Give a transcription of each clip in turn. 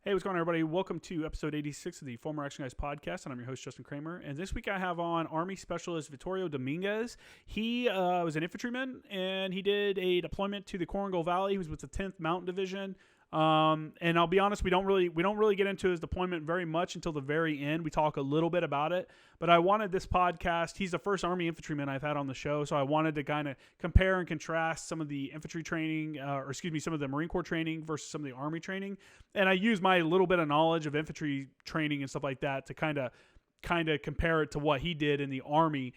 Hey, what's going on, everybody? Welcome to episode 86 of the Former Action Guys podcast, and I'm your host, Justin Kramer. And this week I have on Army Specialist Vittorio Dominguez. He was an infantryman, and he did a deployment to the Korengal Valley. He was with the 10th Mountain Division. And I'll be honest, we don't really get into his deployment very much until the very end. We talk a little bit about it, but I wanted this podcast. He's the first Army infantryman I've had on the show, so I wanted to kind of compare and contrast some of the infantry training, some of the Marine Corps training versus some of the Army training. And I use my little bit of knowledge of infantry training and stuff like that to kind of compare it to what he did in the Army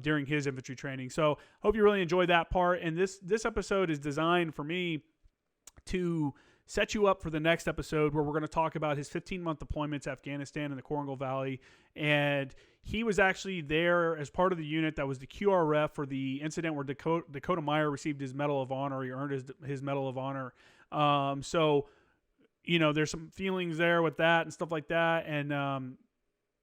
during his infantry training. So hope you really enjoy that part. And this episode is designed for me to set you up for the next episode where we're going to talk about his 15-month deployments to Afghanistan and the Korengal Valley. And he was actually there as part of the unit that was the QRF for the incident where Dakota Meyer received his Medal of Honor. He earned his Medal of Honor. So, you know, there's some feelings there with that and stuff like that. And,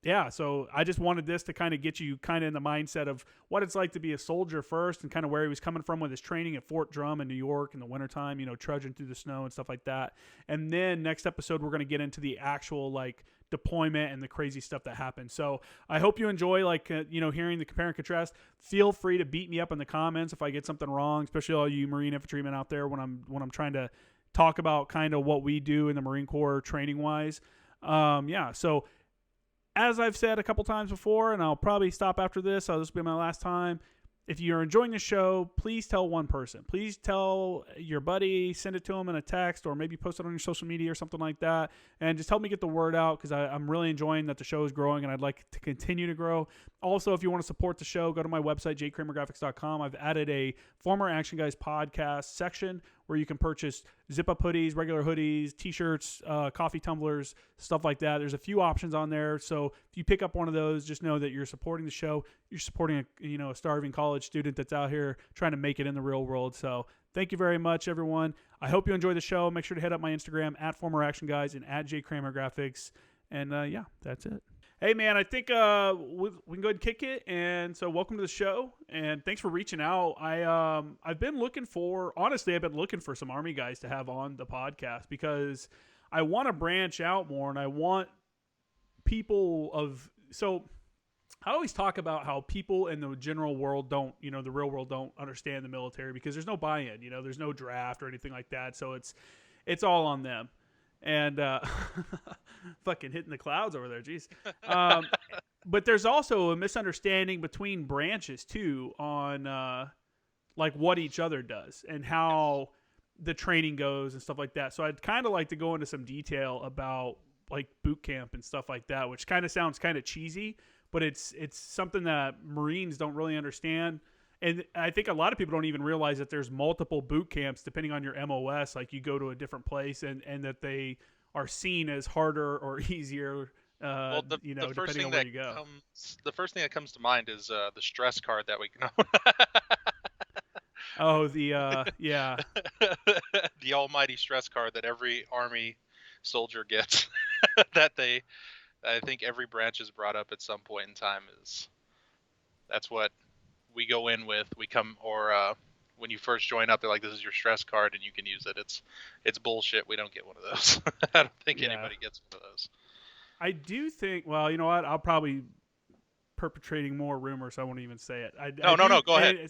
yeah, so I just wanted this to kind of get you kind of in the mindset of what it's like to be a soldier first and kind of where he was coming from with his training at Fort Drum in New York in the wintertime, you know, trudging through the snow and stuff like that. And then next episode, we're going to get into the actual, like, deployment and the crazy stuff that happened. So I hope you enjoy, hearing the compare and contrast. Feel free to beat me up in the comments if I get something wrong, especially all you Marine infantrymen out there when I'm trying to talk about kind of what we do in the Marine Corps training-wise. So as I've said a couple times before, and I'll probably stop after this, so this will be my last time. If you're enjoying the show, please tell one person. Please tell your buddy, send it to them in a text, or maybe post it on your social media or something like that. And just help me get the word out because I'm really enjoying that the show is growing and I'd like to continue to grow. Also, if you want to support the show, go to my website, jkramergraphics.com. I've added a Former Action Guys podcast section where you can purchase zip-up hoodies, regular hoodies, t-shirts, coffee tumblers, stuff like that. There's a few options on there. So if you pick up one of those, just know that you're supporting the show. You're supporting a starving college student that's out here trying to make it in the real world. So thank you very much, everyone. I hope you enjoy the show. Make sure to hit up my Instagram at Former Action Guys and at jkramergraphics. And that's it. Hey, man, I think we can go ahead and kick it. And so welcome to the show. And thanks for reaching out. I've been looking for some Army guys to have on the podcast because I want to branch out more and I want people of – so I always talk about how people in the general world the real world don't understand the military because there's no buy-in. You know, there's no draft or anything like that. So it's all on them. And fucking hitting the clouds over there, geez. But there's also a misunderstanding between branches too on like what each other does and how the training goes and stuff like that. So I'd kind of like to go into some detail about like boot camp and stuff like that, which kind of sounds kind of cheesy, but it's something that Marines don't really understand. And I think a lot of people don't even realize that there's multiple boot camps depending on your MOS. Like you go to a different place and that they are seen as harder or easier, depending on where you go. The first thing that comes to mind is the stress card that we know. Oh, yeah. The almighty stress card that every Army soldier gets I think every branch is brought up at some point in time that's what we go in with. When you first join up, they're like, this is your stress card and you can use it. It's bullshit. We don't get one of those. I don't think anybody gets one of those. I do think, well, you know what? I'll probably perpetrating more rumors. So I won't even say it. No, go ahead.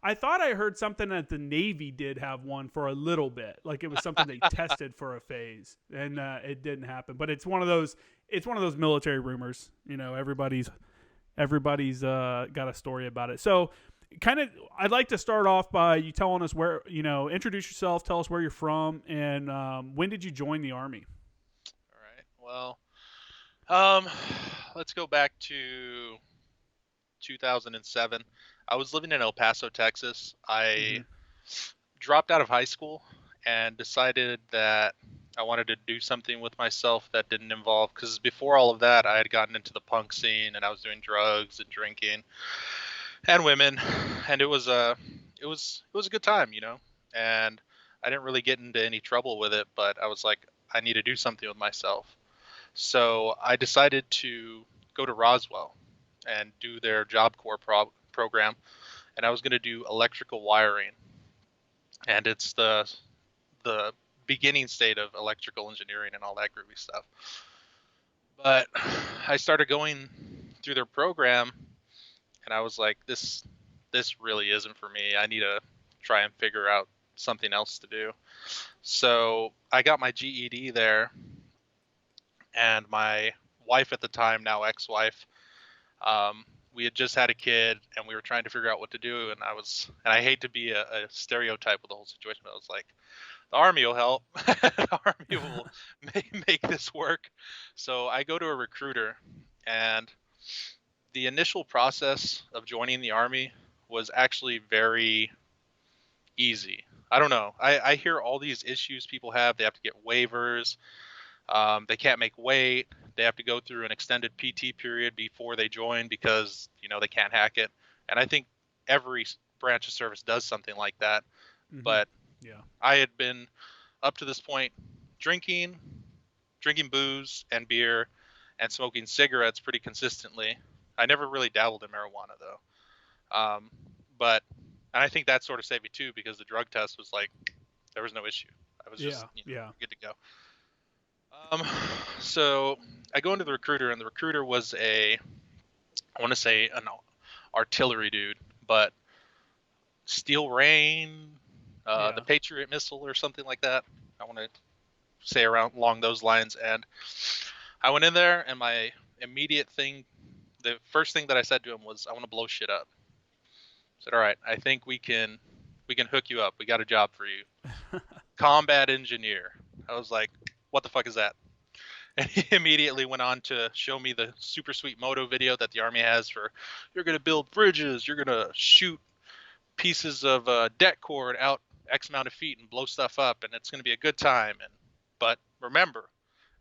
I thought I heard something that the Navy did have one for a little bit. Like it was something they tested for a phase and it didn't happen, but it's one of those military rumors, you know, everybody's got a story about it. So I'd like to start off by you telling us where, introduce yourself, tell us where you're from, and when did you join the Army? All right. Well, let's go back to 2007. I was living in El Paso, Texas. I dropped out of high school and decided that I wanted to do something with myself that didn't involve, because before all of that, I had gotten into the punk scene and I was doing drugs and drinking and women, and it was a good time, and I didn't really get into any trouble with it, but I was like, I need to do something with myself. So I decided to go to Roswell and do their Job Corps program, and I was going to do electrical wiring, and it's the beginning state of electrical engineering and all that groovy stuff. But I started going through their program, and I was like, this really isn't for me. I need to try and figure out something else to do. So I got my GED there, and my wife at the time, now ex-wife, we had just had a kid, and we were trying to figure out what to do. And I hate to be a stereotype with the whole situation, but I was like, the Army will help. The Army will make this work. So I go to a recruiter, and the initial process of joining the Army was actually very easy. I don't know. I hear all these issues people have. They have to get waivers. They can't make weight. They have to go through an extended PT period before they join because, they can't hack it. And I think every branch of service does something like that. Mm-hmm. But yeah, I had been up to this point drinking booze and beer and smoking cigarettes pretty consistently. I never really dabbled in marijuana though. And I think that sort of saved me too, because the drug test was like, there was no issue. I was just good to go. So I go into the recruiter, and the recruiter was I want to say an artillery dude, but Steel Rain, the Patriot missile or something like that. I want to say along those lines. And I went in there, and my immediate thing, the first thing that I said to him was, I want to blow shit up. I said, all right, I think we can hook you up. We got a job for you. Combat engineer. I was like, what the fuck is that? And he immediately went on to show me the super sweet moto video that the Army has for, you're going to build bridges, you're going to shoot pieces of deck cord out X amount of feet and blow stuff up, and it's going to be a good time. But remember,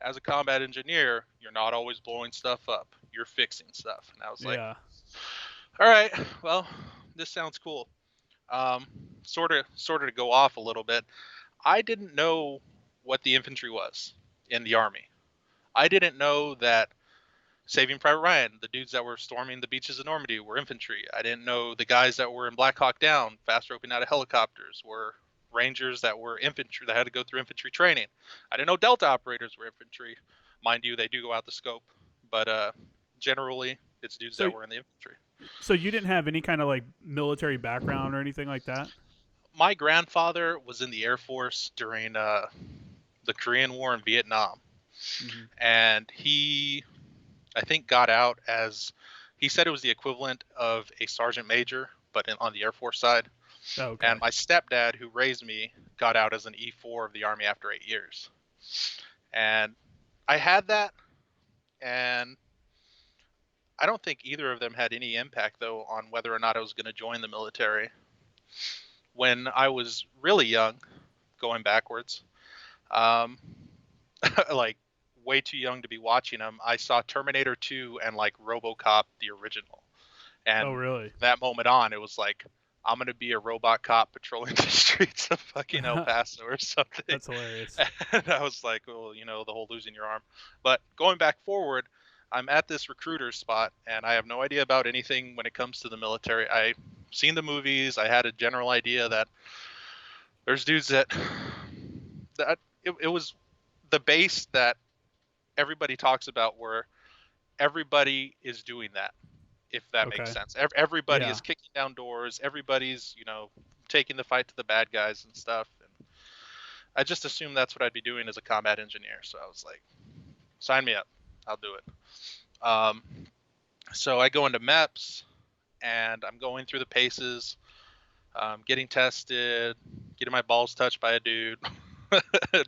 as a combat engineer, you're not always blowing stuff up. You're fixing stuff. And I was like, all right, well, this sounds cool. Sort of to go off a little bit, I didn't know what the infantry was in the Army. I didn't know that Saving Private Ryan, the dudes that were storming the beaches of Normandy, were infantry. I didn't know the guys that were in Black Hawk Down, fast roping out of helicopters, were Rangers that were infantry, that had to go through infantry training. I didn't know Delta operators were infantry. Mind you, they do go out the scope, but generally it's dudes that were in the infantry. So you didn't have any kind of like military background or anything like that? My grandfather was in the Air Force during the Korean War and Vietnam. Mm-hmm. And he, I think, got out as, he said it was the equivalent of a sergeant major, but on the Air Force side. Oh, okay. And my stepdad, who raised me, got out as an E4 of the Army after 8 years. And I had that, and I don't think either of them had any impact, though, on whether or not I was going to join the military. When I was really young, going backwards, like way too young to be watching them, I saw Terminator 2 and like RoboCop, the original. And really? That moment on, it was like, I'm going to be a robot cop patrolling the streets of fucking El Paso or something. That's hilarious. And I was like, well, the whole losing your arm. But going back forward, I'm at this recruiter spot, and I have no idea about anything when it comes to the military. I've seen the movies. I had a general idea that there's dudes that it was the base that everybody talks about, where everybody is doing that, if that makes sense. Everybody is kicking down doors. Everybody's, taking the fight to the bad guys and stuff. And I just assumed that's what I'd be doing as a combat engineer. So I was like, sign me up. I'll do it. So I go into MEPS, and I'm going through the paces, getting tested, getting my balls touched by a dude,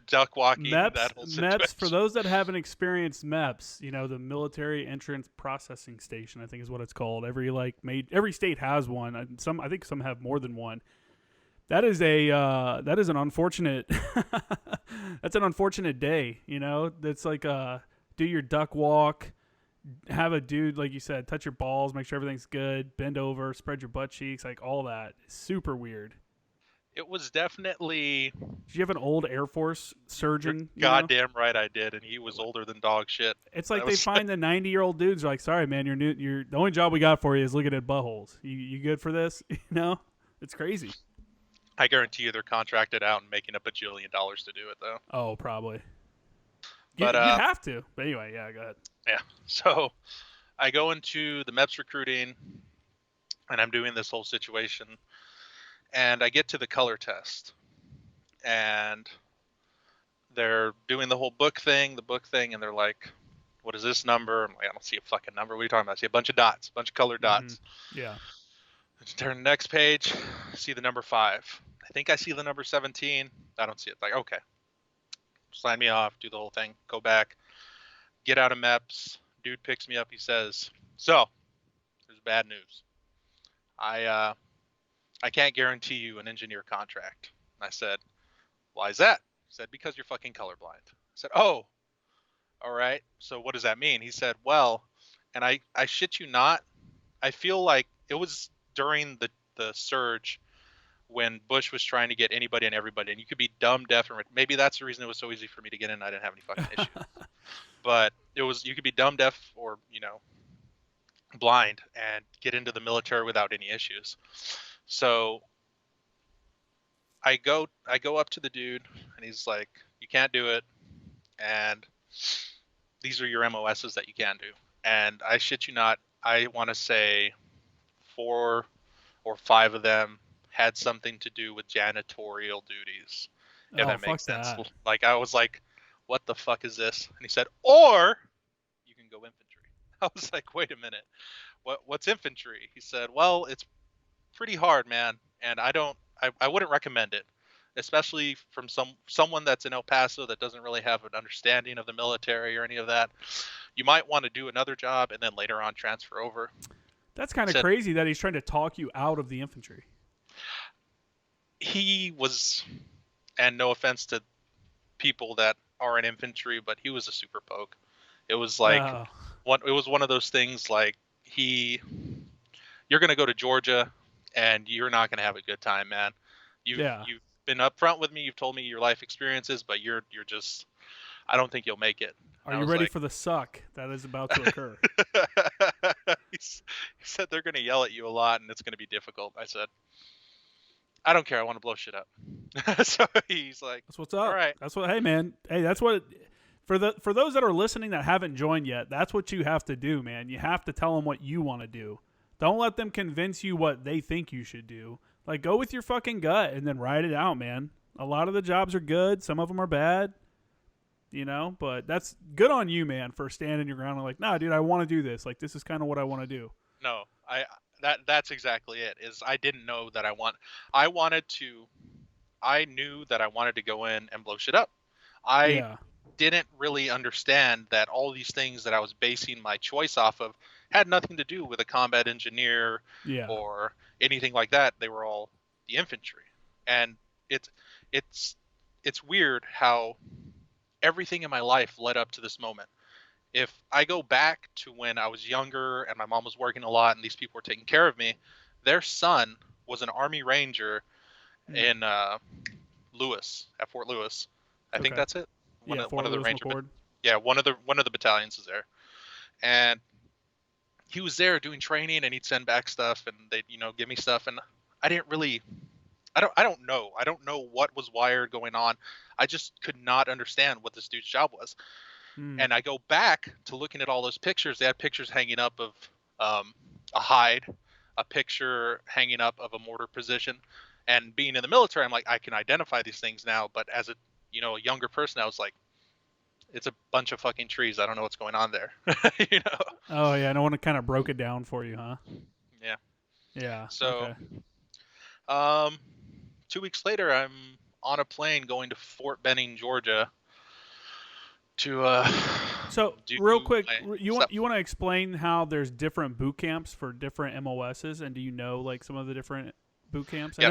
duck walking, that whole situation. MEPS, for those that haven't experienced MEPS, the Military Entrance Processing Station, I think is what it's called. Every state has one. I think some have more than one. That is an unfortunate that's an unfortunate day. That's like do your duck walk, have a dude, like you said, touch your balls, make sure everything's good, bend over, spread your butt cheeks, like all that. Super weird. It was definitely... Did you have an old Air Force surgeon? Goddamn right I did, and he was older than dog shit. It's like they find the 90-year-old dudes, are like, sorry, man, you're the only job we got for you is looking at buttholes. You good for this? It's crazy. I guarantee you they're contracted out and making a bajillion dollars to do it though. Oh, probably. But You'd have to. But anyway, yeah, go ahead. yeah. So I go into the MEPS recruiting, and I'm doing this whole situation, and I get to the color test, and they're doing the whole book thing, and they're like, "What is this number?" I'm like, "I don't see a fucking number. What are you talking about? I see a bunch of dots, a bunch of colored dots." Yeah. Turn the next page, see the number 5. I think I see the number 17. I don't see it. Like, okay, sign me off, do the whole thing, go back, get out of MEPS. Dude picks me up. He says, "So, there's bad news. I can't guarantee you an engineer contract." And I said, "Why is that?" He said, "Because you're fucking colorblind." I said, "Oh, all right. So what does that mean?" He said, "Well," and I shit you not, I feel like it was during the surge when Bush was trying to get anybody and everybody, and you could be dumb, deaf, and maybe that's the reason it was so easy for me to get in. I didn't have any fucking issues. But you could be dumb, deaf, or blind and get into the military without any issues. So I go up to the dude, and he's like, "You can't do it, and these are your MOSs that you can do." And I shit you not, I want to say 4 or 5 of them had something to do with janitorial duties, if that makes sense. That. Like, I was like, "What the fuck is this?" And he said, "Or you can go infantry." I was like, "Wait a minute, what's infantry?" He said, "Well, it's pretty hard, man, and I wouldn't recommend it, especially from someone that's in El Paso that doesn't really have an understanding of the military or any of that. You might want to do another job and then later on transfer over." That's kind of crazy that he's trying to talk you out of the infantry. He was, and no offense to people that are in infantry, but he was a super poke. It was like it was one of those things like you're gonna go to Georgia and you're not gonna have a good time, man. You've been upfront with me. You've told me your life experiences, but you're just, I don't think you'll make it. Are you ready for the suck that is about to occur? He said they're going to yell at you a lot and it's going to be difficult. I said, "I don't care. I want to blow shit up." So he's like, "That's what's up. All right. That's what. Hey, man. Hey, that's what." For those that are listening that haven't joined yet, that's what you have to do, man. You have to tell them what you want to do. Don't let them convince you what they think you should do. Like, go with your fucking gut and then ride it out, man. A lot of the jobs are good. Some of them are bad. But that's good on you, man, for standing your ground and like, "Nah, dude, I want to do this. Like, this is kind of what I want to do." No, that's exactly it. Is I didn't know that I knew that I wanted to go in and blow shit up. I didn't really understand that all these things that I was basing my choice off of had nothing to do with a combat engineer or anything like that. They were all the infantry. And it's weird how everything in my life led up to this moment. If I go back to when I was younger and my mom was working a lot and these people were taking care of me, their son was an Army Ranger in Lewis, at Fort Lewis. I think that's it. One of the Ranger. One of the battalions is there. And he was there doing training and he'd send back stuff and they'd, give me stuff, and I didn't really I don't know. I don't know what was wired going on. I just could not understand what this dude's job was. And I go back to looking at all those pictures. They had pictures hanging up of a hide, a picture hanging up of a mortar position. And being in the military, I'm like, I can identify these things now. But as a younger person, I was like, it's a bunch of fucking trees. I don't know what's going on there. Oh yeah, no one kind of broke it down for you, huh? Yeah. Yeah. So, 2 weeks later, I'm on a plane going to Fort Benning, Georgia. So real quick, you want to explain how there's different boot camps for different MOSs, and do you know like some of the different boot camps? Yes.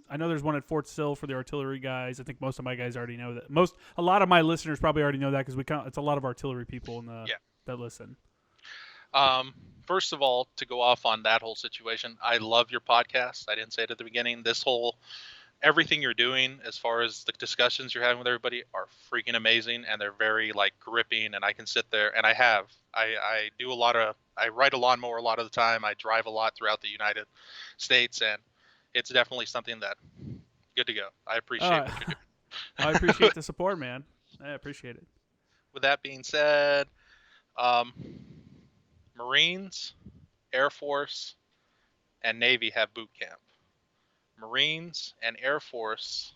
I know there's one at Fort Sill for the artillery guys. I think most of my guys already know that. A lot of my listeners probably already know that because it's a lot of artillery people that listen. First of all, to go off on that whole situation, I love your podcast. I didn't say it at the beginning. Everything you're doing as far as the discussions you're having with everybody are freaking amazing, and they're very like gripping, and I can sit there and I ride a lawnmower a lot of the time. I drive a lot throughout the United States, and it's definitely something that good to go. I appreciate Uh, what you're I doing. appreciate the support, man. I appreciate it. With that being said, um, Marines, Air Force, and Navy have boot camp. Marines and Air Force,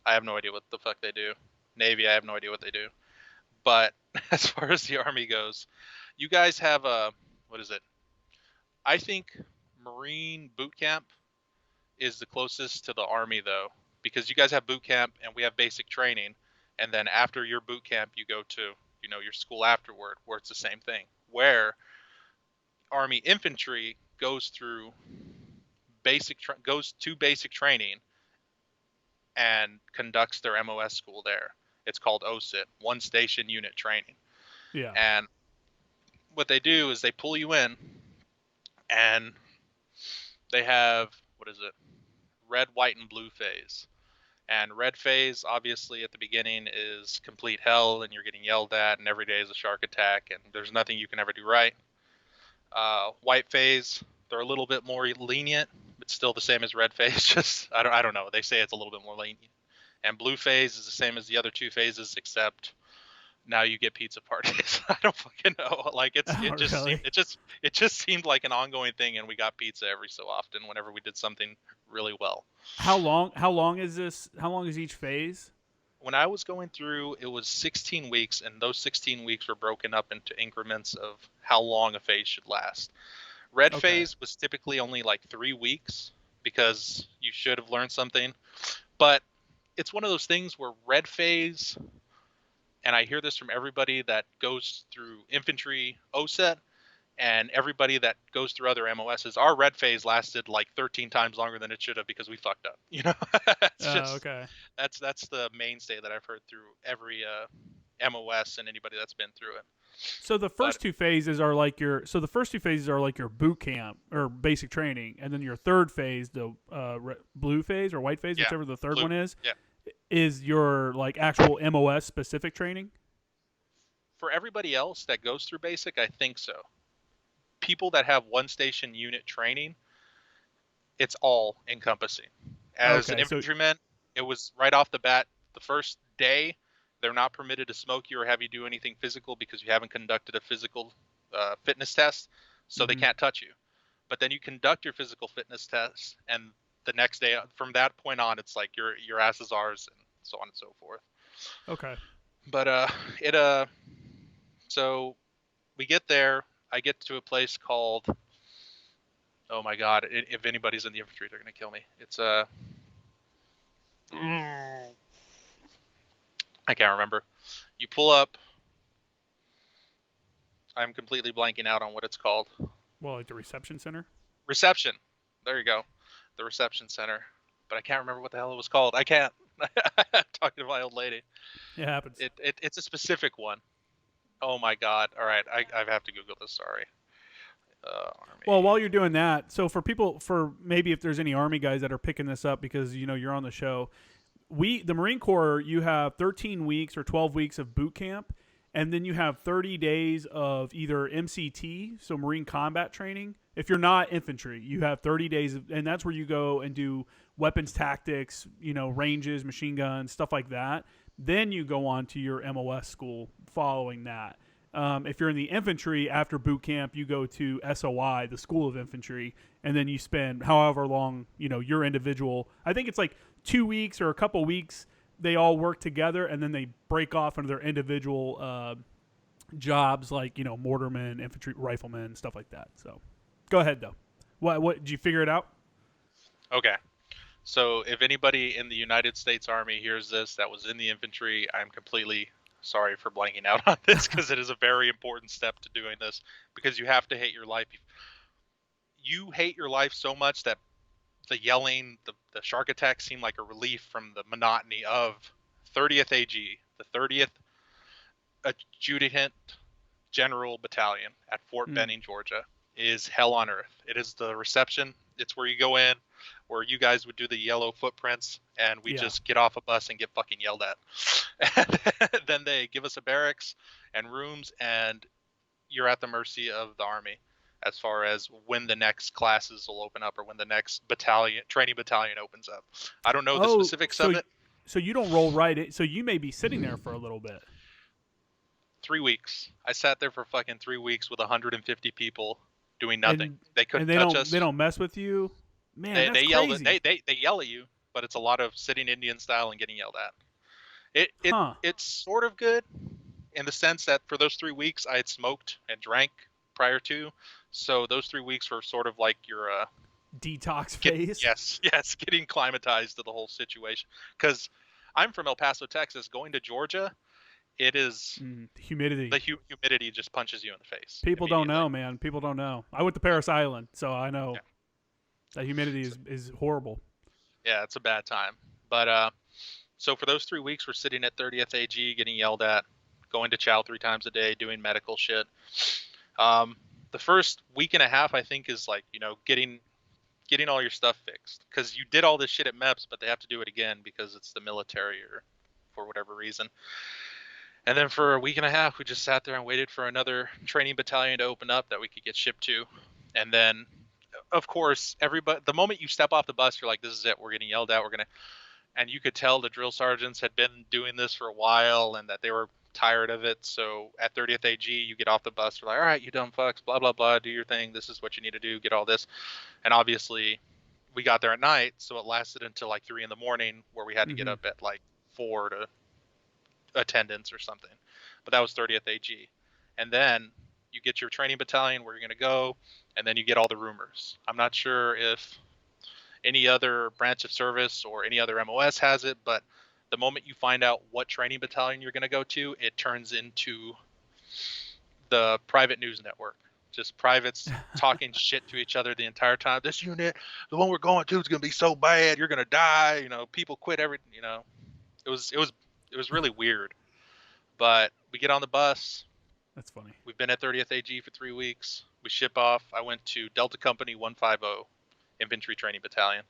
I have no idea what the fuck they do. Navy, I have no idea what they do. But as far as the Army goes, you guys have a, what is it? I think Marine boot camp is the closest to the Army, though, because you guys have boot camp and we have basic training, and then after your boot camp, you go to your school afterward, where it's the same thing. Where Army infantry goes through goes to basic training and conducts their MOS school there. It's called OSIT, One Station Unit Training. Yeah. And what they do is they pull you in, and they have, what is it? Red, white, and blue phase. And red phase, obviously, at the beginning is complete hell, and you're getting yelled at, and every day is a shark attack, and there's nothing you can ever do right. White phase, they're a little bit more lenient, but still the same as red phase. Just I don't know. They say it's a little bit more lenient. And blue phase is the same as the other two phases, except now you get pizza parties. I don't fucking know. Like it Oh, just really? it just seemed like an ongoing thing, and we got pizza every so often whenever we did something really well. How long? How long is this? How long is each phase? When I was going through, it was 16 weeks, and those 16 weeks were broken up into increments of how long a phase should last. Red Okay. phase was typically only like 3 weeks because you should have learned something. But it's one of those things where red phase, and I hear this from everybody that goes through infantry OSET and everybody that goes through other MOSs, our red phase lasted like 13 times longer than it should have because we fucked up. It's just Okay. that's the mainstay that I've heard through every MOS and anybody that's been through it. So the But first two phases are like your. So the first two phases are like your boot camp or basic training, and then your third phase, the blue phase or white phase, yeah, whichever the third blue, one yeah. is your like actual MOS specific training. For everybody else that goes through basic, I think so. People that have one station unit training, it's all encompassing. As an Okay. So infantryman, it was right off the bat, the first day, they're not permitted to smoke you or have you do anything physical because you haven't conducted a physical fitness test, so they mhm. can't touch you. But then you conduct your physical fitness test, and the next day, from that point on, it's like your ass is ours, and so on and so forth. Okay. But so we get there. I get to a place called, oh my god, if anybody's in the infantry, they're gonna kill me. It's I can't remember. You pull up. I'm completely blanking out on what it's called. Well, like the reception center. Reception. There you go. The reception center. But I can't remember what the hell it was called. I can't. Talking to my old lady. It happens. It's a specific one. Oh my god. All right. I have to Google this. Sorry. Well, Army. while you're doing that, so for people, for maybe if there's any Army guys that are picking this up because you're on the show, the Marine Corps, you have 13 weeks or 12 weeks of boot camp, and then you have 30 days of either MCT, so Marine combat training. If you're not infantry, you have 30 days, and that's where you go and do weapons tactics, ranges, machine guns, stuff like that. Then you go on to your MOS school following that. If you're in the infantry, after boot camp, you go to SOI, the School of Infantry, and then you spend however long, your individual. I think it's like 2 weeks or a couple weeks. They all work together, and then they break off into their individual jobs, like mortarmen, infantry, riflemen, stuff like that. So, go ahead though. What did you figure it out? Okay. So if anybody in the United States Army hears this that was in the infantry, I'm completely sorry for blanking out on this because it is a very important step to doing this because you have to hate your life. You hate your life so much that the yelling, the shark attacks seem like a relief from the monotony of 30th AG, the 30th Adjutant General Battalion at Fort Benning, Georgia, is hell on earth. It is the reception. It's where you go in, where you guys would do the yellow footprints, and we just get off a bus and get fucking yelled at. And then they give us a barracks and rooms, and you're at the mercy of the Army. as far as when the next classes will open up or when the next training battalion opens up. I don't know the Oh, specifics so of it. so you don't roll right in. So you may be sitting there for a little bit. 3 weeks. I sat there for fucking 3 weeks with 150 people doing nothing. And They and couldn't touch they us. don't mess with you. Man, that's They yelled at crazy. they yell at you, but it's a lot of sitting Indian style and getting yelled at. Huh. It's sort of good in the sense that for those 3 weeks I had smoked and drank prior to, so those 3 weeks were sort of like your Detox phase. yes, getting climatized to the whole situation. Because I'm from El Paso, Texas. Going to Georgia, it is Humidity. the humidity just punches you in the face People don't immediately. know, man. People don't know. I went to Paris Island, so I know Yeah. that humidity is horrible. Yeah, it's a bad time. But so for those 3 weeks, we're sitting at 30th AG, getting yelled at, going to chow 3 times a day, doing medical shit. The first week and a half, I think, is like, getting all your stuff fixed, because you did all this shit at MEPS, but they have to do it again because it's the military or for whatever reason. And then for a week and a half, we just sat there and waited for another training battalion to open up that we could get shipped to. And then, of course, everybody, the moment you step off the bus, you're like, this is it. We're getting yelled at. And you could tell the drill sergeants had been doing this for a while and that they were tired of it. So at 30th AG, you get off the bus. You're like, all right, you dumb fucks, blah, blah, blah, do your thing. This is what you need to do. Get all this. And obviously, we got there at night, so it lasted until like 3 a.m, where we had to get up at like 4 to attendance or something. But that was 30th AG. And then you get your training battalion where you're going to go, and then you get all the rumors. I'm not sure if any other branch of service or any other MOS has it, but the moment you find out what training battalion you're going to go to, it turns into the private news network. Just privates talking shit to each other the entire time. This unit, the one we're going to, is going to be so bad. You're going to die. People quit everything. It was really weird. But we get on the bus. That's funny. We've been at 30th AG for 3 weeks. We ship off. I went to Delta Company 150 Infantry Training Battalion.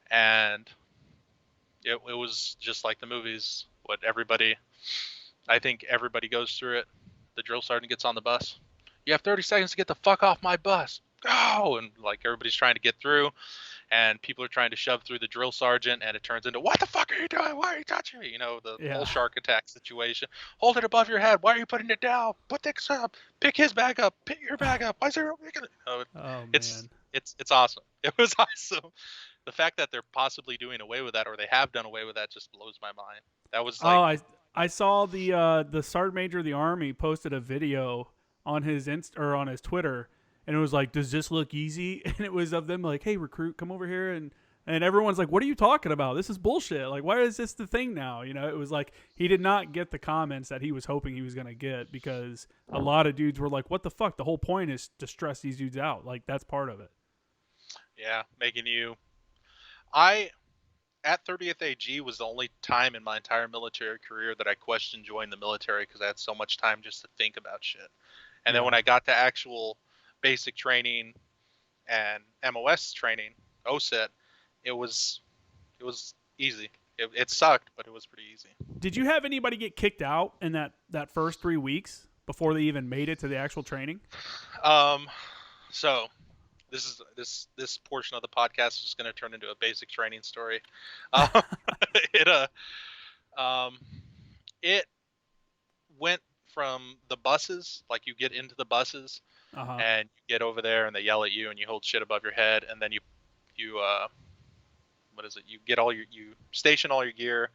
And it was just like the movies. I think everybody goes through it. The drill sergeant gets on the bus. You have 30 seconds to get the fuck off my bus. Go! And like everybody's trying to get through, and people are trying to shove through the drill sergeant, and it turns into, what the fuck are you doing? Why are you touching me? The whole shark attack situation. Hold it above your head. Why are you putting it down? Put this up. Pick his bag up. Pick your bag up. Why is there it's awesome. It was awesome. The fact that they're possibly doing away with that, or they have done away with that, just blows my mind. That was like, I saw the sergeant major of the Army posted a video on his on his Twitter, and it was like, does this look easy? And it was of them like, hey, recruit, come over here, and everyone's like, what are you talking about? This is bullshit. Like, why is this the thing now? It was like he did not get the comments that he was hoping he was going to get, because a lot of dudes were like, what the fuck? The whole point is to stress these dudes out. Like, that's part of it. Yeah, at 30th AG was the only time in my entire military career that I questioned joining the military, because I had so much time just to think about shit. And then when I got to actual basic training and MOS training, OSET, it was easy. It sucked, but it was pretty easy. Did you have anybody get kicked out in that first 3 weeks before they even made it to the actual training? So this portion of the podcast is just going to turn into a basic training story. It went from the buses, like you get into the buses and you get over there and they yell at you and you hold shit above your head, and then you you station all your gear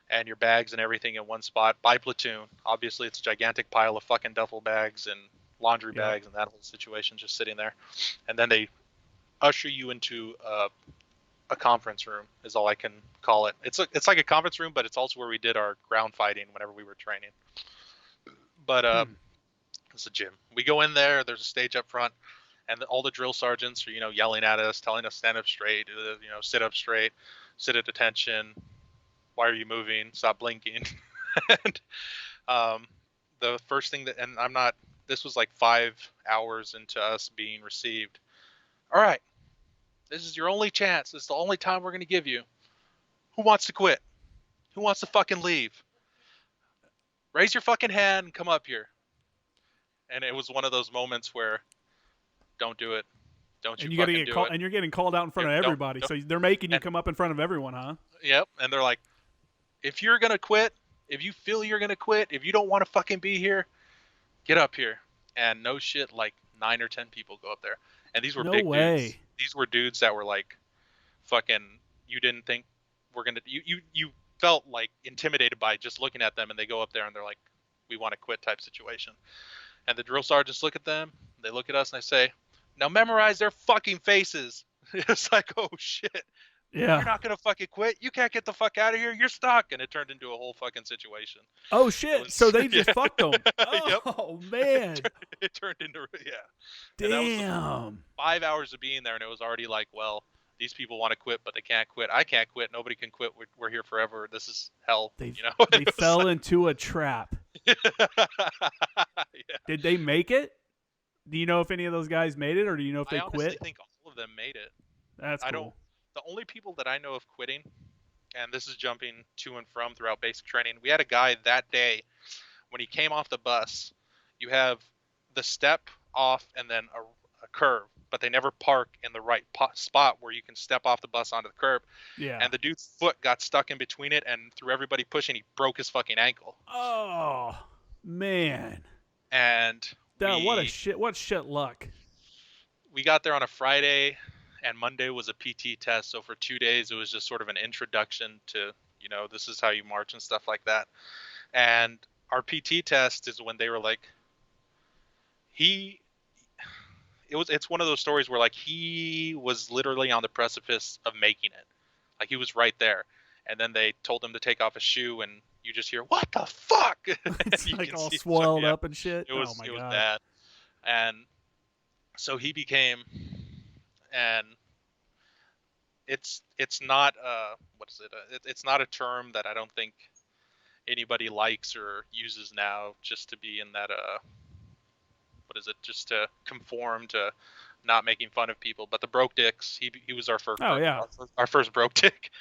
and your bags and everything in one spot by platoon. Obviously it's a gigantic pile of fucking duffel bags and laundry bags and that whole situation just sitting there. And then they usher you into a conference room, is all I can call it. It's like a conference room, but it's also where we did our ground fighting whenever we were training. But it's a gym. We go in there, there's a stage up front, and all the drill sergeants are, yelling at us, telling us stand up straight, sit up straight, sit at attention, why are you moving, stop blinking. And the first thing this was like 5 hours into us being received. All right, this is your only chance. This is the only time we're going to give you. Who wants to quit? Who wants to fucking leave? Raise your fucking hand and come up here. And it was one of those moments where don't do it. Don't And you you got to fucking get do called, it. and you're getting called out in front of Don't- everybody. don't- So they're making you and- come up in front of everyone, huh? Yep. And they're like, if you're gonna quit, if you feel you're gonna quit, if you don't want to fucking be here, get up here. And no shit, like 9 or 10 people go up there, and these were No big way. dudes. These were dudes that were like, fucking. You didn't think we're gonna. You felt like intimidated by just looking at them, and they go up there and they're like, we want to quit type situation. And the drill sergeants look at them, they look at us, and they say, now memorize their fucking faces. It's like, oh shit. Yeah. You're not gonna fucking quit. You can't get the fuck out of here. You're stuck. And it turned into a whole fucking situation. Oh shit! So they just fucked them. Yep. Oh man! It turned into Damn. And that was 5 hours of being there, and it was already like, well, these people want to quit, but they can't quit. I can't quit. Nobody can quit. We're here forever. This is hell. They They fell into a trap. Yeah. Did they make it? Do you know if any of those guys made it, or do you know if they I honestly quit? think all of them made it. That's cool. I don't. The only people that I know of quitting, and this is jumping to and from throughout basic training, we had a guy that day when he came off the bus. You have the step off and then a curve, but they never park in the right spot where you can step off the bus onto the curb. Yeah. And the dude's foot got stuck in between it, and through everybody pushing, he broke his fucking ankle. Oh man. And What shit luck. We got there on a Friday, and Monday was a PT test. So for 2 days, it was just sort of an introduction to, this is how you march and stuff like that. And our PT test is when they were like, it's one of those stories where like he was literally on the precipice of making it. Like he was right there. And then they told him to take off his shoe, and you just hear, what the fuck? It's like all swelled up and shit. It was, oh my it was God. bad. And so he became, and it's not it's not a term that I don't think anybody likes or uses now, just to be in that just to conform to not making fun of people. But the broke dicks, he was our first. Oh yeah, our first broke dick.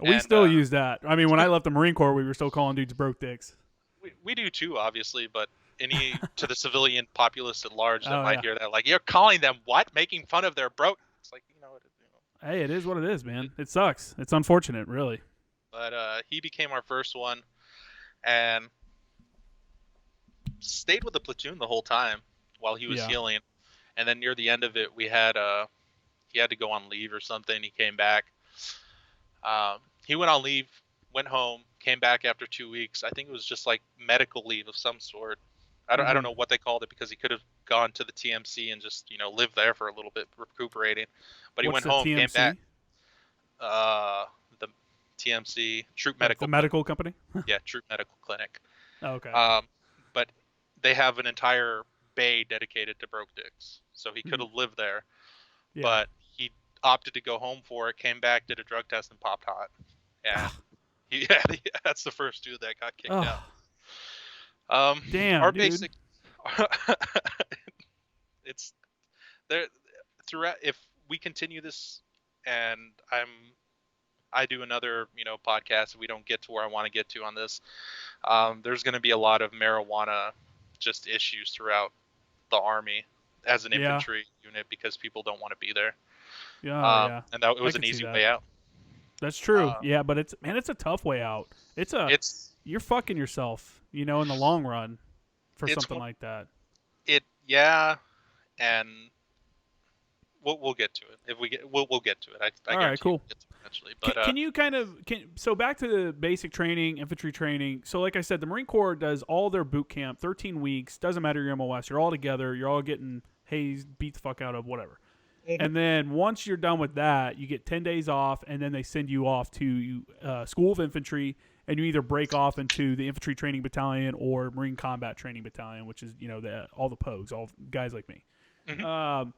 We still use that. I mean, when I left the Marine Corps, we were still calling dudes broke dicks. We do too, obviously, but to the civilian populace at large that might yeah. hear that, like, you're calling them what? Making fun of their broke? It's like, Hey, it is what it is, man. It sucks. It's unfortunate, really. But he became our first one, and stayed with the platoon the whole time while he was healing. And then near the end of it, he had to go on leave or something. He came back. He went on leave, went home, came back after 2 weeks. I think it was just like medical leave of some sort. I don't know what they called it, because he could have gone to the TMC and just lived there for a little bit, recuperating. But he went home, came back. The TMC, Troop Medical. The medical company. Yeah, Troop Medical Clinic. Oh, okay. But they have an entire bay dedicated to broke dicks, so he could have lived there. Yeah. But he opted to go home for it. Came back, did a drug test, and popped hot. And that's the first dude that got kicked out. Damn, our dude. basic. It's there throughout. If we continue this, and I do another podcast, if we don't get to where I want to get to on this, there's going to be a lot of marijuana just issues throughout the Army as an infantry unit, because people don't want to be there. Yeah. And that it was an easy way out. That's true. Yeah, but it's a tough way out. You're fucking yourself, in the long run for something like that. And we'll get to it. If we'll get to it. I All right, cool. We'll get to it eventually. But can you so back to the basic training, infantry training. So like I said, the Marine Corps does all their boot camp, 13 weeks. Doesn't matter your MOS. You're all together. You're all getting hazed, beat the fuck out of, whatever. And then once you're done with that, you get 10 days off, and then they send you off to School of Infantry, and you either break off into the Infantry Training Battalion or Marine Combat Training Battalion, which is all the POGs, all guys like me. Mm-hmm.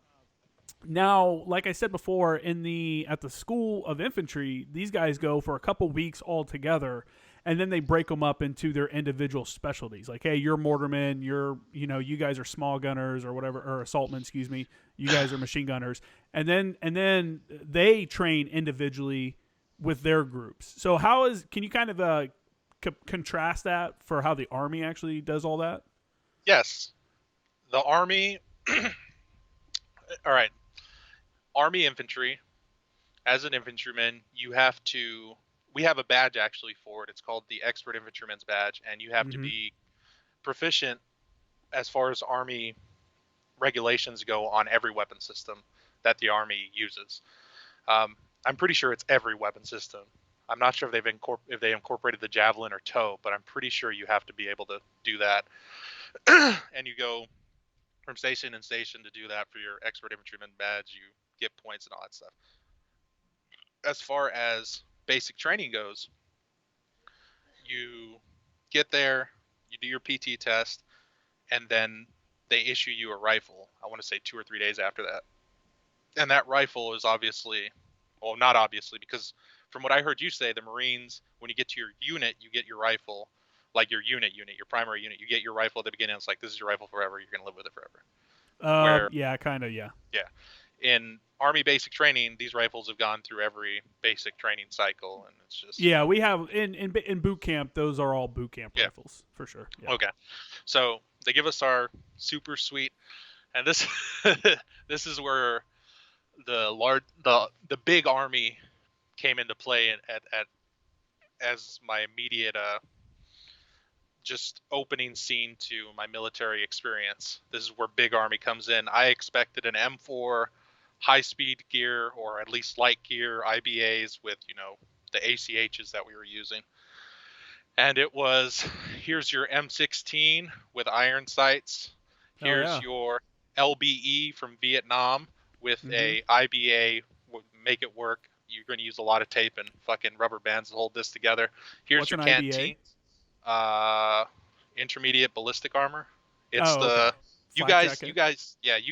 Now, like I said before, at the School of Infantry, these guys go for a couple weeks all together, and then they break them up into their individual specialties. Like, hey, you're mortarmen, you guys are small gunners or whatever, or assaultmen, excuse me. You guys are machine gunners, and then they train individually with their groups. So can you kind of contrast that for how the Army actually does all that? Yes, the Army. All right. Army infantry. As an infantryman, you have to. We have a badge actually for it. It's called the Expert Infantryman's Badge, and you have to Mm-hmm. be proficient as far as Army regulations go on every weapon system that the Army uses. I'm pretty sure it's every weapon system. I'm not sure if they incorporated the javelin or tow, but I'm pretty sure you have to be able to do that. And you go from station to station to do that for your expert infantryman badge. You get points and all that stuff. As far as basic training goes, you get there, you do your PT test, and then they issue you a rifle. I want to say 2 or 3 days after that. And that rifle is obviously, well, not obviously, because from what I heard you say, the Marines, when you get to your unit, you get your rifle, like your your primary unit, you get your rifle at the beginning. It's like, this is your rifle forever. You're going to live with it forever. Where, Yeah, kind of, yeah. yeah, in Army basic training, these rifles have gone through every basic training cycle, and it's just Yeah, we have in boot camp. Those are all boot camp yeah. rifles for sure. Yeah. Okay, so they give us our super sweet, and this this is where the big Army came into play at as my immediate just opening scene to my military experience. This is where Big Army comes in. I expected an M4 high speed gear, or at least light gear, IBAs with, the ACHs that we were using. And it was, here's your M16 with iron sights. Oh Here's yeah. your LBE from Vietnam with Mm-hmm. a IBA. Make it work. You're going to use a lot of tape and fucking rubber bands to hold this together. Here's What's your an IBA? canteen. Intermediate ballistic armor. It's Oh, okay. the Flak jacket, you plate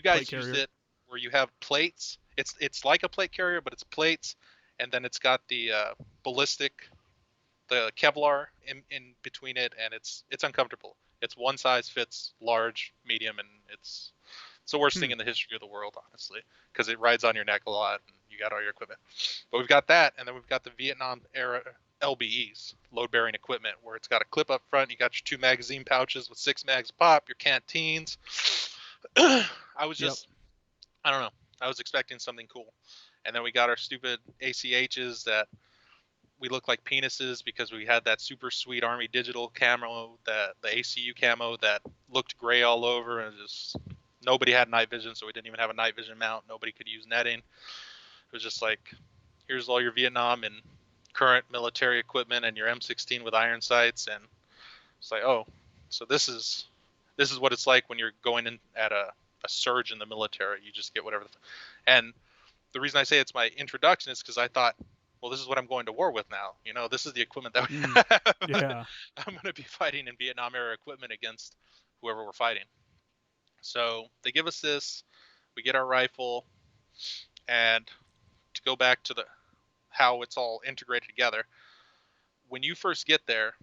guys use carrier. it where you have plates. It's like a plate carrier, but it's plates, and then it's got the ballistic, the Kevlar in between it, and it's uncomfortable. It's one size fits large, medium, and it's the worst thing Hmm. in the history of the world, honestly, because it rides on your neck a lot, and you got all your equipment. But we've got that, and then we've got the Vietnam era LBEs, load bearing equipment, where it's got a clip up front. You got your 2 magazine pouches with 6 mags pop, your canteens. I was Yep. just, I don't know. I was expecting something cool. And then we got our stupid ACHs that we look like penises because we had that super sweet Army digital camo, that the ACU camo that looked gray all over, and just nobody had night vision, so we didn't even have a night vision mount. Nobody could use netting. It was just like, here's all your Vietnam and current military equipment and your M16 with iron sights, and it's like, oh, so this is what it's like when you're going in at a surge in the military. You just get whatever. And the reason I say it's my introduction is because I thought, well, this is what I'm going to war with now. This is the equipment that we have. Yeah. I'm going to be fighting in Vietnam era equipment against whoever we're fighting. So they give us this, we get our rifle, and to go back to the how it's all integrated together. When you first get there,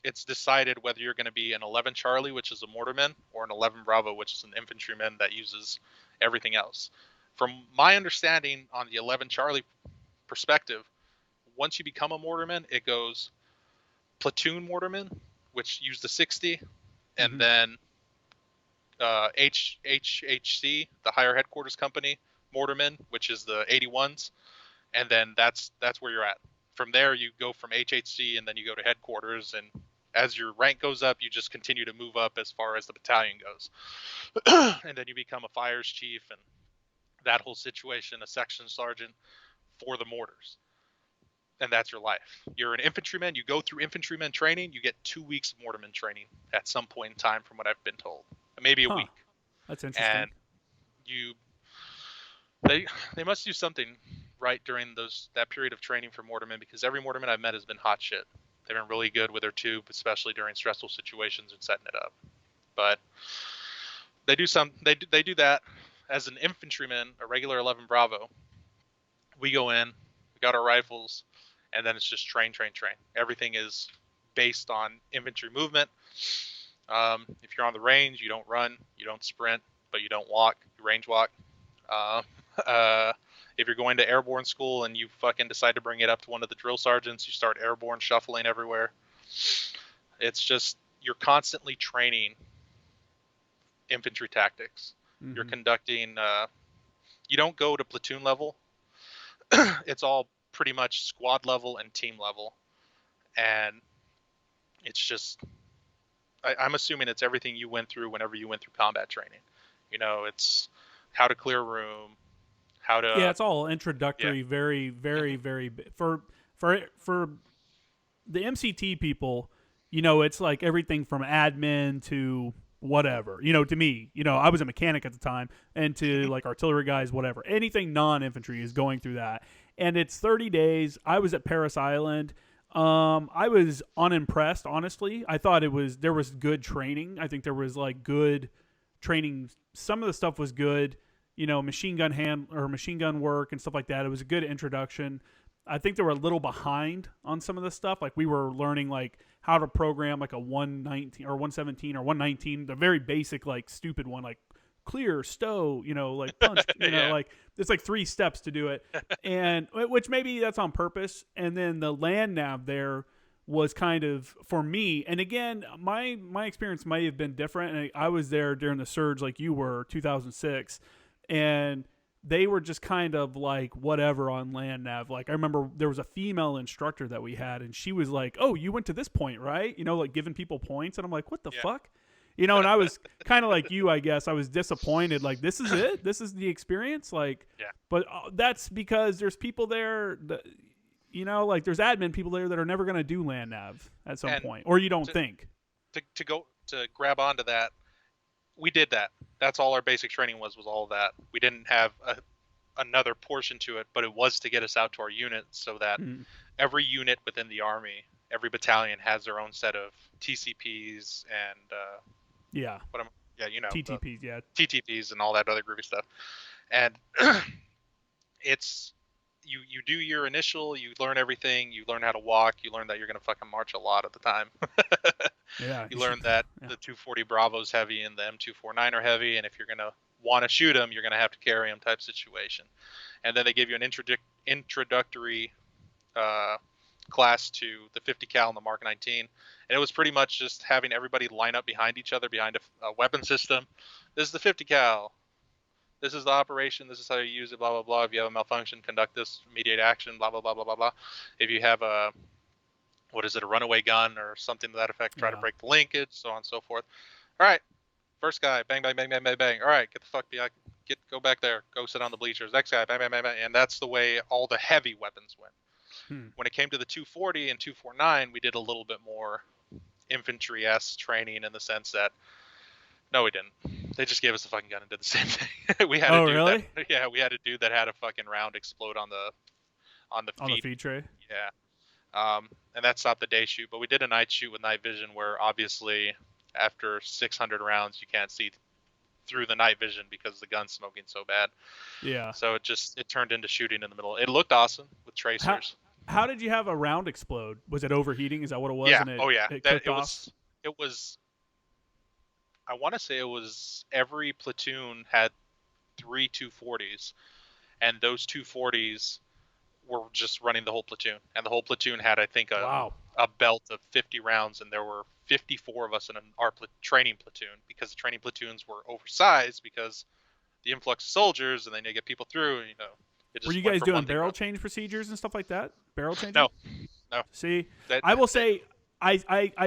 it's decided whether you're going to be an 11 Charlie, which is a mortarman, or an 11 Bravo, which is an infantryman that uses everything else. From my understanding on the 11 Charlie perspective, once you become a mortarman, it goes platoon mortarman, which use the 60, and Mm-hmm. then HHC, the higher headquarters company mortarman, which is the 81s, and then that's where you're at. From there, you go from HHC, and then you go to headquarters, and as your rank goes up, you just continue to move up as far as the battalion goes. And then you become a fires chief, and that whole situation, a section sergeant for the mortars. And that's your life. You're an infantryman. You go through infantryman training. You get 2 weeks of mortarman training at some point in time, from what I've been told, maybe a Huh. week. That's interesting. And they must do something right during that period of training for mortarmen, because every mortarman I've met has been hot shit. They've been really good with their tube, especially during stressful situations and setting it up. But they do that as an infantryman, a regular 11 Bravo. We go in, we got our rifles, and then it's just train. Everything is based on infantry movement. If you're on the range, you don't run, you don't sprint, but you don't walk, you range walk. If you're going to airborne school and you fucking decide to bring it up to one of the drill sergeants, you start airborne shuffling everywhere. It's just, you're constantly training infantry tactics. You're conducting. You don't go to platoon level. It's all pretty much squad level and team level, and it's just. I'm assuming it's everything you went through whenever you went through combat training. It's how to clear a room, how to. Yeah, it's all introductory. Yeah. Very, very, very for the MCT people. It's like everything from admin to whatever. To me, I was a mechanic at the time, and to like artillery guys, whatever. Anything non-infantry is going through that, and it's 30 days. I was at Paris Island. I was unimpressed, honestly. I thought there was good training. I think there was like good training. Some of the stuff was good, machine gun work and stuff like that. It was a good introduction. I think they were a little behind on some of the stuff. Like we were learning like how to program like a 119 or 117 or 119, the very basic like stupid one, like clear, stow, like punch, Yeah. like it's like 3 steps to do it, and which maybe that's on purpose. And then the land nav there was kind of for me. And again, my experience might have been different. And I was there during the surge, like you were, 2006, and they were just kind of like whatever on land nav. Like I remember there was a female instructor that we had, and she was like, "Oh, you went to this point, right?" Like giving people points, and I'm like, "What the fuck?" And I was kind of like you, I guess. I was disappointed. Like, this is it? This is the experience? Like, Yeah. But that's because there's people there that, like there's admin people there that are never going to do land nav at some point. Or you don't think. To grab onto that, we did that. That's all our basic training was all of that. We didn't have another portion to it, but it was to get us out to our units so that every unit within the Army, every battalion has their own set of TCPs and TTPs, TTPs and all that other groovy stuff. And it's you do your initial, you learn everything, you learn how to walk, you learn that you're gonna fucking march a lot at the time. You learn that the 240 Bravo's heavy and the M249 are heavy, and if you're gonna want to shoot them, you're gonna have to carry them type situation. And then they give you an introductory class to the 50 cal and the Mark 19, and it was pretty much just having everybody line up behind each other behind a weapon system. This is the 50 cal. This is the operation. This is how you use it. Blah blah blah. If you have a malfunction, conduct this immediate action. Blah blah blah blah blah blah. If you have a runaway gun or something to that effect, try to break the linkage, so on and so forth. All right, first guy, bang bang bang bang bang bang. All right, get the fuck behind. Go back there. Go sit on the bleachers. Next guy, bang bang bang bang. And that's the way all the heavy weapons went. When it came to the 240 and 249, we did a little bit more infantry-esque training in the sense that, no, we didn't. They just gave us a fucking gun and did the same thing. We had a dude really? we had a dude that had a fucking round explode on the feed tray. Yeah. And that stopped the day shoot, but we did a night shoot with night vision where obviously after 600 rounds you can't see through the night vision because the gun's smoking so bad. Yeah. So it turned into shooting in the middle. It looked awesome with tracers. How did you have a round explode? Was it overheating? Is that what it was? Yeah. And It was. I want to say it was every platoon had 3 240s, and those 240s were just running the whole platoon, and the whole platoon had, I think, a belt of 50 rounds, and there were 54 of us in our training platoon because the training platoons were oversized because the influx of soldiers, and then they get people through. Were you guys doing barrel change procedures and stuff like that? Barrel change? No. See, I will say I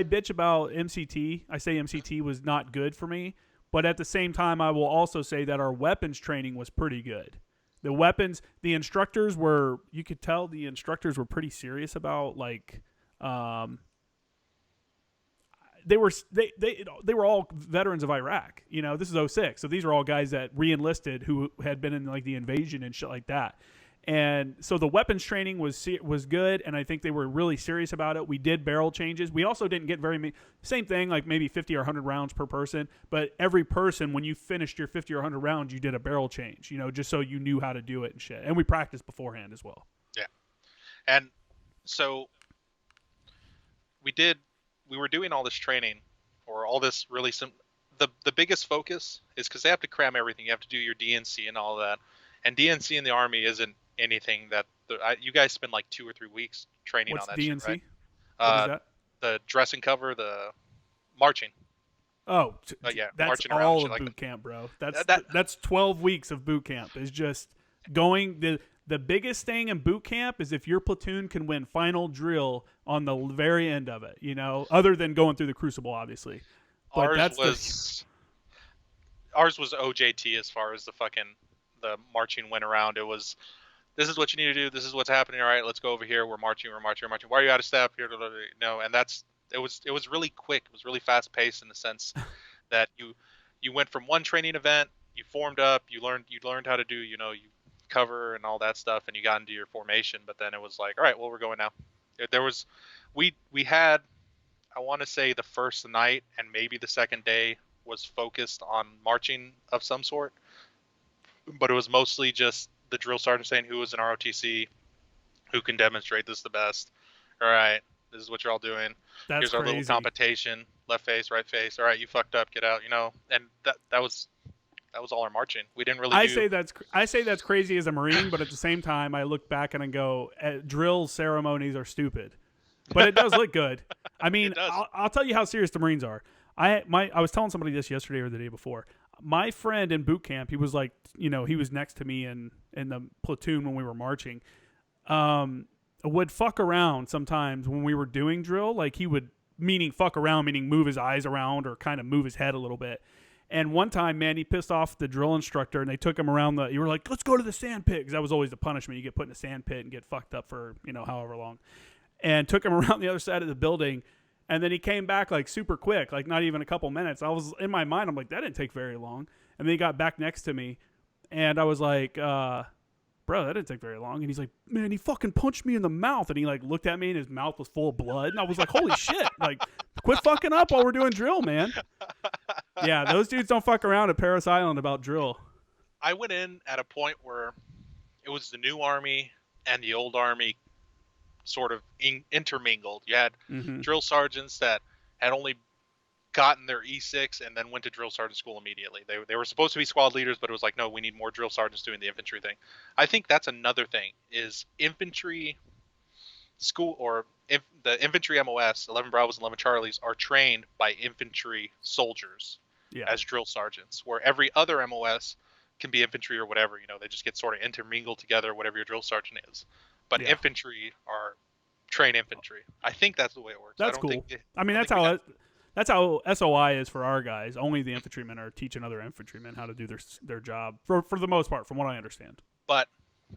bitch about MCT. I say MCT was not good for me, but at the same time, I will also say that our weapons training was pretty good. The weapons, the instructors were, you could tell the instructors were pretty serious about like, they were all veterans of Iraq. This is 06. So these are all guys that re-enlisted who had been in like the invasion and shit like that. And so the weapons training was good, and I think they were really serious about it. We did barrel changes. We also didn't get very many. Same thing, like maybe 50 or 100 rounds per person. But every person, when you finished your 50 or 100 rounds, you did a barrel change, just so you knew how to do it and shit. And we practiced beforehand as well. Yeah. And so we were doing all this training or all this really the biggest focus is because they have to cram everything. You have to do your DNC and all that. And DNC in the Army isn't anything that you guys spend like 2 or 3 weeks training on that DNC? shit, right? What is that? The dress and cover, the marching. Oh, Yeah, that's marching around and all shit of like boot camp, bro. That's that. that's 12 weeks of boot camp. Is just going the biggest thing in boot camp is if your platoon can win final drill on the very end of it. Other than going through the crucible, obviously. But Ours that's was ours was OJT as far as the marching went around. It was, this is what you need to do. This is what's happening. All right, let's go over here. We're marching. We're marching. We're marching. Why are you out of step here? No, and it was really quick. It was really fast paced in the sense that you went from one training event, you formed up, you learned how to do you cover and all that stuff, and you got into your formation. But then it was like, all right, well, we're going now. There was we had, I want to say, the first night and maybe the second day was focused on marching of some sort, but it was mostly just the drill sergeant saying who was in ROTC, who can demonstrate this the best. All right, this is what you're all doing. that's Here's our crazy. little competition. Left face, right face. All right, you fucked up. Get out. And that was all our marching. We didn't really. I say that's crazy as a Marine, but at the same time, I look back and I go, drill ceremonies are stupid, but it does look good. I mean, I'll tell you how serious the Marines are. I was telling somebody this yesterday or the day before. My friend in boot camp, he was like, he was next to me in the platoon when we were marching. Would fuck around sometimes when we were doing drill. Like he would, meaning fuck around, meaning move his eyes around or kind of move his head a little bit. And one time, man, he pissed off the drill instructor, and they took him around you were like, let's go to the sand pit, because that was always the punishment. You get put in a sand pit and get fucked up for however long. And took him around the other side of the building. And then he came back like super quick, like not even a couple minutes. I was in my mind, I'm like, that didn't take very long. And then he got back next to me, and I was like, bro, that didn't take very long. And he's like, man, he fucking punched me in the mouth. And he like looked at me, and his mouth was full of blood. And I was like, holy shit, like quit fucking up while we're doing drill, man. Yeah, those dudes don't fuck around at Paris Island about drill. I went in at a point where it was the new army and the old army sort of intermingled. You had drill sergeants that had only gotten their E6 and then went to drill sergeant school immediately. They were supposed to be squad leaders, but it was like, no, we need more drill sergeants doing the infantry thing. I think that's another thing, is infantry school, or the infantry MOS, 11 Bravos and 11 Charlies, are trained by infantry soldiers as drill sergeants, where every other MOS can be infantry or whatever. They just get sort of intermingled together, whatever your drill sergeant is. But infantry are trained infantry. I think that's the way it works. That's cool. That's how SOI is for our guys. Only the infantrymen are teaching other infantrymen how to do their job, for the most part, from what I understand. But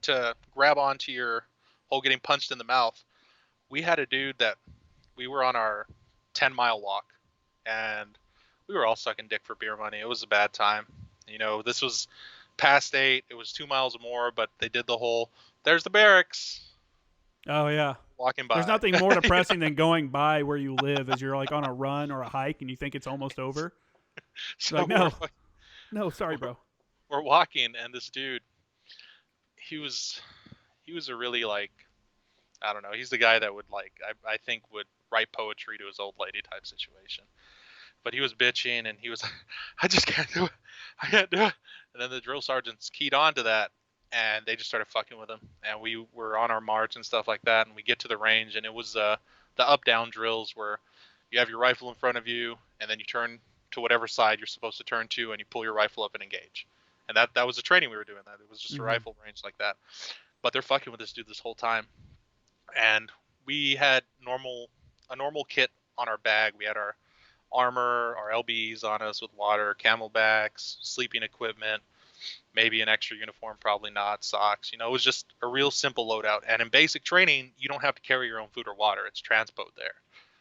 to grab onto your whole getting punched in the mouth, we had a dude that we were on our 10-mile walk, and we were all sucking dick for beer money. It was a bad time. This was past 8. It was 2 miles or more, but they did the whole, there's the barracks. Oh, yeah. Walking by. There's nothing more depressing than going by where you live as you're like on a run or a hike and you think it's almost over. So like, no, sorry, bro. We're walking, and this dude, he was a really, like, I don't know, he's the guy that would, like, I think would write poetry to his old lady type situation. But he was bitching, and he was like, I just can't do it. I can't do it. And then the drill sergeants keyed on to that, and they just started fucking with him. And we were on our march and stuff like that, and we get to the range, and it was the up-down drills where you have your rifle in front of you, and then you turn to whatever side you're supposed to turn to, and you pull your rifle up and engage. And that was the training we were doing. That it was just a rifle range like that. But they're fucking with this dude this whole time. And we had a normal kit on our bag. We had our armor, our LBs on us with water, camelbacks, sleeping equipment, maybe an extra uniform, probably not, socks. It was just a real simple loadout. And in basic training, you don't have to carry your own food or water. It's transpoed there.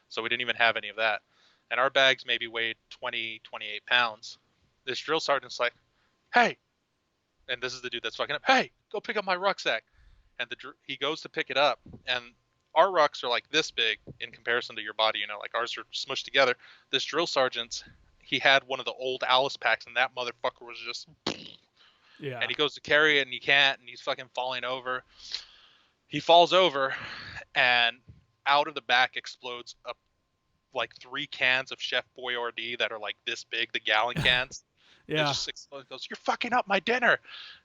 So we didn't even have any of that. And our bags maybe weighed 20, 28 pounds. This drill sergeant's like, hey, and this is the dude that's fucking up, hey, go pick up my rucksack. And he goes to pick it up, and our rucks are like this big in comparison to your body, like ours are smushed together. This drill sergeant's, he had one of the old Alice packs, and that motherfucker was just, yeah. And he goes to carry it, and he can't, and he's fucking falling over. He falls over, and out of the back explodes like 3 cans of Chef Boyardee that are like this big, the gallon cans. Yeah. It just goes, you're fucking up my dinner.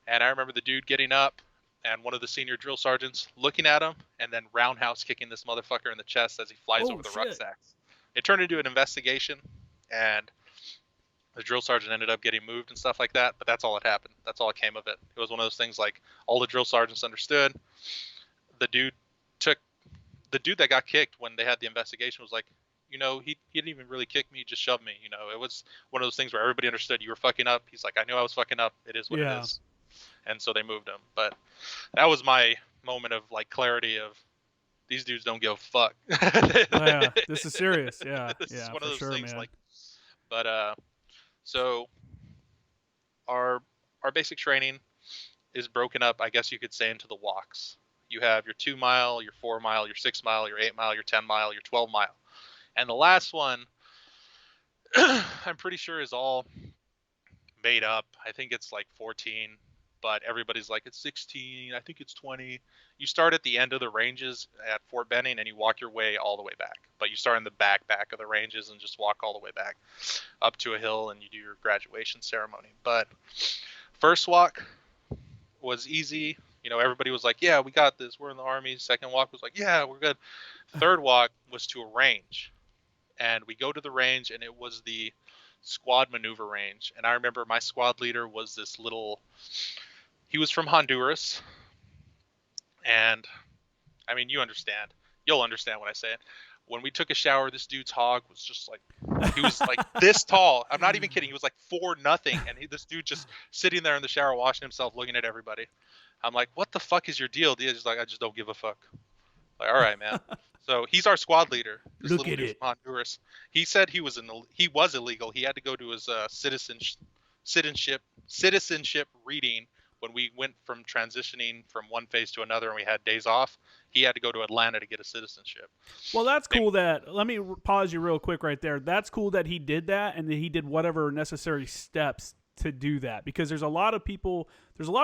And I remember the dude getting up, and one of the senior drill sergeants looking at him, and then roundhouse kicking this motherfucker in the chest as he flies over the rucksacks. It turned into an investigation, and The drill sergeant ended up getting moved and stuff like that, but that's all that happened. That's all that came of it. It was one of those things like all the drill sergeants understood. The dude took the dude that got kicked when they had the investigation was like, he didn't even really kick me, he just shoved me. It was one of those things where everybody understood you were fucking up. He's like, I knew I was fucking up. It is what it is. And so they moved him. But that was my moment of like clarity of these dudes don't give a fuck. Yeah, this is serious. Yeah, This is yeah, one for of those sure, things man. like, but so our basic training is broken up, I guess you could say, into the walks. You have your 2 mile, your 4 mile, your 6 mile, your 8 mile, your 10 mile, your 12 mile. And the last one, I'm pretty sure is all made up. I think it's like 14, but everybody's like, it's 16. I think it's 20. You start at the end of the ranges at Fort Benning and you walk your way all the way back. But you start in the back of the ranges and just walk all the way back up to a hill and you do your graduation ceremony. But first walk was easy. Everybody was like, yeah, we got this. We're in the Army. Second walk was like, yeah, we're good. Third walk was to a range. And we go to the range, and it was the squad maneuver range. And I remember my squad leader was this he was from Honduras. And, I mean, you'll understand when I say it. When we took a shower, this dude's hog was just like, he was like this tall. I'm not even kidding. He was like 4-0. And this dude just sitting there in the shower washing himself, looking at everybody. I'm like, what the fuck is your deal? He's like, I just don't give a fuck. Like, all right, man. So he's our squad leader. This Look little at dude it. from Honduras. He said he was illegal. He had to go to his citizenship reading when we went from transitioning from one phase to another and we had days off. He had to go to Atlanta to get a citizenship. Well, that's cool let me pause you real quick right there. That's cool that he did that and that he did whatever necessary steps to do that, because there's a lot of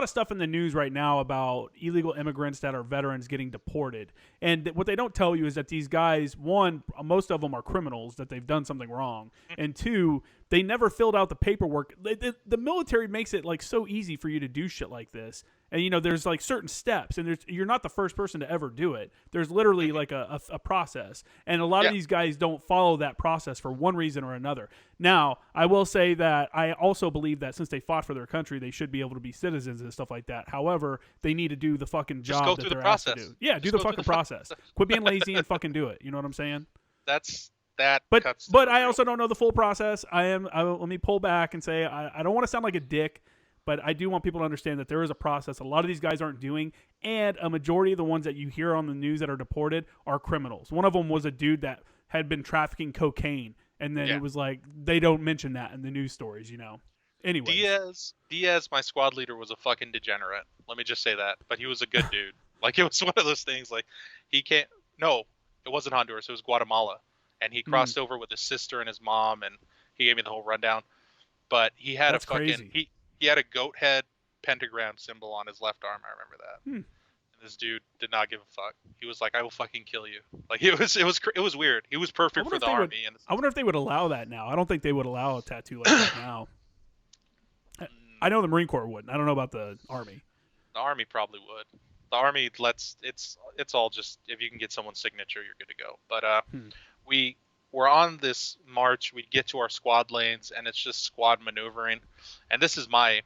stuff in the news right now about illegal immigrants that are veterans getting deported. And what they don't tell you is that these guys, one, most of them are criminals, that they've done something wrong. And two, they never filled out the paperwork. The military makes it like so easy for you to do shit like this. And there's like certain steps, and you're not the first person to ever do it. There's literally like a process, and a lot of these guys don't follow that process for one reason or another. Now, I will say that I also believe that since they fought for their country, they should be able to be citizens and stuff like that. However, they need to do the fucking job that they're asked to do. Yeah, do the fucking process. Quit being lazy and fucking do it. You know what I'm saying? But I also don't know the full process. Let me pull back and say I don't want to sound like a dick, but I do want people to understand that there is a process a lot of these guys aren't doing, and a majority of the ones that you hear on the news that are deported are criminals. One of them was a dude that had been trafficking cocaine, and then it was like they don't mention that in the news stories, Anyways. Diaz, my squad leader, was a fucking degenerate. Let me just say that. But he was a good dude. Like, it was one of those things, like, it wasn't Honduras, it was Guatemala. And he crossed over with his sister and his mom, and he gave me the whole rundown. But he had crazy. He had a goat head pentagram symbol on his left arm. I remember that. And this dude did not give a fuck. He was like, "I will fucking kill you." Like, it was weird. He was perfect for the Army. I wonder if they would allow that now. I don't think they would allow a tattoo like that now. I know the Marine Corps wouldn't. I don't know about the Army. The Army probably would. The Army it's all just, if you can get someone's signature, you're good to go. But we're on this march. We get to our squad lanes, and it's just squad maneuvering. And this is my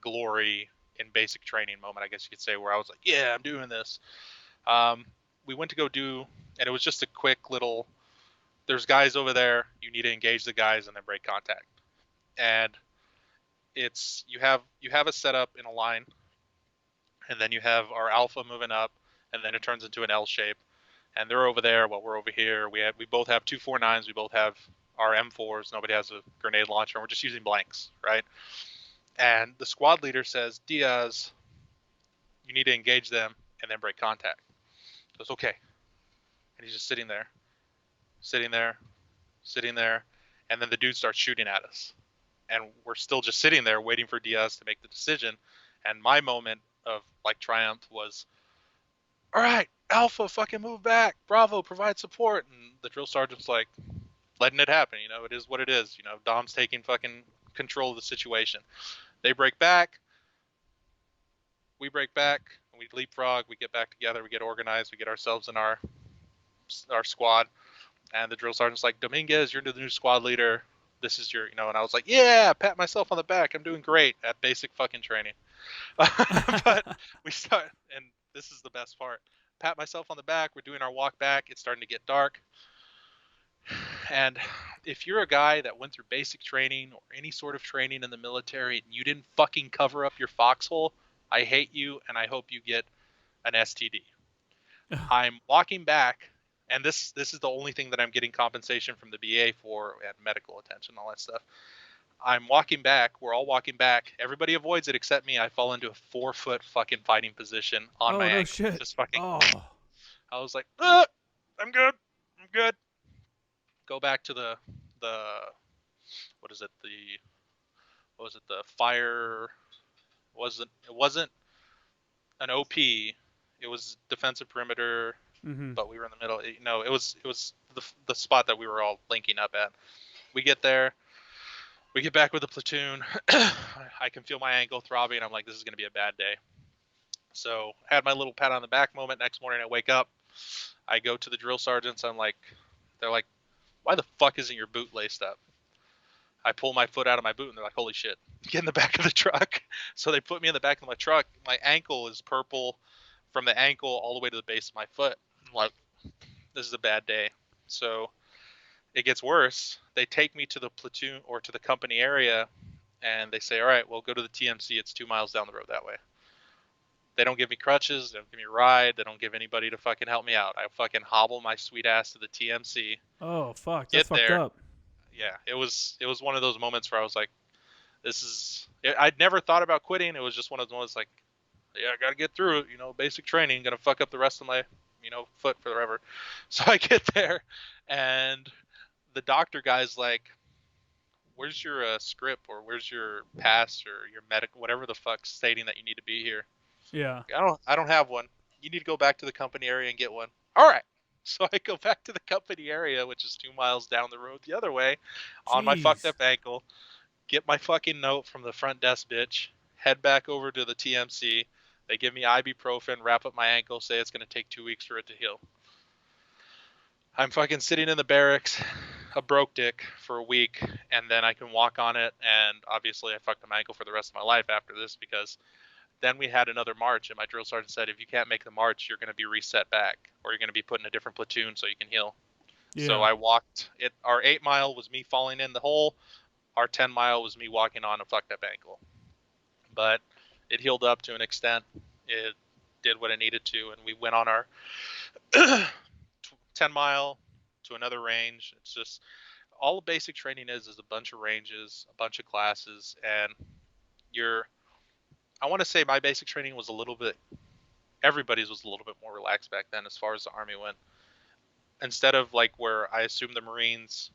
glory in basic training moment, I guess you could say, where I was like, yeah, I'm doing this. We went to go do, and it was just a quick little, there's guys over there, you need to engage the guys and then break contact. And it's, you have a setup in a line, and then you have our alpha moving up, and then it turns into an L shape. And they're over there while we're over here. We both have 249s. We both have our M4s. Nobody has a grenade launcher. And we're just using blanks, right? And the squad leader says, Diaz, you need to engage them and then break contact. He goes, okay. And he's just sitting there. And then the dude starts shooting at us. And we're still just sitting there waiting for Diaz to make the decision. And my moment of like triumph was, all right, Alpha, fucking move back. Bravo, provide support. And the drill sergeant's like, letting it happen. It is what it is. Dom's taking fucking control of the situation. They break back. We break back. We leapfrog. We get back together. We get organized. We get ourselves in our squad. And the drill sergeant's like, Dominguez, you're the new squad leader. this is your, and I was like, yeah, pat myself on the back. I'm doing great at basic fucking training. But we start, and this is the best part. Pat myself on the back. We're doing our walk back. It's starting to get dark. And if you're a guy that went through basic training or any sort of training in the military and you didn't fucking cover up your foxhole, I hate you and I hope you get an STD. I'm walking back, and this is the only thing that I'm getting compensation from the BA for, and medical attention, all that stuff. I'm walking back. We're all walking back. Everybody avoids it except me. I fall into a 4-foot fucking fighting position on my ankle. Shit. Just fucking. Oh. I was like, I'm good. I'm good. Go back to the what is it? The fire. It wasn't an OP. It was defensive perimeter, but we were in the middle. No, it was the spot that we were all linking up at. We get there. We get back with the platoon. I can feel my ankle throbbing. I'm like, this is going to be a bad day. So I had my little pat on the back moment. Next morning I wake up. I go to the drill sergeants. They're like, why the fuck isn't your boot laced up? I pull my foot out of my boot and they're like, holy shit, get in the back of the truck. So they put me in the back of my truck. My ankle is purple from the ankle all the way to the base of my foot. I'm like, this is a bad day. So it gets worse. They take me to the platoon or to the company area and they say, all right, well, go to the TMC. It's 2 miles down the road that way. They don't give me crutches. They don't give me a ride. They don't give anybody to fucking help me out. I fucking hobble my sweet ass to the TMC. Oh, fuck. That's fucked up. Yeah, it was one of those moments where I was like, I'd never thought about quitting. It was just one of those moments like, yeah, I got to get through it. Basic training, going to fuck up the rest of my, foot forever. So I get there and the doctor guy's like, where's your script or where's your pass or your medical, whatever the fuck stating that you need to be here? Yeah. I don't have one. You need to go back to the company area and get one. All right. So I go back to the company area, which is 2 miles down the road the other way, on my fucked up ankle, get my fucking note from the front desk bitch, head back over to the TMC. They give me ibuprofen, wrap up my ankle, say it's going to take 2 weeks for it to heal. I'm fucking sitting in the barracks, a broke dick, for a week, and then I can walk on it, and obviously I fucked up my ankle for the rest of my life after this because then we had another march, and my drill sergeant said, if you can't make the march, you're going to be reset back, or you're going to be put in a different platoon so you can heal. Yeah. So I walked it. Our 8 mile was me falling in the hole. Our 10 mile was me walking on a fucked up ankle. But it healed up to an extent. It did what it needed to, and we went on our 10 mile to another range. It's just all the basic training is a bunch of ranges, a bunch of classes, and I want to say my basic training was everybody's was a little bit more relaxed back then as far as the Army went. Instead of like where I assume the Marines,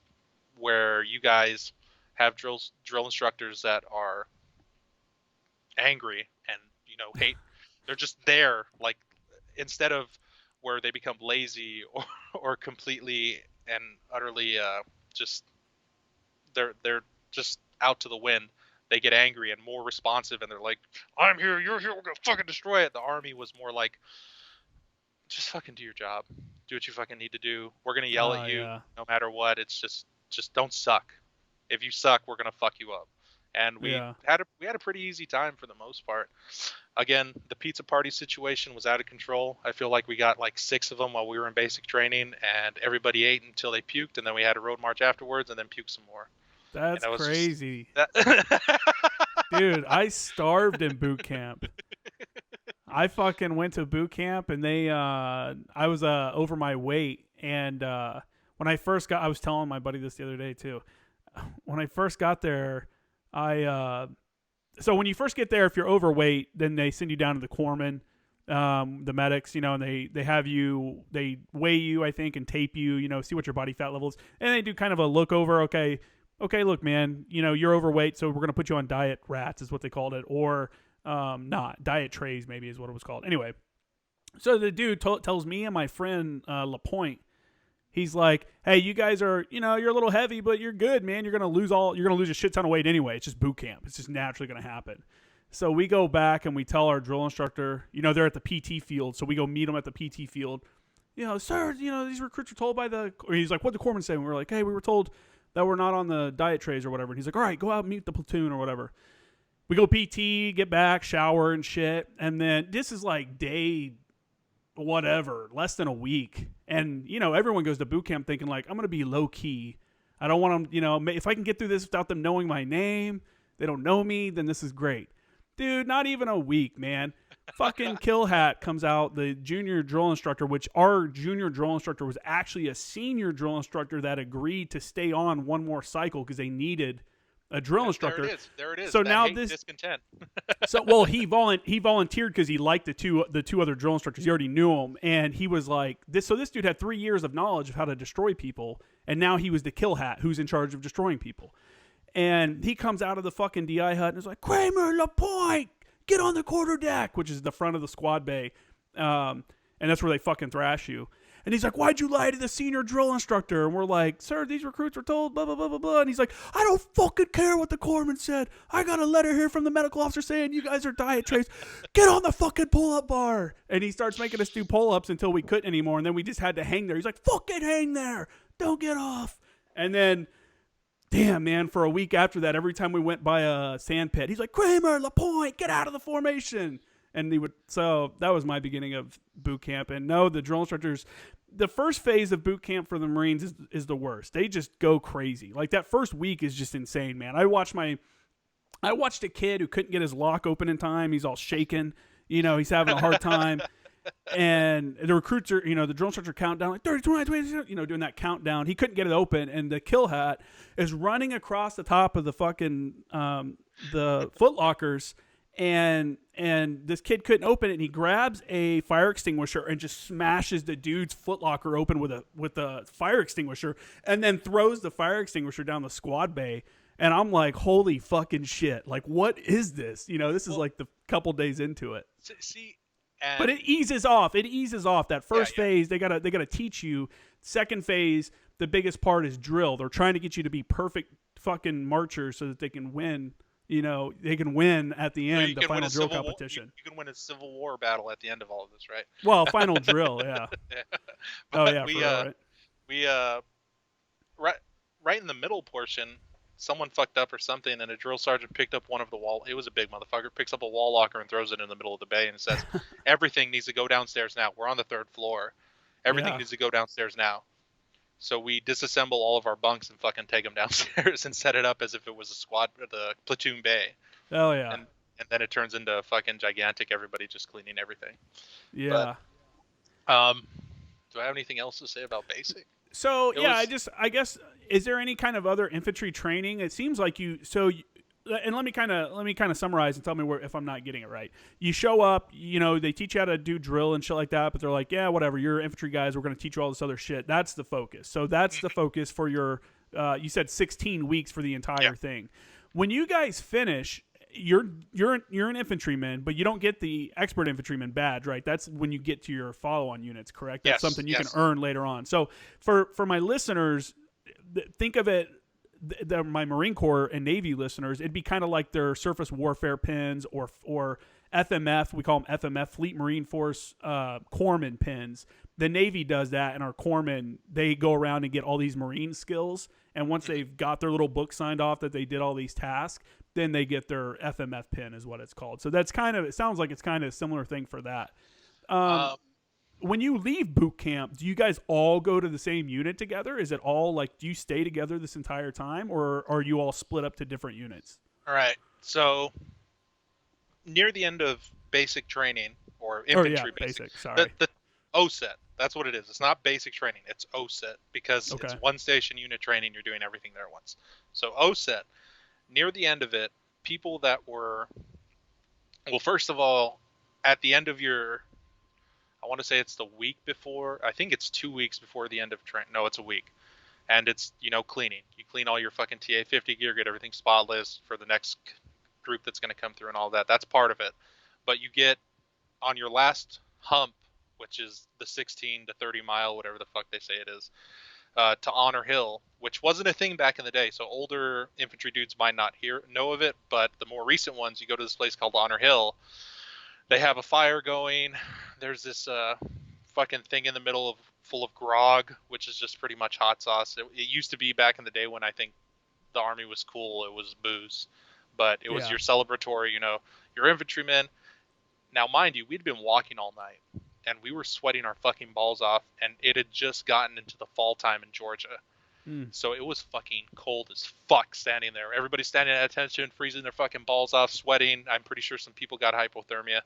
where you guys have drill instructors that are angry and, hate, they're just there, like, instead of where they become lazy or completely and utterly they're just out to the wind. They get angry and more responsive, and they're like, I'm here, you're here, we're going to fucking destroy it. The Army was more like, just fucking do your job. Do what you fucking need to do. We're going to yell at you no matter what. It's just don't suck. If you suck, we're going to fuck you up. And we had a pretty easy time for the most part. Again, the pizza party situation was out of control. I feel like we got like 6 of them while we were in basic training, and everybody ate until they puked, and then we had a road march afterwards and then puke some more. That's crazy. Dude, I starved in boot camp. I fucking went to boot camp, and I was over my weight. And when I first I was telling my buddy this the other day too. When I first got there, so when you first get there, if you're overweight, then they send you down to the corpsman, the medics, and they weigh you, I think, and tape you, see what your body fat level is. And they do kind of a look over, okay, look, man, you're overweight, so we're going to put you on diet rats is what they called it. Or not, diet trays maybe is what it was called. Anyway, so the dude tells me and my friend LaPointe, he's like, hey, you guys are, you're a little heavy, but you're good, man. You're going to lose a shit ton of weight anyway. It's just boot camp. It's just naturally going to happen. So we go back and we tell our drill instructor, they're at the PT field. So we go meet them at the PT field. Sir, these recruits were told by he's like, what'd the corpsman say? And we're like, hey, we were told that were not on the diet trays or whatever. And he's like, all right, go out and meet the platoon or whatever. We go PT, get back, shower and shit. And then this is like day whatever, less than a week. And, you know, everyone goes to boot camp thinking like, I'm going to be low key. I don't want them, you know, if I can get through this without them knowing my name, they don't know me, then this is great. Dude, not even a week, man. Fucking Kill Hat comes out, the junior drill instructor, which our junior drill instructor was actually a senior drill instructor that agreed to stay on one more cycle because they needed a drill instructor. There it is. So that now this discontent. So well, he volunteered because he liked the two other drill instructors. He already knew them, and he was like this. So this dude had 3 years of knowledge of how to destroy people, and now he was the Kill Hat who's in charge of destroying people. And he comes out of the fucking DI hut and is like, Kramer, LaPointe, get on the quarterdeck, which is the front of the squad bay. And that's where they fucking thrash you. And he's like, why'd you lie to the senior drill instructor? And we're like, sir, these recruits were told blah, blah, blah, blah, blah. And he's like, I don't fucking care what the corpsman said. I got a letter here from the medical officer saying you guys are diet trays. Get on the fucking pull-up bar. And he starts making us do pull-ups until we couldn't anymore. And then we just had to hang there. He's like, fucking hang there. Don't get off. And then... damn, man, for a week after that, every time we went by a sand pit, he's like, Kramer, LaPointe, get out of the formation. And he would, so that was my beginning of boot camp. And no, the drill instructors, the first phase of boot camp for the Marines is the worst. They just go crazy. Like that first week is just insane, man. I watched a kid who couldn't get his lock open in time. He's all shaking. You know, he's having a hard time. And the recruits are, you know, the drill instructor countdown, like 30, 29, 20, you know, doing that countdown. He couldn't get it open. And the Kill Hat is running across the top of the fucking, the foot lockers. And this kid couldn't open it. And he grabs a fire extinguisher and just smashes the dude's foot locker open with a fire extinguisher and then throws the fire extinguisher down the squad bay. And I'm like, holy fucking shit. Like, what is this? You know, this is like the couple days into it. See, but it eases off. That first phase, they gotta teach you. Second phase, the biggest part is drill. They're trying to get you to be perfect fucking marchers so that they can win. You know, they can win at the end, the final drill competition. You can win a Civil War battle at the end of all of this, right? Well, final drill, yeah. But we right in the middle portion, someone fucked up or something, and a drill sergeant picked up one of the wall. It was a big motherfucker. Picks up a wall locker and throws it in the middle of the bay and says, "Everything needs to go downstairs now. We're on the 3rd floor. Everything needs to go downstairs now." So we disassemble all of our bunks and fucking take them downstairs and set it up as if it was the platoon bay. Oh yeah. And then it turns into fucking gigantic. Everybody just cleaning everything. Yeah. But, do I have anything else to say about basic? So I guess, is there any kind of other infantry training? It seems like and let me kind of summarize and tell me if I'm not getting it right. You show up, you know, they teach you how to do drill and shit like that, but they're like, yeah, whatever, you're infantry guys, we're going to teach you all this other shit. That's the focus. So that's the focus for your, you said 16 weeks for the entire thing. When you guys finish, you're an infantryman, but you don't get the expert infantryman badge, right? That's when you get to your follow-on units, correct? That's something you can earn later on. So for my listeners, think of it, my Marine Corps and Navy listeners, it'd be kind of like their surface warfare pins or FMF. We call them FMF, Fleet Marine Force corpsman pins. The Navy does that, and our corpsmen, they go around and get all these Marine skills. And once they've got their little book signed off that they did all these tasks, then they get their FMF pin, is what it's called. So that's it sounds like it's kind of a similar thing for that. When you leave boot camp, do you guys all go to the same unit together? Is it all like, do you stay together this entire time, or are you all split up to different units? All right. So near the end of basic training or infantry basic. Sorry. The OSET. That's what it is. It's not basic training. It's OSET because it's one station unit training. You're doing everything there at once. So OSET, near the end of it, people that were, well, first of all, at the end of your, I want to say it's the week before. I think it's 2 weeks before the end of training. No, it's a week. And it's, cleaning. You clean all your fucking TA-50 gear, get everything spotless for the next group that's going to come through and all that. That's part of it. But you get on your last hump, which is the 16 to 30 mile, whatever the fuck they say it is, to Honor Hill, which wasn't a thing back in the day. So older infantry dudes might not know of it, but the more recent ones, you go to this place called Honor Hill. They have a fire going. There's this fucking thing in the middle of full of grog, which is just pretty much hot sauce. It used to be back in the day when I think the Army was cool. It was booze, but it was Yeah. your celebratory, your infantrymen. Now, mind you, we'd been walking all night, and we were sweating our fucking balls off, and it had just gotten into the fall time in Georgia. Mm. So it was fucking cold as fuck standing there. Everybody's standing at attention, freezing their fucking balls off, sweating. I'm pretty sure some people got hypothermia.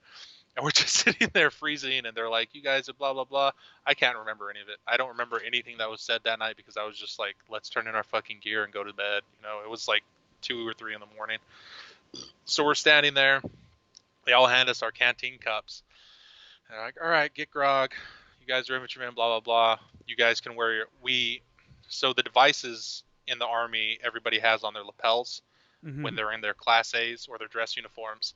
And we're just sitting there freezing, and they're like, you guys are blah, blah, blah. I can't remember any of it. I don't remember anything that was said that night because I was just like, let's turn in our fucking gear and go to bed. It was like 2 or 3 in the morning. So we're standing there. They all hand us our canteen cups. And they're like, all right, get grog. You guys are infantrymen, blah, blah, blah. You guys can wear So the devices in the Army, everybody has on their lapels when they're in their Class A's or their dress uniforms,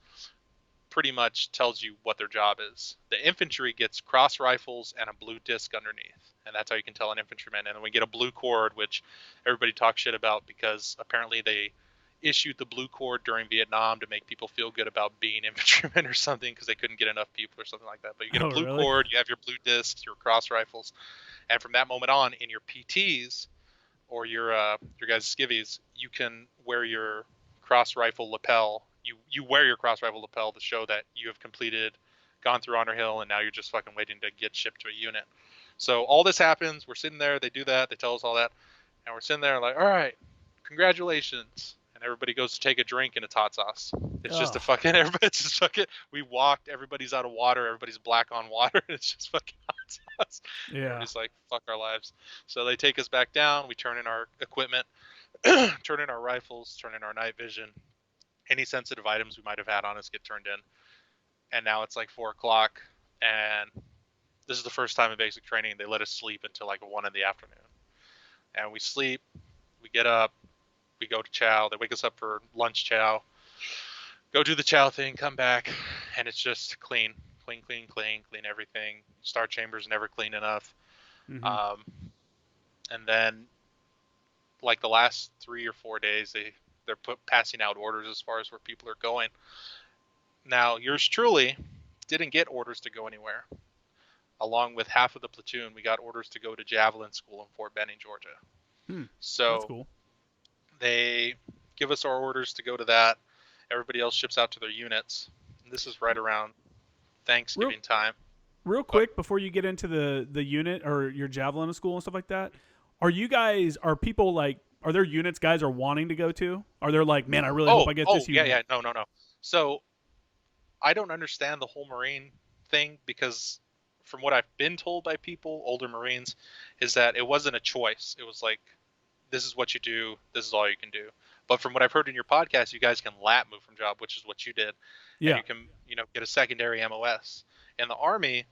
pretty much tells you what their job is. The infantry gets cross rifles and a blue disc underneath, and that's how you can tell an infantryman. And then we get a blue cord, which everybody talks shit about because apparently they issued the blue cord during Vietnam to make people feel good about being infantrymen or something because they couldn't get enough people or something like that. But you get a blue cord, you have your blue discs, your cross rifles, and from that moment on, in your PTs or your guys' skivvies, you can wear your cross rifle lapel. You wear your cross rifle lapel to show that you have gone through Honor Hill, and now you're just fucking waiting to get shipped to a unit. So all this happens. We're sitting there. They do that. They tell us all that, and we're sitting there like, all right, congratulations. And everybody goes to take a drink, and it's hot sauce. It's just everybody's just fucking. We walked. Everybody's out of water. Everybody's black on water. And it's just fucking hot sauce. Yeah. Everybody's like, fuck our lives. So they take us back down. We turn in our equipment, turn in our rifles, turn in our night vision. Any sensitive items we might have had on us get turned in. And now it's like 4 o'clock, and this is the first time in basic training they let us sleep until like 1 in the afternoon. And we sleep, we get up, we go to chow. They wake us up for lunch chow. Go do the chow thing, come back, and it's just clean everything. Star chamber's never clean enough. And then like the last 3 or 4 days, they're passing out orders as far as where people are going. Now, yours truly didn't get orders to go anywhere. Along with half of the platoon, we got orders to go to Javelin School in Fort Benning, Georgia. So that's cool. They give us our orders to go to that. Everybody else ships out to their units. And this is right around Thanksgiving time. Real quick, before you get into the unit or your Javelin School and stuff like that, are there units guys are wanting to go to? Are there like, man, I really hope I get this unit? Yeah. No. So I don't understand the whole Marine thing because from what I've been told by people, older Marines, is that it wasn't a choice. It was like, this is what you do. This is all you can do. But from what I've heard in your podcast, you guys can lat move from job, which is what you did. Yeah. And you can, get a secondary MOS. In the Army,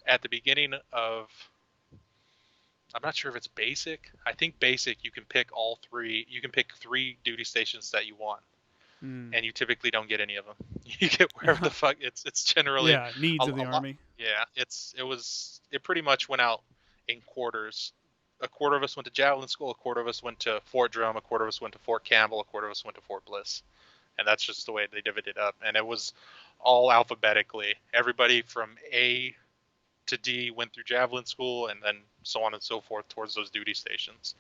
at the beginning of, I'm not sure if it's basic. I think basic, you can pick all 3. You can pick 3 duty stations that you want. And you typically don't get any of them. You get wherever the fuck. It's generally needs of the Army. Yeah, it pretty much went out in quarters. A quarter of us went to Javelin School, a quarter of us went to Fort Drum, a quarter of us went to Fort Campbell, a quarter of us went to Fort Bliss. And that's just the way they divided it up. And it was all alphabetically. Everybody from A to D went through Javelin School, and then so on and so forth towards those duty stations.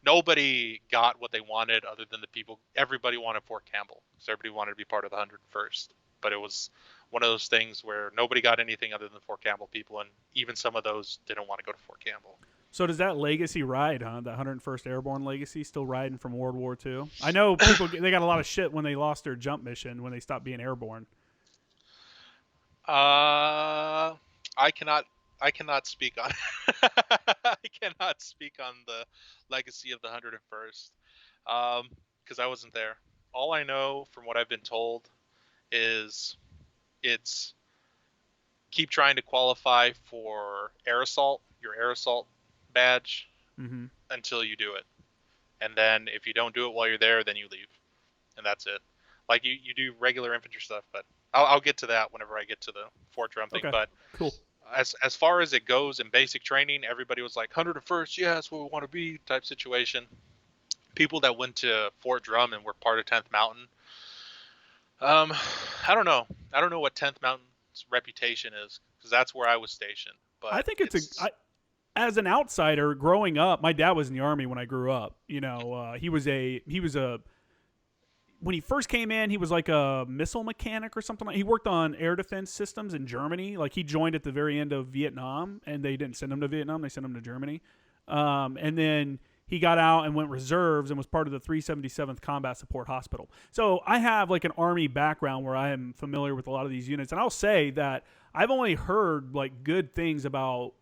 Nobody got what they wanted other than the people. Everybody wanted Fort Campbell because everybody wanted to be part of the 101st. But it was one of those things where nobody got anything other than Fort Campbell people, and even some of those didn't want to go to Fort Campbell. So does that legacy ride, huh? The 101st Airborne legacy still riding from World War II? I know people they got a lot of shit when they lost their jump mission when they stopped being airborne. I cannot speak on I cannot speak on the legacy of the 101st because I wasn't there. All I know from what I've been told is it's keep trying to qualify for your air assault badge until you do it. And then if you don't do it while you're there, then you leave. And that's it. Like you do regular infantry stuff, but I'll get to that whenever I get to the Fort Drum thing. Okay. But cool. As far as it goes in basic training, everybody was like 101st, yeah, that's what we want to be type situation. People that went to Fort Drum and were part of 10th Mountain, I don't know what 10th Mountain its reputation is, because that's where I was stationed. I But think as an outsider growing up, my dad was in the army when I grew up. He was a when he first came in, he was like a missile mechanic or something. He worked on air defense systems in Germany. Like he joined at the very end of Vietnam, and they didn't send him to Vietnam; they sent him to Germany. And then he got out and went reserves and was part of the 377th Combat Support Hospital. So I have like an Army background where I am familiar with a lot of these units, and I'll say that I've only heard like good things about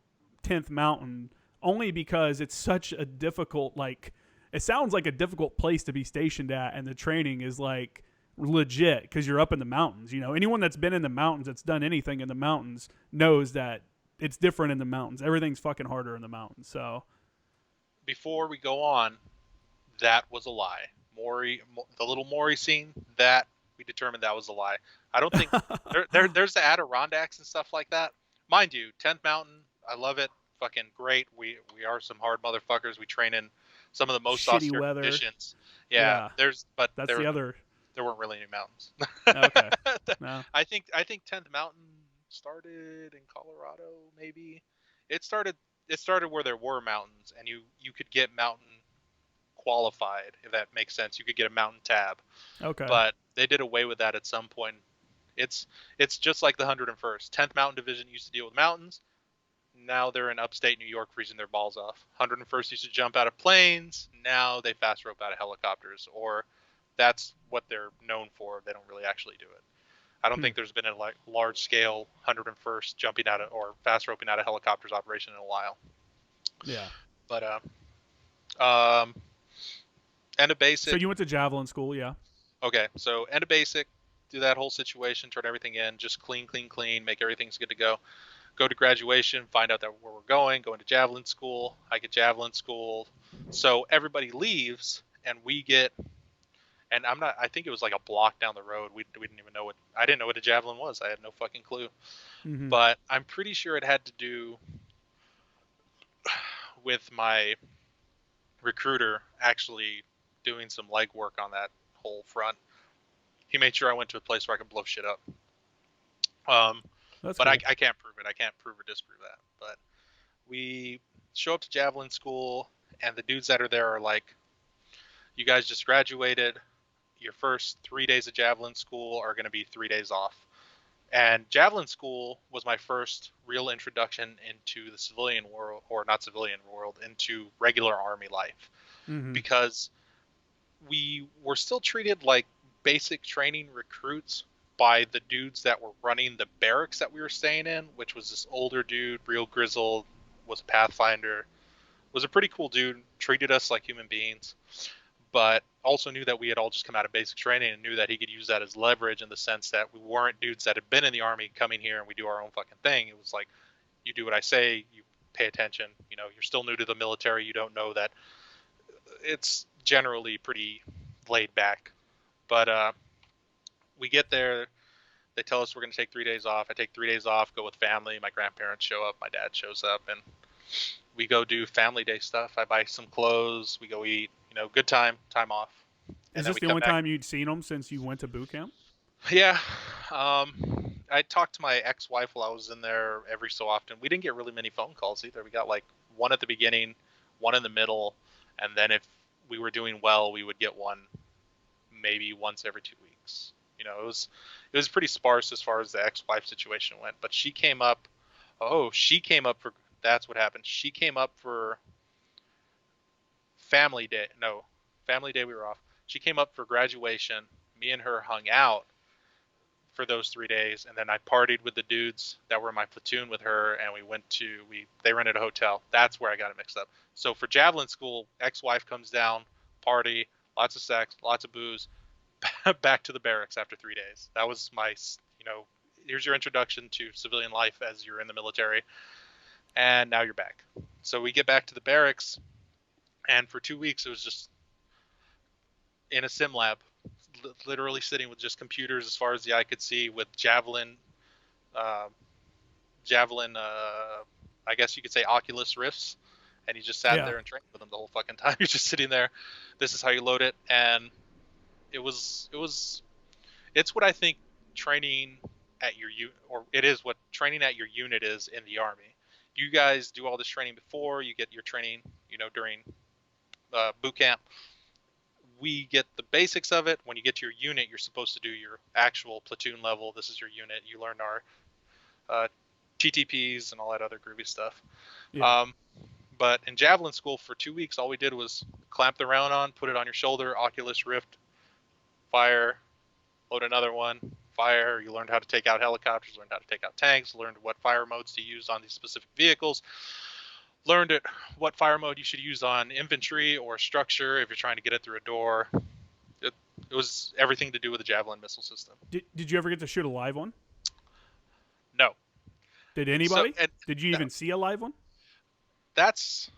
10th Mountain only because it's such a difficult it sounds like a difficult place to be stationed at, and the training is like legit because you're up in the mountains. Anyone that's been in the mountains, that's done anything in the mountains, knows that it's different in the mountains. Everything's fucking harder in the mountains. So before we go on, that was a lie. The little Maury scene, that we determined that was a lie. I don't think there's the Adirondacks and stuff like that. Mind you, 10th Mountain, I love it. Fucking great. We are some hard motherfuckers. We train in some of the most shitty austere weather conditions. Yeah. That's the other. There weren't really any mountains. Okay. No. I think 10th Mountain started in Colorado, maybe. It started where there were mountains, and you could get mountain qualified, if that makes sense. You could get a mountain tab. Okay. But they did away with that at some point. It's just like the 101st. 10th Mountain Division used to deal with mountains. Now they're in upstate New York freezing their balls off. 101st used to jump out of planes. Now they fast rope out of helicopters, or that's what they're known for. They don't really actually do it. I don't think there's been a large scale 101st jumping out of or fast roping out of helicopters operation in a while. Yeah. But end of basic. So you went to javelin school, yeah? Okay, so end of basic, do that whole situation, turn everything in, just clean, make everything's good to go. Go to graduation, find out that where we're going into javelin school. I get javelin school. So everybody leaves, and we get, and I think it was like a block down the road. We didn't even know I didn't know what a javelin was. I had no fucking clue. Mm-hmm. But I'm pretty sure it had to do with my recruiter actually doing some legwork on that whole front. He made sure I went to a place where I could blow shit up. That's but cool. I can't prove it. I can't prove or disprove that. But we show up to javelin school, and the dudes that are there are like, you guys just graduated. Your first 3 days of javelin school are going to be 3 days off. And javelin school was my first real introduction into the civilian world, or not civilian world, into regular Army life. Mm-hmm. Because we were still treated like basic training recruits by the dudes that were running the barracks that we were staying in, which was this older dude, real grizzled, was a Pathfinder, was a pretty cool dude, treated us like human beings, but also knew that we had all just come out of basic training and knew that he could use that as leverage in the sense that we weren't dudes that had been in the Army coming here and we do our own fucking thing. It was like, you do what I say, you pay attention, you're still new to the military, you don't know that it's generally pretty laid back. But we get there, they tell us we're going to take 3 days off. I take 3 days off, go with family. My grandparents show up, my dad shows up, and we go do family day stuff. I buy some clothes, we go eat, good time off. Is this the only time you'd seen them since you went to boot camp? Yeah. I talked to my ex-wife while I was in there every so often. We didn't get really many phone calls either. We got like one at the beginning, one in the middle, and then if we were doing well, we would get one maybe once every 2 weeks. It was pretty sparse as far as the ex-wife situation went. But she came up for, that's what happened. She came up for family day. No, family day we were off. She came up for graduation. Me and her hung out for those 3 days, and then I partied with the dudes that were in my platoon with her, and they rented a hotel. That's where I got it mixed up. So for javelin school, ex-wife comes down, party, lots of sex, lots of booze, back to the barracks after 3 days. That was my, here's your introduction to civilian life as you're in the military, and now you're back. So we get back to the barracks, and for 2 weeks it was just in a sim lab, literally sitting with just computers as far as the eye could see, with javelin, I guess you could say Oculus Rifts, and you just sat there and trained with them the whole fucking time. You're just sitting there. This is how you load it, and it's what I think training at your or it is what training at your unit is in the Army. You guys do all this training before you get your training, during boot camp. We get the basics of it. When you get to your unit, you're supposed to do your actual platoon level. This is your unit. You learn our TTPs and all that other groovy stuff. Yeah. But in Javelin school for 2 weeks, all we did was clamp the round on, put it on your shoulder, Oculus Rift, fire, load another one, fire. You learned how to take out helicopters, learned how to take out tanks, learned what fire modes to use on these specific vehicles, learned what fire mode you should use on infantry or structure if you're trying to get it through a door. It was everything to do with the Javelin missile system. Did you ever get to shoot a live one? No. Did anybody? So, did you even see a live one? That's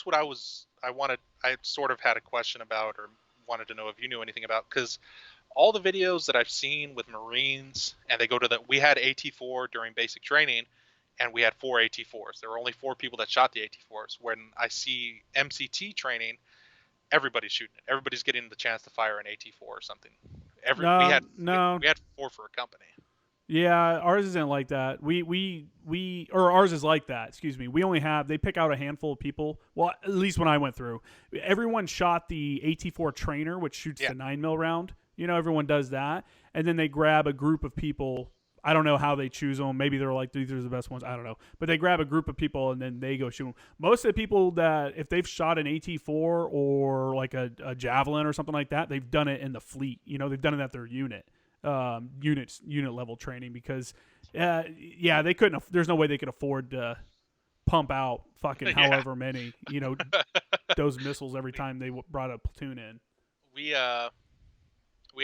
what I sort of had a question about, or wanted to know if you knew anything about, because all the videos that I've seen with Marines, and they go to we had AT-4 during basic training, and we had 4 AT-4s. There were only 4 people that shot the AT-4s. When I see MCT training, everybody's shooting it. Everybody's getting the chance to fire an AT-4 or something. We had 4 for a company. Yeah, ours isn't like that. Or ours is like that. Excuse me. We only they pick out a handful of people. Well, at least when I went through, everyone shot the AT-4 trainer, which shoots the 9mm round. Everyone does that, and then they grab a group of people. I don't know how they choose them. Maybe they're like, these are the best ones. I don't know. But they grab a group of people, and then they go shoot them. Most of the people that, if they've shot an AT-4 or like a Javelin or something like that, they've done it in the fleet. They've done it at their unit. Unit level training, because they couldn't. There's no way they could afford to pump out fucking however many those missiles every time they brought a platoon in. We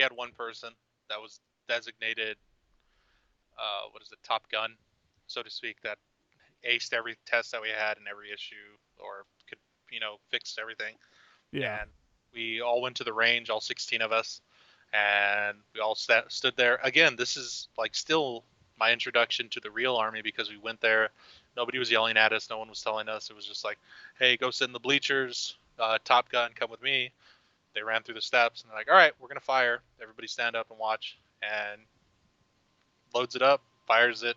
had one person that was designated Top Gun, so to speak, that aced every test that we had and every issue, or could fixed everything. And we all went to the range, all 16 of us, and we all stood there. Again, this is like still my introduction to the real Army, because we went there. Nobody was yelling at us. No one was telling us. It was just like, hey, go sit in the bleachers. Top Gun, come with me. They ran through the steps, and they're like, all right, we're going to fire. Everybody stand up and watch. And loads it up, fires it,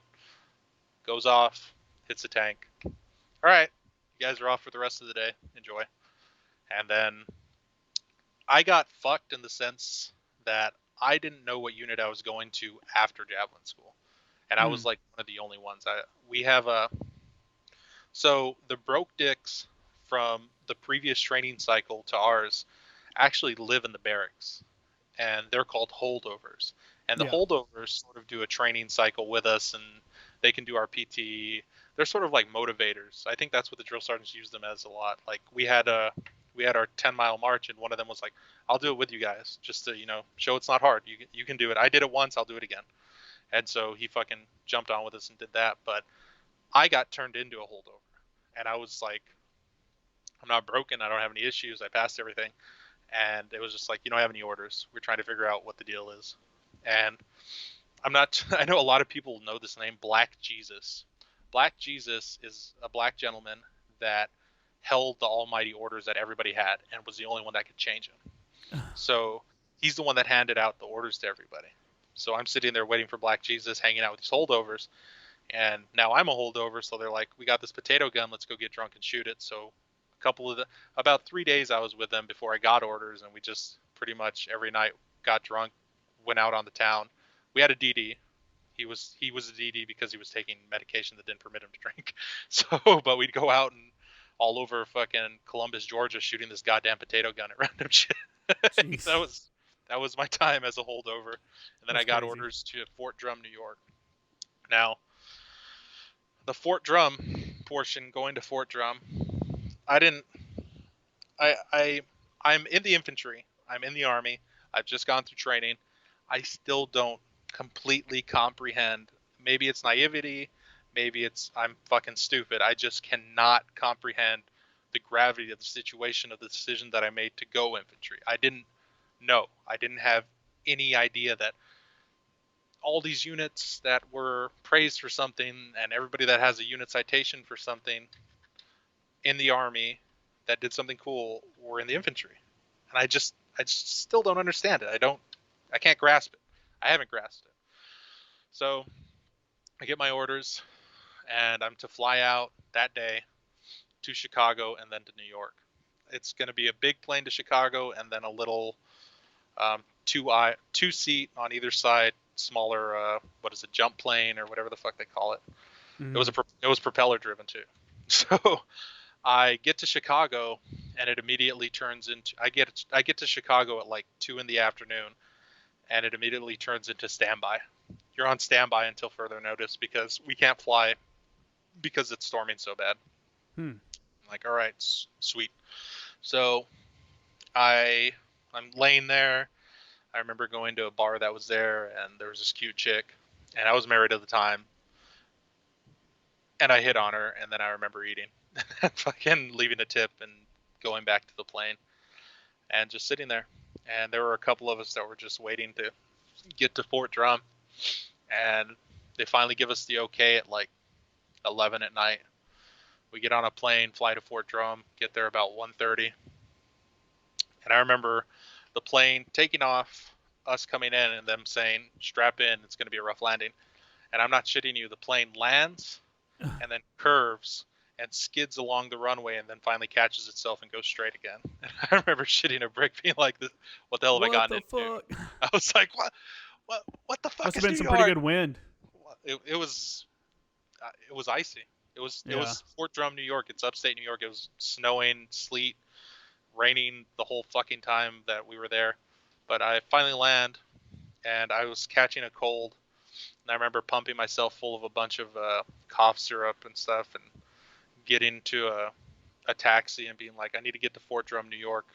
goes off, hits the tank. All right, you guys are off for the rest of the day. Enjoy. And then I got fucked in the sense that I didn't know what unit I was going to after Javelin school. And I was like one of the only ones. So the broke dicks from the previous training cycle to ours actually live in the barracks, and they're called holdovers. And the holdovers sort of do a training cycle with us, and they can do our PT. They're sort of like motivators. I think that's what the drill sergeants use them as a lot. Like we had our 10-mile march, and one of them was like, I'll do it with you guys, just to show it's not hard. You can do it. I did it once, I'll do it again. And so he fucking jumped on with us and did that. But I got turned into a holdover, and I was like, I'm not broken, I don't have any issues, I passed everything. And it was just like, you don't have any orders. We're trying to figure out what the deal is. And I know a lot of people know this name, Black Jesus. Black Jesus is a black gentleman that held the almighty orders that everybody had and was the only one that could change them. So he's the one that handed out the orders to everybody. So I'm sitting there waiting for Black Jesus, hanging out with these holdovers. And now I'm a holdover, so they're like, we got this potato gun, let's go get drunk and shoot it. So about 3 days I was with them before I got orders, and we just pretty much every night got drunk, went out on the town. We had a DD. He was a DD because he was taking medication that didn't permit him to drink. So, but we'd go out and all over fucking Columbus, Georgia, shooting this goddamn potato gun at random shit. That was my time as a holdover. And then I got orders to Fort Drum, New York. Now, the Fort Drum portion, going to Fort Drum, I'm in the infantry. I'm in the Army. I've just gone through training. I still don't completely comprehend. Maybe it's naivety. Maybe I'm fucking stupid. I just cannot comprehend the gravity of the situation, of the decision that I made to go infantry. I didn't know. I didn't have any idea that all these units that were praised for something, and everybody that has a unit citation for something in the Army that did something cool, were in the infantry. And I just still don't understand it. I can't grasp it. I haven't grasped it. So I get my orders, and I'm to fly out that day to Chicago and then to New York. It's going to be a big plane to Chicago and then a little two seat on either side, smaller what is it, jump plane or whatever the fuck they call it. Mm-hmm. It was propeller driven too. So I get to Chicago and it immediately turns into I get to Chicago at like 2 in the afternoon and it immediately turns into standby. You're on standby until further notice because we can't fly because it's storming so bad. I'm like, all right, sweet. So I'm laying there. I remember going to a bar that was there, and there was this cute chick, and I was married at the time, and I hit on her, and then I remember eating, and fucking leaving a tip and going back to the plane, and just sitting there. And there were a couple of us that were just waiting to get to Fort Drum, and they finally give us the okay at like 11 at night. We get on a plane, fly to Fort Drum, get there about 1:30, and I remember the plane taking off, us coming in, and them saying, strap in, it's going to be a rough landing. And I'm not shitting you, the plane lands and then curves and skids along the runway and then finally catches itself and goes straight again. And I remember shitting a brick being like, what the hell have I gotten into? I was like, what the fuck Must is have been New some York? pretty good wind. It was icy. It was Fort Drum, New York. It's upstate New York. It was snowing, sleet, raining the whole fucking time that we were there. But I finally land, and I was catching a cold. And I remember pumping myself full of a bunch of cough syrup and stuff, and getting to a taxi and being like, I need to get to Fort Drum, New York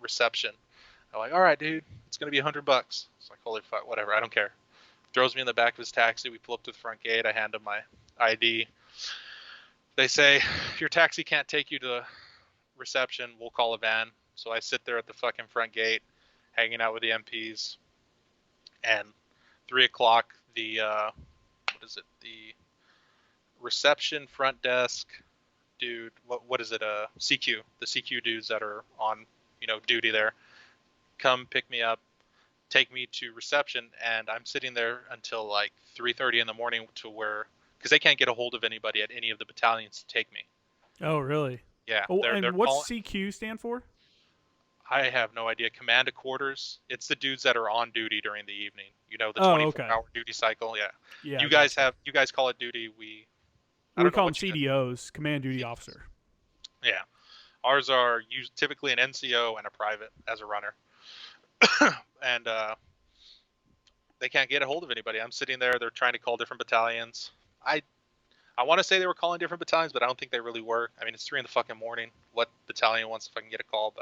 reception. I'm like, all right, dude, it's gonna be $100. It's like, holy fuck, whatever, I don't care. Throws me in the back of his taxi. We pull up to the front gate. I hand him my ID. They say, your taxi can't take you to reception. We'll call a van. So I sit there at the fucking front gate, hanging out with the MPs. And 3 o'clock, the the reception front desk dude. What is it? CQ. The CQ dudes that are on duty there come pick me up, take me to reception, and I'm sitting there until like 3:30 in the morning because they can't get a hold of anybody at any of the battalions to take me. Oh, really? Yeah. Oh, and what's CQ stand for? I have no idea. Command of quarters. It's the dudes that are on duty during the evening. The 24-hour duty cycle. Yeah. Yeah. You guys call it duty. We call them CDOs, command duty officer. Yeah. Ours are typically an NCO and a private as a runner. And they can't get a hold of anybody. I'm sitting there. They're trying to call different battalions. I want to say they were calling different battalions, but I don't think they really were. I mean, it's 3 in the fucking morning. What battalion wants to fucking get a call?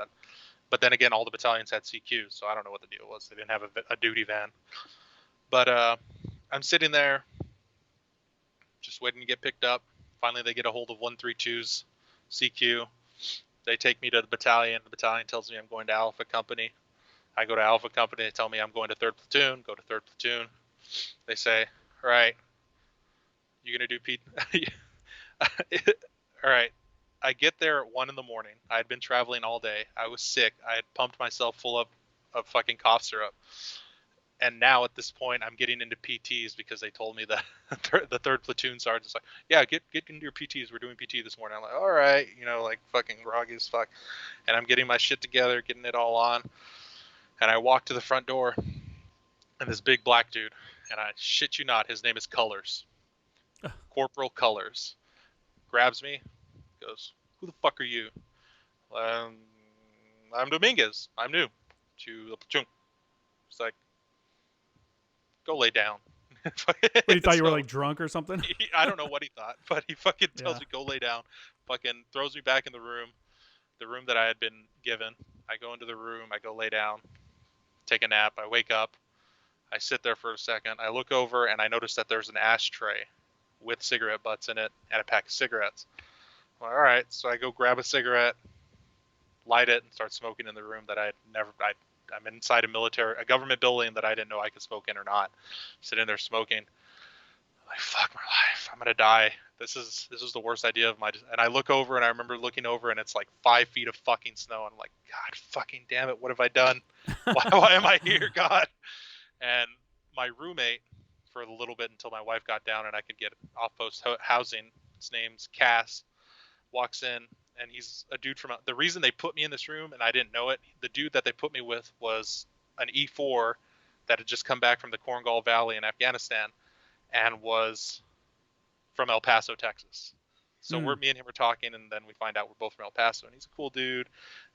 But then again, all the battalions had CQ, so I don't know what the deal was. They didn't have a duty van. But I'm sitting there, just waiting to get picked up. Finally, they get a hold of 132's CQ. They take me to the battalion. The battalion tells me I'm going to Alpha Company. I go to Alpha Company. They tell me I'm going to 3rd Platoon. Go to 3rd Platoon. They say, all right, you're going to do PT. All right. I get there at 1 in the morning. I had been traveling all day. I was sick. I had pumped myself full of fucking cough syrup. And now at this point, I'm getting into PTs because they told me that the 3rd Platoon sergeant's like, yeah, get into your PTs. We're doing PT this morning. I'm like, all right, like fucking groggy as fuck. And I'm getting my shit together, getting it all on. And I walk to the front door, and this big black dude, and I shit you not, his name is Colors. Corporal Colors. Grabs me, goes, who the fuck are you? I'm Dominguez. I'm new to the platoon. It's like, go lay down. But he thought you were like drunk or something? I don't know what he thought, but he fucking tells me go lay down. Fucking throws me back in the room that I had been given. I go into the room, I go lay down, take a nap, I wake up, I sit there for a second, I look over and I notice that there's an ashtray with cigarette butts in it and a pack of cigarettes. Well, all right, so I go grab a cigarette, light it, and start smoking in the room that I'm inside a government building that I didn't know I could smoke in or not. Sitting there smoking. I'm like, fuck my life. I'm gonna die. This is the worst idea of my. And I look over and I remember looking over and it's like 5 feet of fucking snow. And I'm like, God fucking damn it. What have I done? Why am I here, God? And my roommate for a little bit until my wife got down and I could get off-post housing. His name's Cass. Walks in, and he's a dude from the reason they put me in this room, and I didn't know it. The dude that they put me with was an E4 that had just come back from the Korengal Valley in Afghanistan and was from El Paso, Texas. So me and him were talking, and then we find out we're both from El Paso, and he's a cool dude.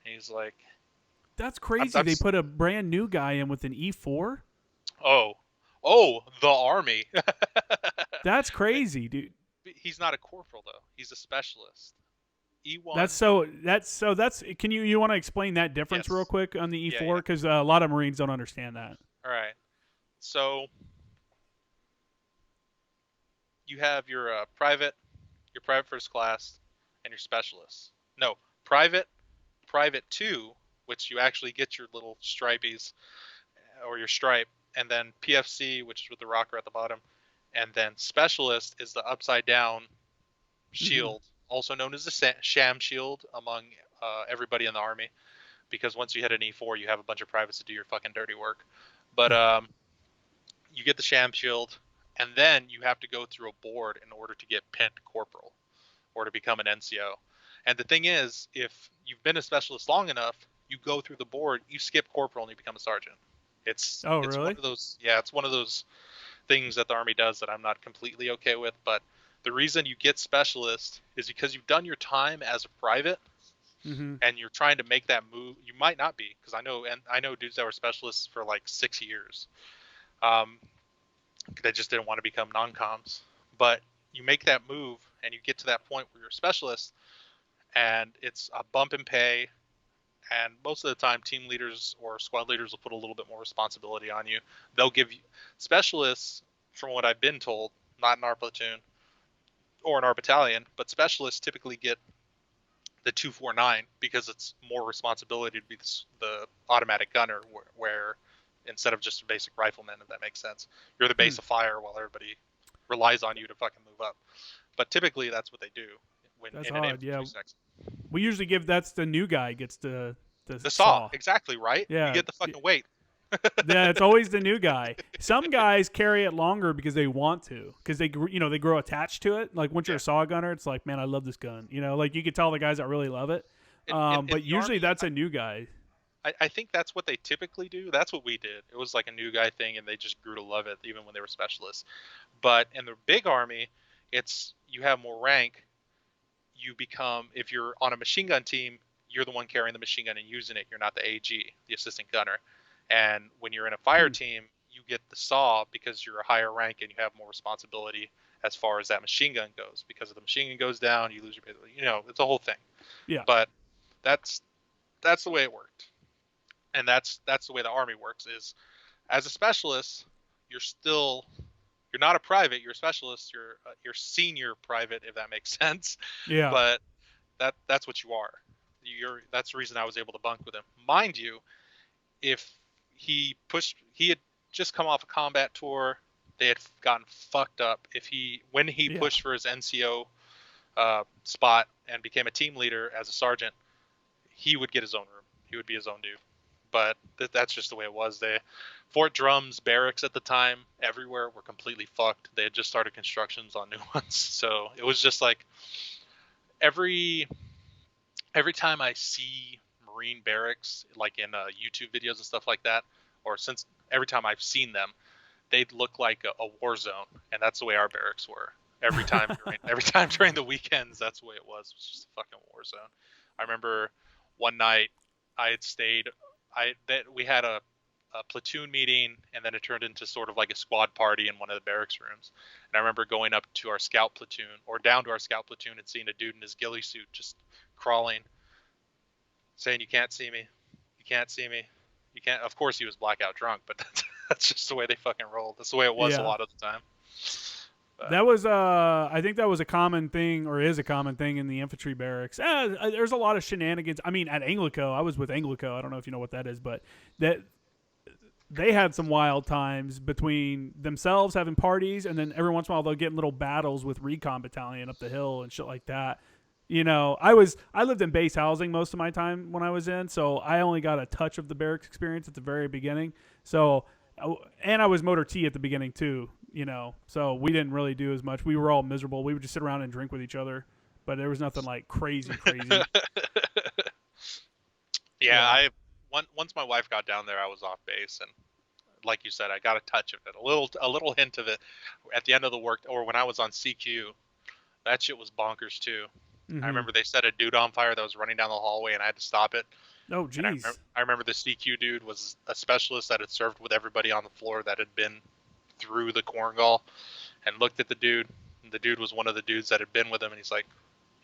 And he's like, "That's crazy. They put a brand new guy in with an E4." Oh, the Army. That's crazy, dude. He's not a corporal though. He's a specialist. E1. That's. Can you want to explain that difference real quick on the E4? Because a lot of Marines don't understand that. All right. So you have your private first class, and your specialist. No, private 2, which you actually get your little stripies or your stripe, and then PFC, which is with the rocker at the bottom, and then specialist is the upside down shield, also known as the sham shield among everybody in the Army, because once you hit an E4, you have a bunch of privates to do your fucking dirty work. But you get the sham shield, and then you have to go through a board in order to get pinned corporal or to become an NCO. And the thing is, if you've been a specialist long enough, you go through the board, you skip corporal, and you become a sergeant. It's really? One of those, it's one of those things that the Army does that I'm not completely okay with. But the reason you get specialist is because you've done your time as a private, and you're trying to make that move. You might not be, because I know dudes that were specialists for like 6 years. They just didn't want to become non-coms. But you make that move, and you get to that point where you're a specialist, and it's a bump in pay. And most of the time, team leaders or squad leaders will put a little bit more responsibility on you. They'll give you specialists, from what I've been told, not in our platoon or in our battalion, but specialists typically get the 249 because it's more responsibility to be the automatic gunner, where instead of just a basic rifleman, if that makes sense, you're the base of fire while everybody relies on you to fucking move up. But typically, that's what they do. That's odd, yeah. We usually that's the new guy gets the saw. Exactly, right? Yeah. You get the fucking weight. Yeah, it's always the new guy. Some guys carry it longer because they want to, because they grow attached to it. Like once you're a saw gunner, it's like, man, I love this gun. Like you can tell the guys that really love it. But usually Army, that's a new guy. I think that's what they typically do. That's what we did. It was like a new guy thing, and they just grew to love it even when they were specialists. But in the big Army, you have more rank. You become, if you're on a machine gun team, you're the one carrying the machine gun and using it. You're not the AG, the assistant gunner. And when you're in a fire team, you get the saw because you're a higher rank and you have more responsibility as far as that machine gun goes. Because if the machine gun goes down, you lose your, it's a whole thing. Yeah. But that's the way it worked. And that's the way the Army works is, as a specialist, you're not a private, you're a specialist, you're senior private, if that makes sense. Yeah. But that's what you are. That's the reason I was able to bunk with him. Mind you, if he had just come off a combat tour, they had gotten fucked up. When he pushed for his NCO spot and became a team leader as a sergeant, he would get his own room. He would be his own dude. But that's just the way it was. Fort Drum's barracks at the time, everywhere, were completely fucked. They had just started constructions on new ones. So it was just like every time I see Marine barracks, like in YouTube videos and stuff like that, or every time I've seen them, they'd look like a war zone. And that's the way our barracks were. Every time during the weekends, that's the way it was. It was just a fucking war zone. I remember one night I had stayed. We had a platoon meeting, and then it turned into sort of like a squad party in one of the barracks rooms. And I remember going up to our scout platoon, or down to our scout platoon, and seeing a dude in his ghillie suit just crawling, saying, "You can't see me. You can't see me. You can't." Of course, he was blackout drunk, but that's just the way they fucking rolled. That's the way it was a lot of the time. That was, I think that was a common thing, or is a common thing in the infantry barracks. There's a lot of shenanigans. I mean, at Anglico, I was with Anglico. I don't know if you know what that is, but they had some wild times between themselves having parties, and then every once in a while they'll get in little battles with recon battalion up the hill and shit like that. I lived in base housing most of my time when I was in, so I only got a touch of the barracks experience at the very beginning. So, and I was motor T at the beginning too. So we didn't really do as much. We were all miserable. We would just sit around and drink with each other, but there was nothing like crazy. Yeah, once my wife got down there, I was off base, and like you said, I got a touch of it, a little hint of it at the end of the work, or when I was on CQ. That shit was bonkers too. Mm-hmm. I remember they set a dude on fire that was running down the hallway, and I had to stop it. Oh, jeez. I remember the CQ dude was a specialist that had served with everybody on the floor that had been through the Korengal, and looked at the dude. And the dude was one of the dudes that had been with him, and he's like,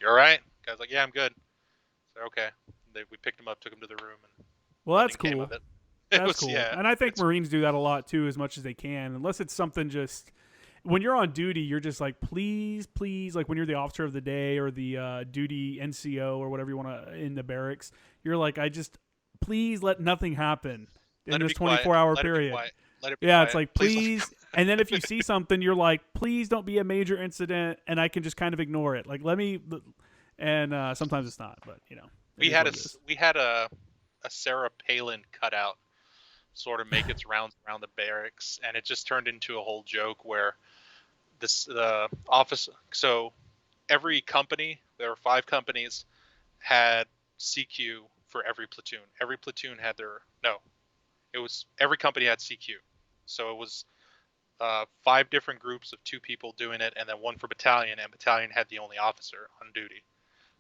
"You all right?" The guy's like, "Yeah, I'm good." So okay. We picked him up, took him to the room, and well, that's cool. That's cool. Yeah, and I think Marines do that a lot too, as much as they can, unless it's something just. When you're on duty, you're just like, please, like when you're the officer of the day or the duty NCO or whatever you want to in the barracks, you're like, please let nothing happen in this 24-hour period. Yeah, it's like, please. And then if you see something, you're like, please don't be a major incident, and I can just kind of ignore it. Like, let me. And sometimes it's not, but we had a Sarah Palin cutout sort of make its rounds around the barracks, and it just turned into a whole joke where the office. So every company, there were 5 companies, had CQ for every platoon. Every platoon had every company had CQ. So it was 5 different groups of 2 people doing it, and then 1 for battalion, and battalion had the only officer on duty.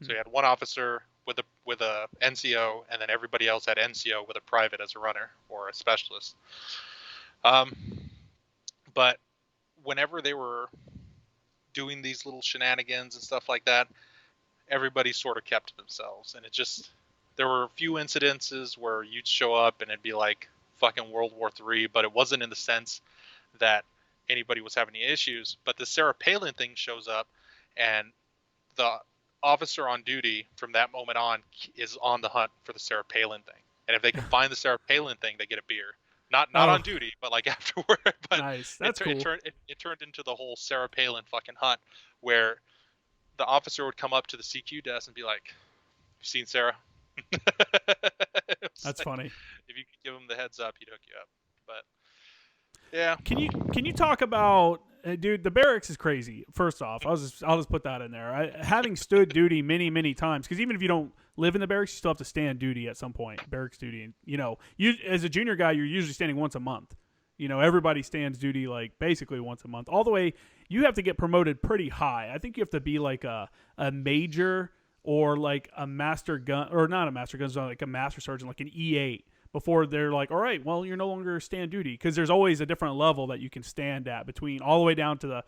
So you had 1 officer with a NCO, and then everybody else had NCO with a private as a runner or a specialist. But whenever they were doing these little shenanigans and stuff like that, everybody sort of kept to themselves, and there were a few incidences where you'd show up and it'd be like fucking World War III, but it wasn't in the sense that anybody was having any issues. But the Sarah Palin thing shows up, and the officer on duty from that moment on is on the hunt for the Sarah Palin thing. And if they can find the Sarah Palin thing, they get a beer. Not on duty, but like afterward. But nice. That's cool. It turned into the whole Sarah Palin fucking hunt, where the officer would come up to the CQ desk and be like, "You seen Sarah?" That's like, funny. If you could give him the heads up, he'd hook you up. But yeah. Can you talk about, dude? The barracks is crazy. First off, I'll just put that in there. Having stood duty many times, because even if you don't live in the barracks, you still have to stand duty at some point, barracks duty. And you as a junior guy, you're usually standing once a month. Everybody stands duty like basically once a month. All the way, you have to get promoted pretty high. I think you have to be like a major or like a master gun, or not a master gun, like a master sergeant, like an E8. Before they're like, all right, well, you're no longer stand duty, because there's always a different level that you can stand at, between all the way down to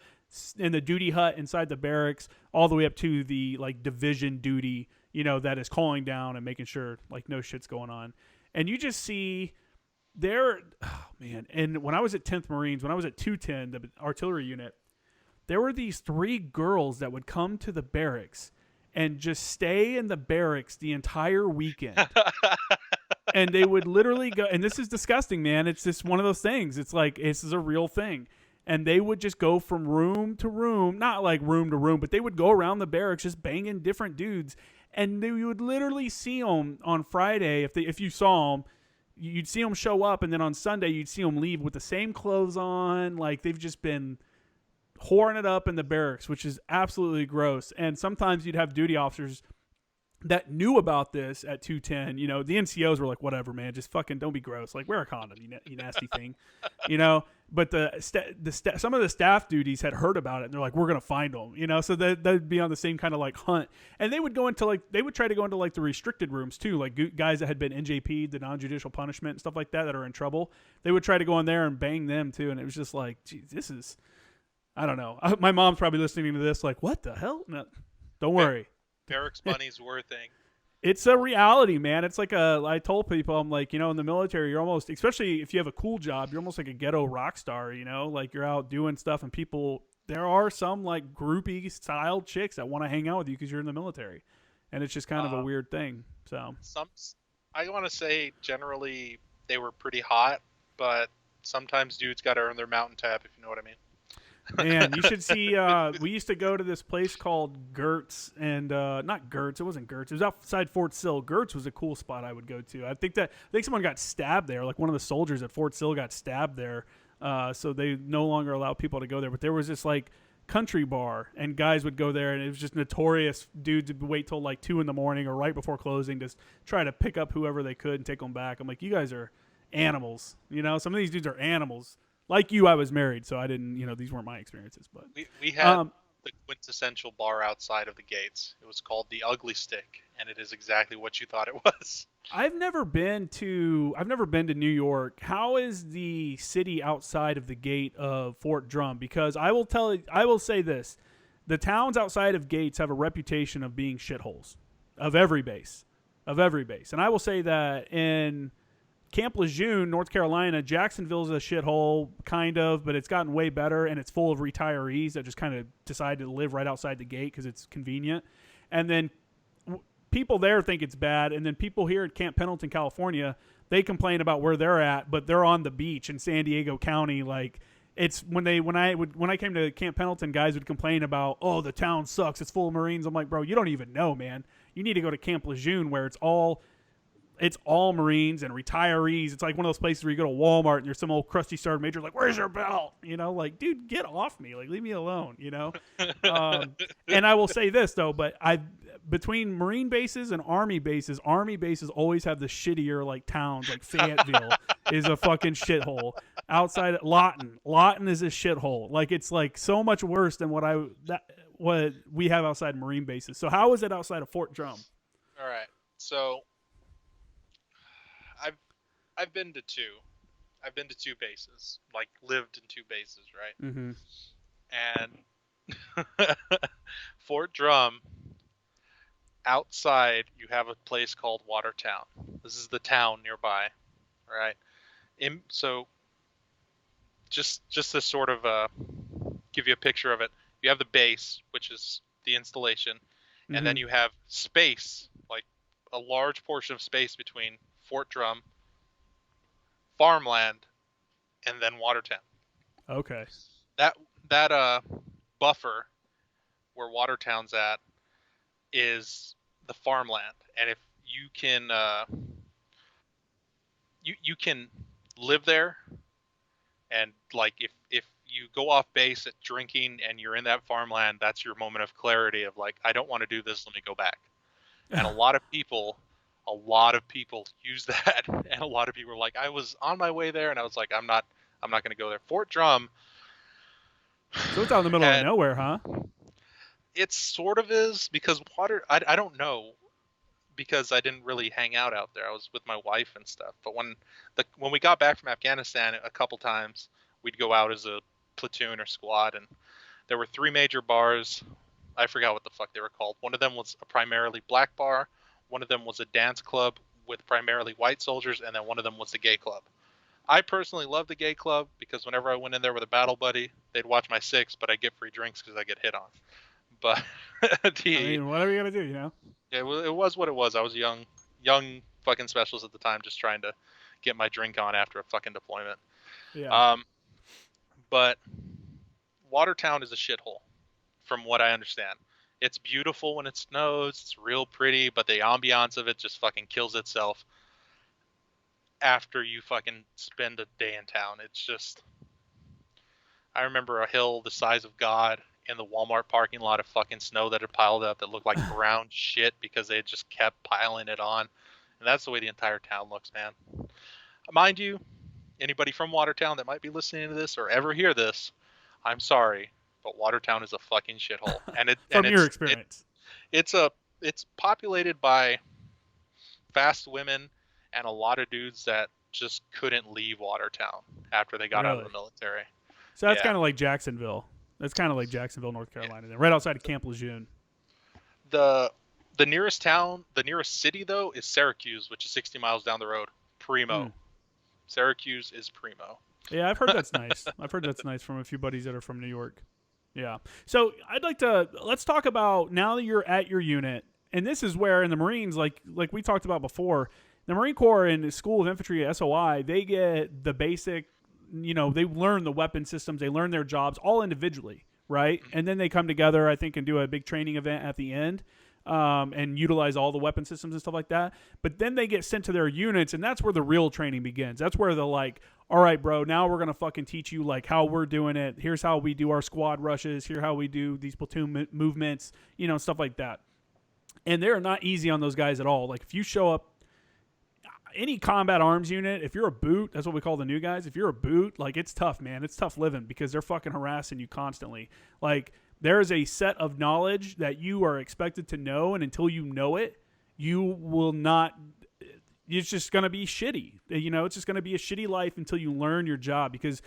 in the duty hut inside the barracks, all the way up to the like division duty, that is calling down and making sure like no shit's going on. And you just see there, oh man. And when I was at 10th Marines, when I was at 210, the artillery unit, there were these 3 girls that would come to the barracks and just stay in the barracks the entire weekend. And they would literally go, and this is disgusting, man. It's just one of those things. It's like, this is a real thing. And they would just go from room to room, not like room to room, but they would go around the barracks just banging different dudes. And you would literally see them on Friday. If you saw them, you'd see them show up. And then on Sunday, you'd see them leave with the same clothes on. Like, they've just been whoring it up in the barracks, which is absolutely gross. And sometimes you'd have duty officers that knew about this at 210, the NCOs were like, whatever, man, just fucking don't be gross. Like, wear a condom, you nasty thing, But some of the staff duties had heard about it, and they're like, we're gonna find them, So they'd be on the same kind of like hunt, and they would try to go into like the restricted rooms too, like guys that had been NJP'd, the non-judicial punishment and stuff like that are in trouble. They would try to go in there and bang them too, and it was just like, geez, this is, I don't know. My mom's probably listening to this like, what the hell? No, don't worry. Barracks money's were a thing. It's a reality, man. It's like I told people, I'm like, in the military, you're almost, especially if you have a cool job, you're almost like a ghetto rock star, like you're out doing stuff, and there are some like groupie style chicks that want to hang out with you because you're in the military, and it's just kind of a weird thing. So I want to say generally they were pretty hot, but sometimes dudes got to earn their mountain tap, if you know what I mean. Man, you should see, we used to go to this place called Gertz, and not Gertz, it wasn't Gertz, it was outside Fort Sill. Gertz was a cool spot I would go to. I think someone got stabbed there, like one of the soldiers at Fort Sill got stabbed there So they no longer allow people to go there. But there was this like country bar, and guys would go there, and it was just notorious. Dudes would wait till like 2 a.m. or right before closing to try to pick up whoever they could and take them back. I'm like, you guys are animals. You know, some of these dudes are animals. Like you, I was married, so I didn't. You know, these weren't my experiences. But we had the quintessential bar outside of the gates. It was called the Ugly Stick, and it is exactly what you thought it was. I've never been to New York. How is the city outside of the gate of Fort Drum? Because I will say this: the towns outside of gates have a reputation of being shitholes of every base. And I will say that in Camp Lejeune, North Carolina, Jacksonville's a shithole, kind of, but it's gotten way better, and it's full of retirees that just kind of decide to live right outside the gate because it's convenient. And then people there think it's bad, and then people here at Camp Pendleton, California, they complain about where they're at, but they're on the beach in San Diego County. Like, it's when I came to Camp Pendleton, guys would complain about, oh, the town sucks, it's full of Marines. I'm like, bro, you don't even know, man. You need to go to Camp Lejeune where it's all Marines and retirees. It's like one of those places where you go to Walmart and there's some old crusty sergeant major like, where's your belt? You know, like, dude, get off me. Like, leave me alone, you know? And I will say this, though, but between Marine bases and Army bases always have the shittier, like, towns. Like, Fayetteville is a fucking shithole. Outside Lawton is a shithole. Like, it's, like, so much worse than what we have outside Marine bases. So how is it outside of Fort Drum? All right. So I've been to two. I've been to two bases, like lived in two bases, right? Mm-hmm. And Fort Drum, outside, you have a place called Watertown. This is the town nearby, right? So just to sort of give you a picture of it, you have the base, which is the installation, mm-hmm. and then you have space, like a large portion of space between Fort Drum, farmland, and then Watertown. Okay. That buffer where Watertown's at is the farmland, and if you can you can live there, and like if you go off base at drinking and you're in that farmland, that's your moment of clarity of like, I don't want to do this, let me go back. And a lot of people use that, and a lot of people are like, I was on my way there and I was like, I'm not going to go there. Fort Drum, so it's out in the middle of nowhere, huh? It sort of is, because I don't know, because I didn't really hang out there. I was with my wife and stuff. But when we got back from Afghanistan, a couple times we'd go out as a platoon or squad, and there were 3 major bars. I forgot what the fuck they were called. One of them was a primarily black bar. One of them was a dance club with primarily white soldiers, and then one of them was the gay club. I personally love the gay club because whenever I went in there with a battle buddy, they'd watch my 6, but I get free drinks because I get hit on. But I mean, whatever you gotta do, you know. Yeah, it was what it was. I was a young fucking specialist at the time, just trying to get my drink on after a fucking deployment. Yeah. But Watertown is a shithole, from what I understand. It's beautiful when it snows. It's real pretty, but the ambiance of it just fucking kills itself after you fucking spend a day in town. It's just... I remember a hill the size of God in the Walmart parking lot of fucking snow that had piled up that looked like brown shit because they had just kept piling it on. And that's the way the entire town looks, man. Mind you, anybody from Watertown that might be listening to this or ever hear this, I'm sorry, but Watertown is a fucking shithole. And From your experience. It's populated by fast women and a lot of dudes that just couldn't leave Watertown after they got out of the military. So that's kind of like Jacksonville. That's kind of like Jacksonville, North Carolina, then, right outside of Camp Lejeune. The nearest town, the nearest city, though, is Syracuse, which is 60 miles down the road. Primo. Syracuse is primo. Yeah, I've heard that's nice. I've heard that's nice from a few buddies that are from New York. Yeah. So let's talk about, now that you're at your unit, and this is where in the Marines, like we talked about before, the Marine Corps and the School of Infantry, SOI, they get the basic, they learn the weapon systems, they learn their jobs all individually, right? And then they come together, I think, and do a big training event at the end. and utilize all the weapon systems and stuff like that. But then they get sent to their units, and that's where the real training begins. That's where the like, all right, bro, now we're gonna fucking teach you like how we're doing it. Here's how we do our squad rushes. Here's how we do these platoon movements, stuff like that. And they're not easy on those guys at all. Like if you show up any combat arms unit, if you're a boot, that's what we call the new guys. If you're a boot, like it's tough, man. It's tough living because they're fucking harassing you constantly. Like there is a set of knowledge that you are expected to know, and until you know it, you will not. It's just gonna be shitty. It's just gonna be a shitty life until you learn your job. Because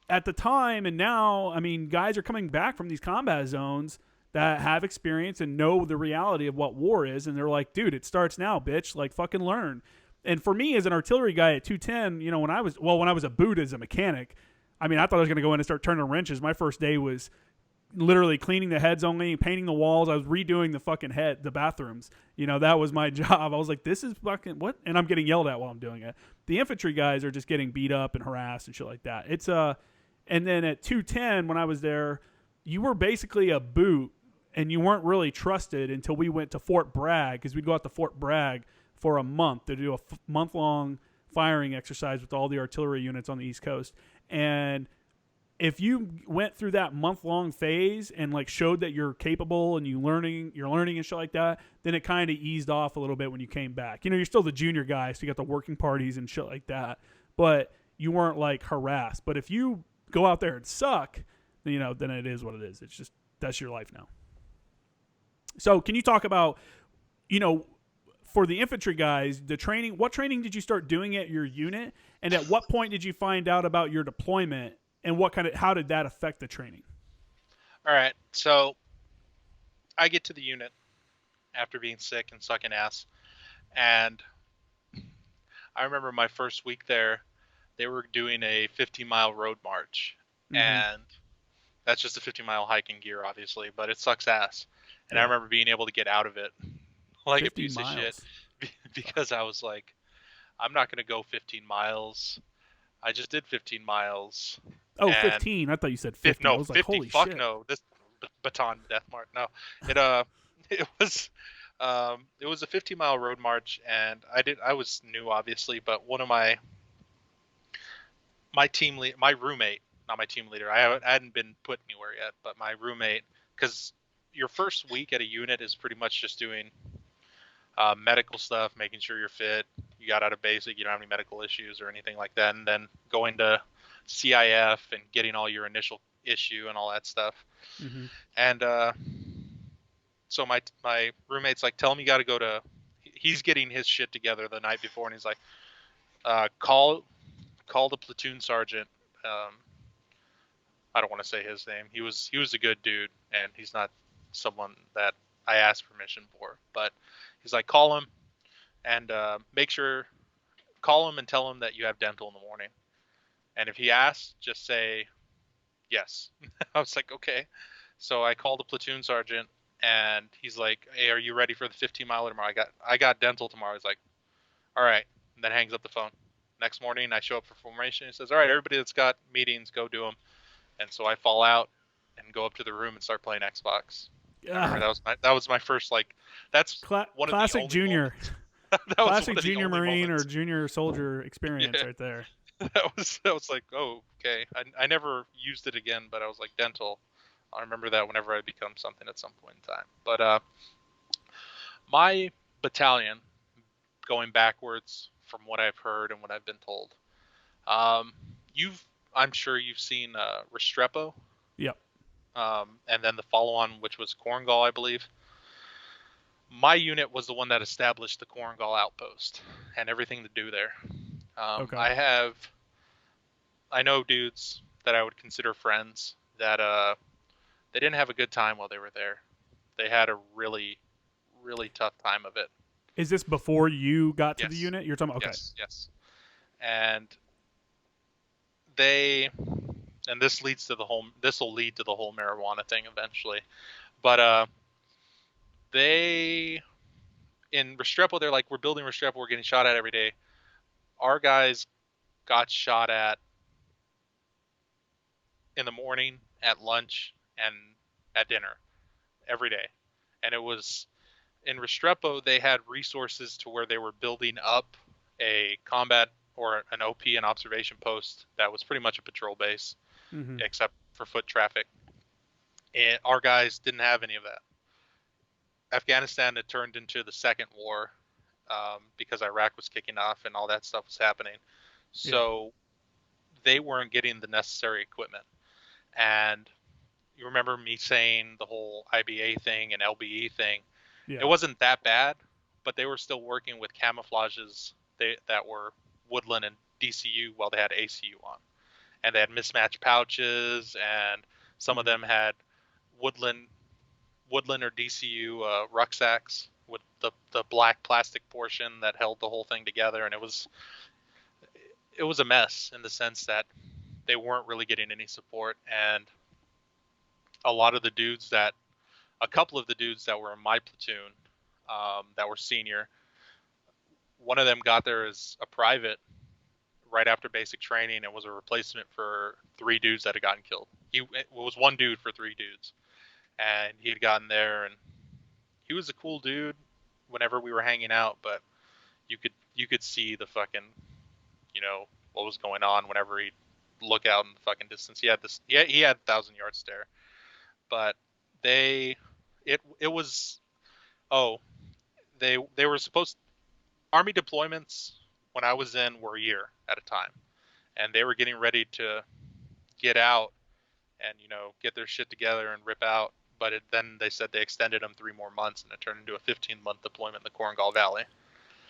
at the time and now, I mean, guys are coming back from these combat zones that have experience and know the reality of what war is, and they're like, dude, it starts now, bitch. Like fucking learn. And for me as an artillery guy at 210, when I was a boot as a mechanic, I mean, I thought I was going to go in and start turning wrenches. My first day was literally cleaning the heads only, painting the walls. I was redoing the bathrooms. That was my job. I was like, this is fucking what? And I'm getting yelled at while I'm doing it. The infantry guys are just getting beat up and harassed and shit like that. And then at 210, when I was there, you were basically a boot and you weren't really trusted until we went to Fort Bragg, because we'd go out to Fort Bragg for a month to do a month-long firing exercise with all the artillery units on the East Coast. And if you went through that month-long phase and like showed that you're capable and you're learning and shit like that, then it kind of eased off a little bit when you came back. You're still the junior guy, so you got the working parties and shit like that, but you weren't like harassed. But if you go out there and suck, then it is what it is. It's just, that's your life now. So can you talk about, for the infantry guys, the training, what training did you start doing at your unit? And at what point did you find out about your deployment, and how did that affect the training? All right. So I get to the unit after being sick and sucking ass. And I remember my first week there, they were doing a 50-mile road march. Mm-hmm. And that's just a 50-mile hiking gear, obviously, but it sucks ass. And I remember being able to get out of it like a piece of shit because I was like, I'm not going to go 15 miles. I just did 15 miles. Oh, 15. I thought you said 50. No, I was 50. Like, holy fuck shit. No. This baton death march. No. It was a 50-mile road march, and I was new, obviously, but one of my roommate, not my team leader. I hadn't been put anywhere yet, but my roommate, because your first week at a unit is pretty much just doing medical stuff, making sure you're fit, you got out of basic, you don't have any medical issues or anything like that, and then going to CIF and getting all your initial issue and all that stuff. Mm-hmm. And so my roommate's like, tell him you got to go to. He's getting his shit together the night before, and he's like, call the platoon sergeant. I don't want to say his name. He was a good dude, and he's not someone that I asked permission for. But he's like, call him and call him and tell him that you have dental in the morning. And if he asks, just say yes. I was like, okay. So I called the platoon sergeant, and he's like, hey, are you ready for the 15-mile tomorrow? I got dental tomorrow. He's like, all right. And then hangs up the phone. Next morning, I show up for formation. He says, all right, everybody that's got meetings, go do them. And so I fall out and go up to the room and start playing Xbox. That was my first, like, that's one of the classic only junior. Classic junior Marine moments. Or junior soldier experience right there. That was like, oh, okay. I never used it again, but I was like, dental. I'll remember that whenever I become something at some point in time. But my battalion, going backwards from what I've heard and what I've been told, I'm sure you've seen Restrepo. Yep. And then the follow-on, which was Korengal, I believe. My unit was the one that established the Korengal outpost and everything to do there. Okay. I know dudes that I would consider friends that they didn't have a good time while they were there. They had a really, really tough time of it. Is this before you got to the unit? You're talking about, okay. Yes. And this will lead to the whole marijuana thing eventually. But in Restrepo, they're like, we're building Restrepo, we're getting shot at every day. Our guys got shot at in the morning, at lunch, and at dinner every day. And it was in Restrepo, they had resources to where they were building up a combat or an OP, an observation post that was pretty much a patrol base, Mm-hmm. except for foot traffic. And our guys didn't have any of that. Afghanistan had turned into the second war because Iraq was kicking off and all that stuff was happening. Yeah. So they weren't getting the necessary equipment. And you remember me saying the whole IBA thing and LBE thing. It Yeah. wasn't that bad, but they were still working with camouflages that were woodland and DCU while they had ACU on. And they had mismatched pouches, and some of Mm-hmm. them had woodland or DCU rucksacks with the black plastic portion that held the whole thing together, and it was a mess in the sense that they weren't really getting any support, and a lot of the dudes that a couple of the dudes that were in my platoon that were senior, one of them got there as a private right after basic training and was a replacement for 3 dudes that had gotten killed. It was 1 dude for 3 dudes, and he had gotten there, and he was a cool dude whenever we were hanging out, but you could see the fucking, what was going on whenever he'd look out in the fucking distance. He had 1,000 yard stare, but they it was oh they were supposed army deployments when I was in were a year at a time, and they were getting ready to get out and get their shit together and rip out. But then they said they extended them 3 more months, and it turned into a 15-month deployment in the Korengal Valley.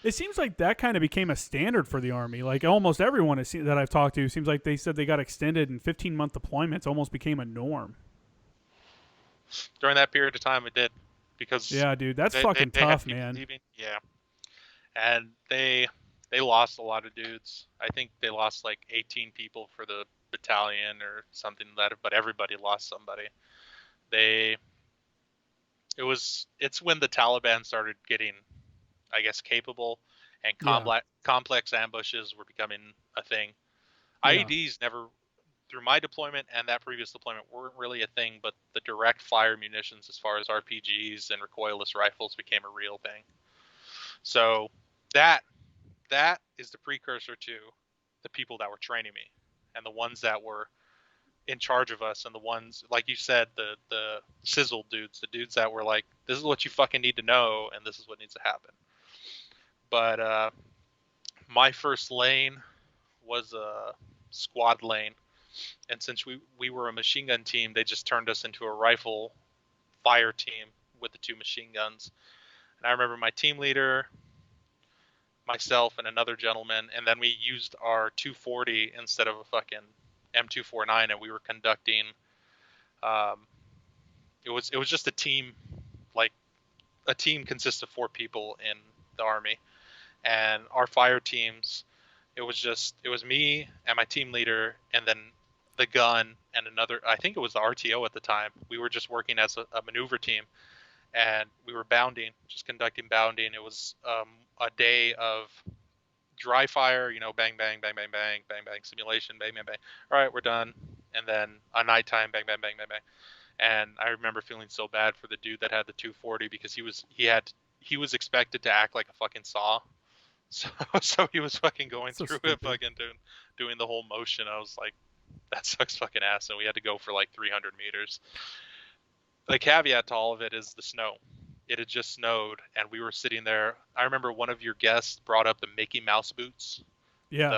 It seems like that kind of became a standard for the Army. Like almost everyone that I've talked to seems like they said they got extended and 15-month deployments almost became a norm. During that period of time, it did, because Yeah, dude, that's fucking they had tough, people man. leaving. Yeah, and they lost a lot of dudes. I think they lost like 18 people for the battalion or something like that, but everybody lost somebody. They it's when the Taliban started getting, I guess, capable, and Yeah, complex ambushes were becoming a thing. yeah. IEDs never, through my deployment and that previous deployment, weren't really a thing, but the direct fire munitions as far as RPGs and recoilless rifles became a real thing. So that is the precursor to the people that were training me, and the ones that were in charge of us, and the ones, like you said, the sizzle dudes, the dudes that were like, this is what you fucking need to know, and this is what needs to happen. But my first lane was a squad lane, and since we were a machine gun team, they just turned us into a rifle fire team with the 2 machine guns. And I remember my team leader, myself, and another gentleman, and then we used our 240 instead of a fucking M249, and we were conducting. Um, it was just a team, like a team consists of 4 people in the Army, and our fire teams, it was me and my team leader, and then the gun and another. I think it was the RTO at the time. We were just working as a maneuver team, and we were bounding, just conducting bounding. It was a day of dry fire, bang, bang, bang, bang, bang, bang, bang, simulation, bang, bang, bang. All right, we're done. And then a nighttime, bang, bang, bang, bang, bang. And I remember feeling so bad for the dude that had the 240, because he was expected to act like a fucking saw. So he was fucking going So through it, stupid. fucking doing the whole motion. I was like, that sucks fucking ass. And we had to go for like 300 meters. The caveat to all of it is the snow. It had just snowed, and we were sitting there. I remember one of your guests brought up the Mickey Mouse boots, Yeah,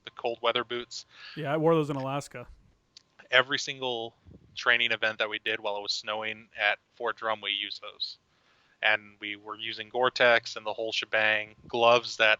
the cold weather boots. yeah. I wore those in Alaska. Every single training event that we did while it was snowing at Fort Drum, we used those. And we were using Gore-Tex and the whole shebang. Gloves that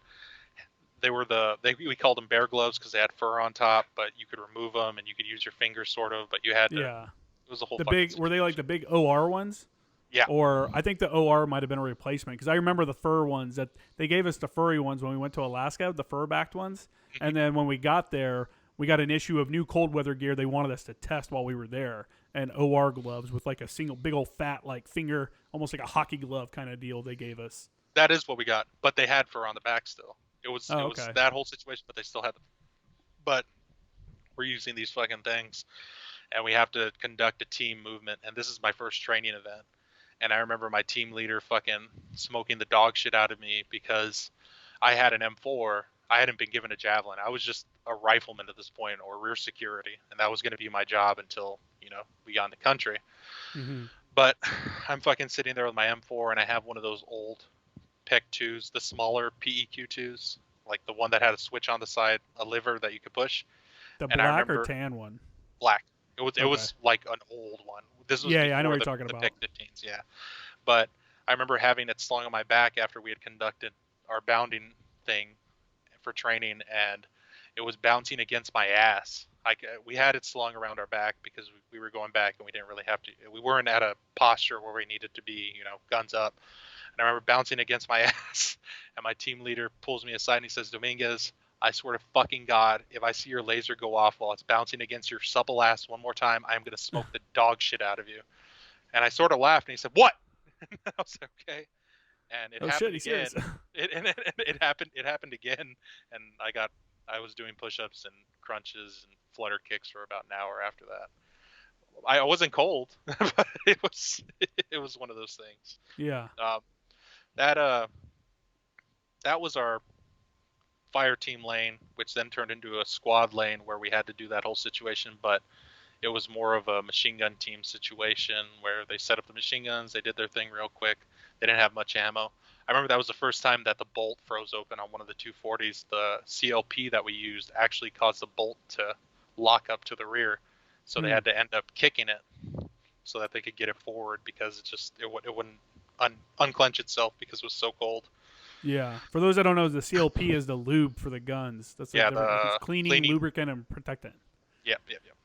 we called them bear gloves because they had fur on top, but you could remove them and you could use your fingers sort of, but you had to. Yeah, It was a whole the fucking big were they like situation. the big OR ones? Yeah, Or I think the OR might have been a replacement because I remember the fur ones that they gave us the furry ones when we went to Alaska, the fur backed ones. And then when we got there, we got an issue of new cold weather gear they wanted us to test while we were there, and OR gloves with like a single big old fat like finger, almost like a hockey glove kind of deal they gave us. that is what we got. But they had fur on the back still. Oh, It was okay. that whole situation, but they still had. But we're using these fucking things, and we have to conduct a team movement. And this is my first training event, And I remember my team leader fucking smoking the dog shit out of me because I had an M4. I hadn't been given a javelin. I was just a rifleman at this point, or rear security, and that was going to be my job until we got in the country. Mm-hmm. But I'm fucking sitting there with my M4, and I have one of those old PEC 2s, the smaller PEQ 2s, like the one that had a switch on the side, a lever that you could push. The And I black or remember tan one? black. It was Okay. like an old one. This was Yeah, I know before what you're the talking about. PEC 15s, yeah. But I remember having it slung on my back after we had conducted our bounding thing for training, and it was bouncing against my ass. We had it slung around our back because we were going back and we didn't really have to. We weren't at a posture where we needed to be, guns up. And I remember bouncing against my ass, and my team leader pulls me aside and he says, "Dominguez, I swear to fucking God, if I see your laser go off while it's bouncing against your supple ass one more time, I'm gonna smoke the dog shit out of you." And I sort of laughed, and he said, "What?" I was like, "Okay." And it happened again. It happened again, and I was doing push-ups and crunches and flutter kicks for about an hour after that. I wasn't cold, but it was one of those things. Yeah. That that was our fire team lane, which then turned into a squad lane where we had to do that whole situation, but it was more of a machine gun team situation where they set up the machine guns, they did their thing real quick. They didn't have much ammo. I remember that was the first time that the bolt froze open on one of the 240s. The CLP that we used actually caused the bolt to lock up to the rear, so they had to end up kicking it so that they could get it forward because it wouldn't unclench itself because it was so cold. Yeah. For those that don't know, the CLP is the lube for the guns. That's the cleaning, lubricant, and protectant. Yep.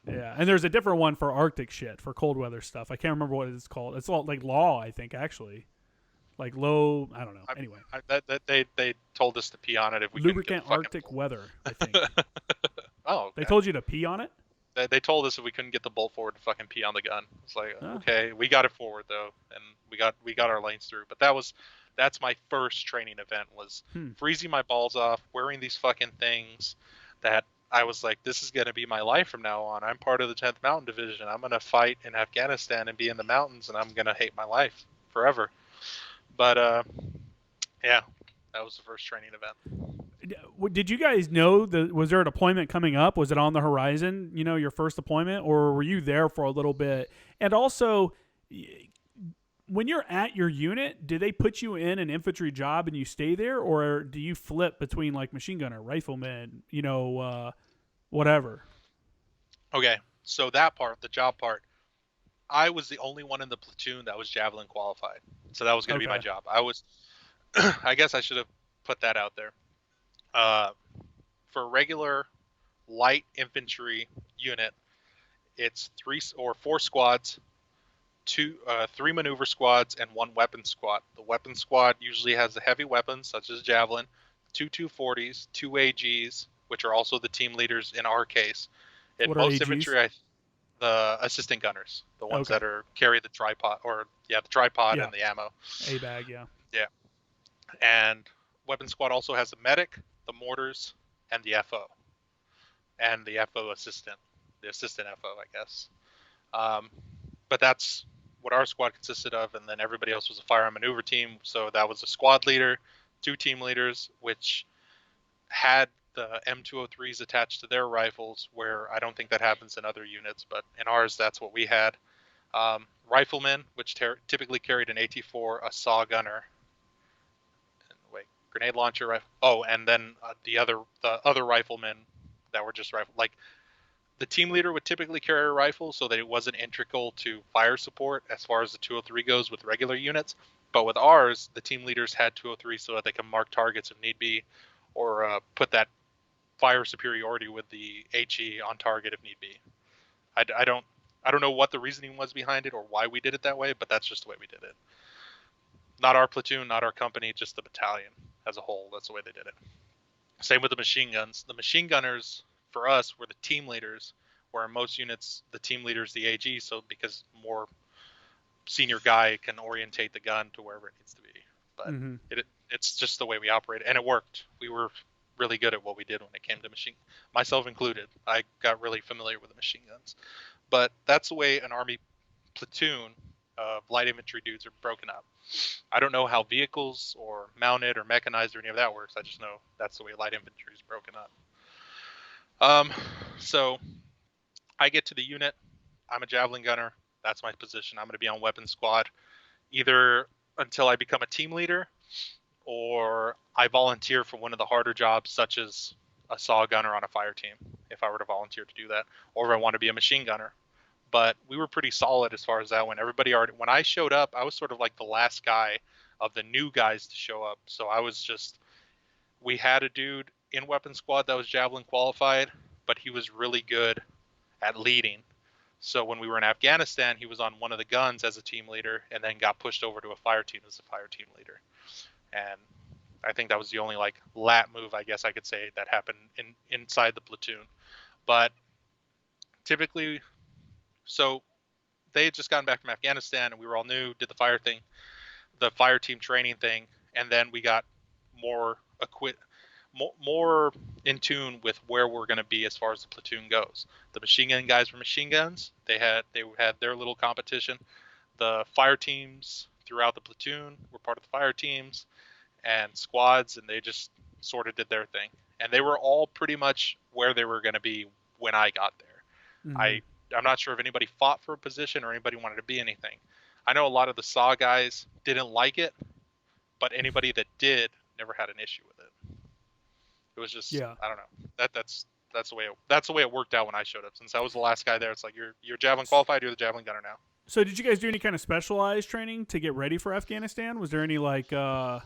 Yeah, and there's a different one for Arctic shit, for cold weather stuff. I can't remember what it's called. It's all like law, I think, actually. Like low, I don't know. Anyway, they told us to pee on it if we lubricant Arctic weather, I think. Oh, okay. They told you to pee on it? They told us if we couldn't get the bolt forward to fucking pee on the gun. It's like, okay, we got it forward though, and we got our lanes through. But that's my first training event, was freezing my balls off, wearing these fucking things that I was like, this is going to be my life from now on. I'm part of the 10th Mountain Division. I'm going to fight in Afghanistan and be in the mountains, and I'm going to hate my life forever. But yeah, that was the first training event. Did you guys know was there a deployment coming up? Was it on the horizon, your first deployment, or were you there for a little bit? And also, when you're at your unit, do they put you in an infantry job and you stay there, or do you flip between like machine gunner, rifleman, whatever? Okay, so that part, the job part, I was the only one in the platoon that was javelin qualified, so that was going to be my job. I guess I should have put that out there. For a regular light infantry unit, it's 3 or 4 squads, 3 maneuver squads, and 1 weapon squad. The weapon squad usually has the heavy weapons such as javelin, 2 240s, 2 AGs, which are also the team leaders in our case. In most infantry, the assistant gunners, the ones that carry the tripod, the tripod and the ammo. A-bag, yeah. Yeah. And weapon squad also has the medic, the mortars, and the FO. And the FO assistant. The assistant FO, I guess. But that's what our squad consisted of, and then everybody else was a firearm maneuver team. So that was a squad leader, 2 team leaders, which had the M203s attached to their rifles, where I don't think that happens in other units, but in ours, that's what we had. Riflemen, which typically carried an AT4, a saw gunner, grenade launcher rifle. Oh, and then the other riflemen that were just rifle. Like, the team leader would typically carry a rifle so that it wasn't integral to fire support as far as the 203 goes with regular units. But with ours, the team leaders had 203 so that they can mark targets if need be, or put that fire superiority with the HE on target if need be. I don't know what the reasoning was behind it or why we did it that way, but that's just the way we did it. Not our platoon, not our company, just the battalion as a whole. That's the way they did it. Same with the machine guns. The machine gunners for us were the team leaders, where in most units the team leader is the AG, so because more senior guy can orientate the gun to wherever it needs to be. But it's just the way we operate, and it worked. We were really good at what we did when it came to machine, myself included. I got really familiar with the machine guns. But that's the way an Army platoon of light infantry dudes are broken up. I don't know how vehicles or mounted or mechanized or any of that works. I just know that's the way light infantry is broken up. So I get to the unit. I'm a javelin gunner. That's my position. I'm going to be on weapons squad either until I become a team leader or I volunteer for one of the harder jobs, such as a saw gunner on a fire team, if I were to volunteer to do that, or if I want to be a machine gunner. But we were pretty solid as far as that went. Everybody already, when I showed up, I was sort of like the last guy of the new guys to show up. So I was just, we had a dude in weapons squad that was javelin qualified, but he was really good at leading. So when we were in Afghanistan, he was on one of the guns as a team leader and then got pushed over to a fire team as a fire team leader. And I think that was the only like lat move, I guess I could say, that happened inside the platoon. But typically, so they had just gotten back from Afghanistan and we were all new, did the fire thing, the fire team training thing, and then we got more more in tune with where we're going to be as far as the platoon goes. The machine gun guys were machine guns. They had their little competition. The fire teams throughout the platoon were part of the fire teams and squads, and they just sort of did their thing. And they were all pretty much where they were going to be when I got there. Mm-hmm. I'm not sure if anybody fought for a position or anybody wanted to be anything. I know a lot of the SAW guys didn't like it, but anybody that did never had an issue with it. It was just, Yeah. I don't know. That's the way it worked out when I showed up. Since I was the last guy there, it's like you're javelin qualified, you're the javelin gunner now. So did you guys do any kind of specialized training to get ready for Afghanistan? Was there any like I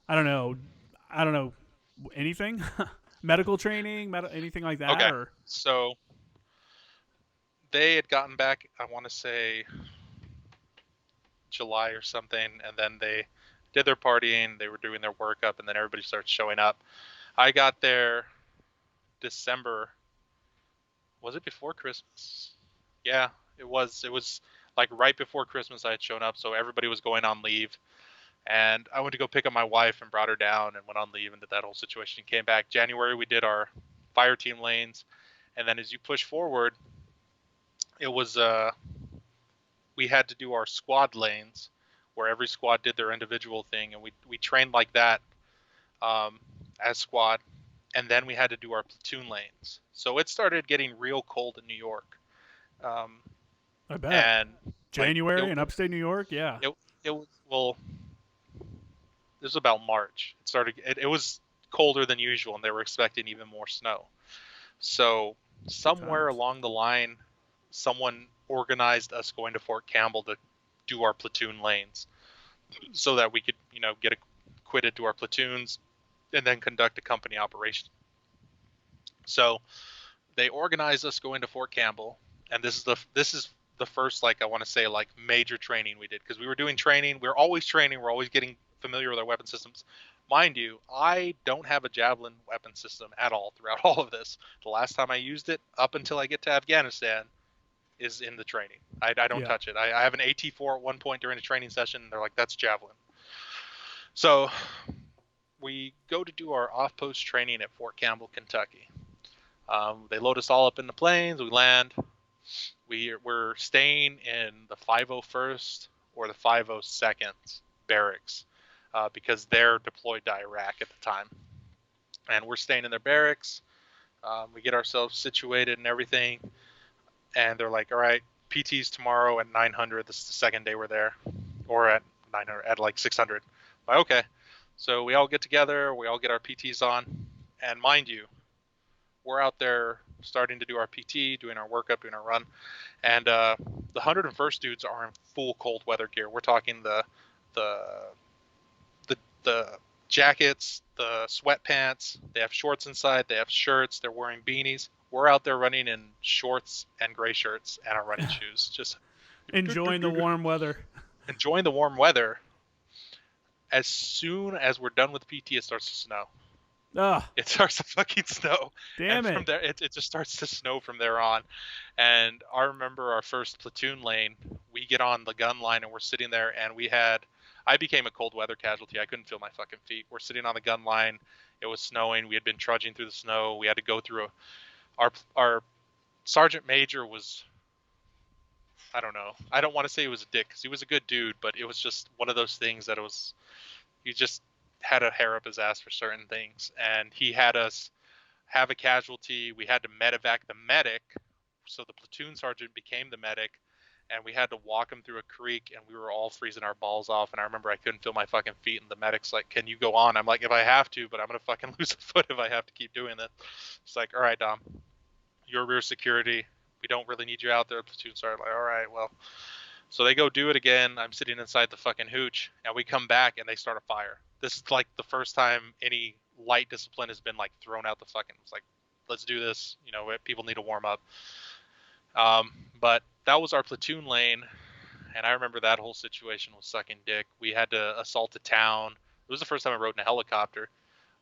don't know anything? Medical training, anything like that? Okay. Or So they had gotten back, I want to say July or something, and then they did their partying, they were doing their workup, and then everybody starts showing up. I got there December. Was it before Christmas? Yeah, it was. It was like right before Christmas I had shown up, so everybody was going on leave. And I went to go pick up my wife and brought her down and went on leave and did that whole situation. Came back January, we did our fire team lanes, and then as you push forward, it was we had to do our squad lanes, where every squad did their individual thing, and we trained like that as squad, and then we had to do our platoon lanes. So it started getting real cold in New York. I bet And January in upstate New York. Yeah. It was, well, this was about March. It was colder than usual, and they were expecting even more snow. So somewhere along the line, someone organized us going to Fort Campbell to do our platoon lanes, so that we could, get acquitted to our platoons, and then conduct a company operation. So they organized us going to Fort Campbell, and this is the first, like, I want to say, like, major training we did, because we were doing training. We're always training. We're always getting familiar with our weapon systems. Mind you, I don't have a javelin weapon system at all throughout all of this. The last time I used it, up until I get to Afghanistan, is in the training. I don't touch it. I have an AT4 at one point during a training session, and they're like, that's javelin. So we go to do our off-post training at Fort Campbell, Kentucky. They load us all up in the planes. We land. We're staying in the 501st or the 502nd barracks because they're deployed to Iraq at the time. And we're staying in their barracks. We get ourselves situated and everything. And they're like, all right, PT's tomorrow at 900. This is the second day we're there. Or at 900, at like 600. Like, okay. So we all get together. We all get our PTs on. And mind you, we're out there starting to do our PT, doing our workup, doing our run. And the 101st dudes are in full cold weather gear. We're talking the jackets, the sweatpants. They have shorts inside. They have shirts. They're wearing beanies. We're out there running in shorts and gray shirts and our running shoes. Just enjoying the warm weather. Enjoying the warm weather. As soon as we're done with PT, it starts to snow. It starts to fucking snow. Damn and from there, it just starts to snow from there on. And I remember our first platoon lane, we get on the gun line and we're sitting there, and I became a cold weather casualty. I couldn't feel my fucking feet. We're sitting on the gun line. It was snowing. We had been trudging through the snow. We had to go through our sergeant major was I don't know. I don't want to say he was a dick because he was a good dude, but it was just one of those things that it was. He just had a hair up his ass for certain things, and he had us have a casualty. We had to medevac the medic, so the platoon sergeant became the medic, and we had to walk him through a creek, and we were all freezing our balls off. And I remember I couldn't feel my fucking feet, and the medic's like, "Can you go on?" I'm like, "If I have to, but I'm gonna fucking lose a foot if I have to keep doing this." It's like, "All right, Dom, you're rear security. We don't really need you out there." Platoon sergeant like, "All right, well." So they go do it again. I'm sitting inside the fucking hooch, and we come back and they start a fire. This is like the first time any light discipline has been like thrown out the fucking. It's like, let's do this. You know, people need to warm up. But that was our platoon lane, and I remember that whole situation was sucking dick. We had to assault a town. It was the first time I rode in a helicopter.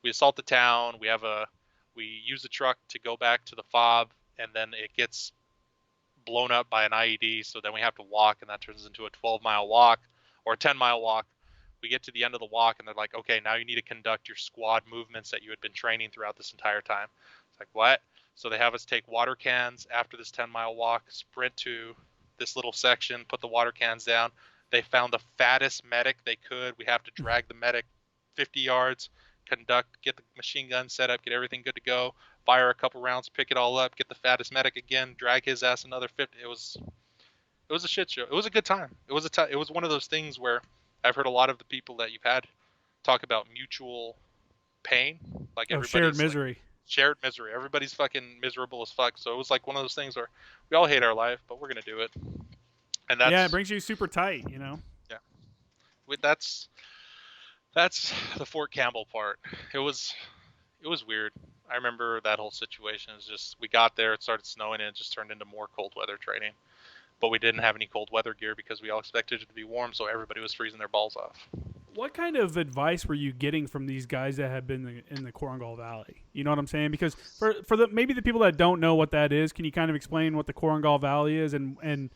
We assault the town. We use the truck to go back to the fob, and then it gets blown up by an IED, so then we have to walk, and that turns into a 12-mile walk or a 10-mile walk. We get to the end of the walk, and they're like, "Okay, now you need to conduct your squad movements that you had been training throughout this entire time." It's like, what? So they have us take water cans after this 10-mile walk, sprint to this little section, put the water cans down. They found the fattest medic they could. We have to drag the medic 50 yards, get the machine gun set up, get everything good to go, fire a couple rounds, pick it all up, get the fattest medic again, drag his ass another 50. It was a shit show. It was a good time. It was one of those things where I've heard a lot of the people that you've had talk about mutual pain, like everybody's shared misery. Like, shared misery. Everybody's fucking miserable as fuck. So it was like one of those things where we all hate our life, but we're gonna do it. And that's, yeah, it brings you super tight, you know. Yeah, that's the Fort Campbell part. It was weird. I remember that whole situation. Is just we got there, it started snowing, and it just turned into more cold weather training. But we didn't have any cold weather gear because we all expected it to be warm, so everybody was freezing their balls off. What kind of advice were you getting from these guys that have been in the Korengal Valley? You know what I'm saying? Because for the maybe the people that don't know what that is, can you kind of explain what the Korengal Valley is and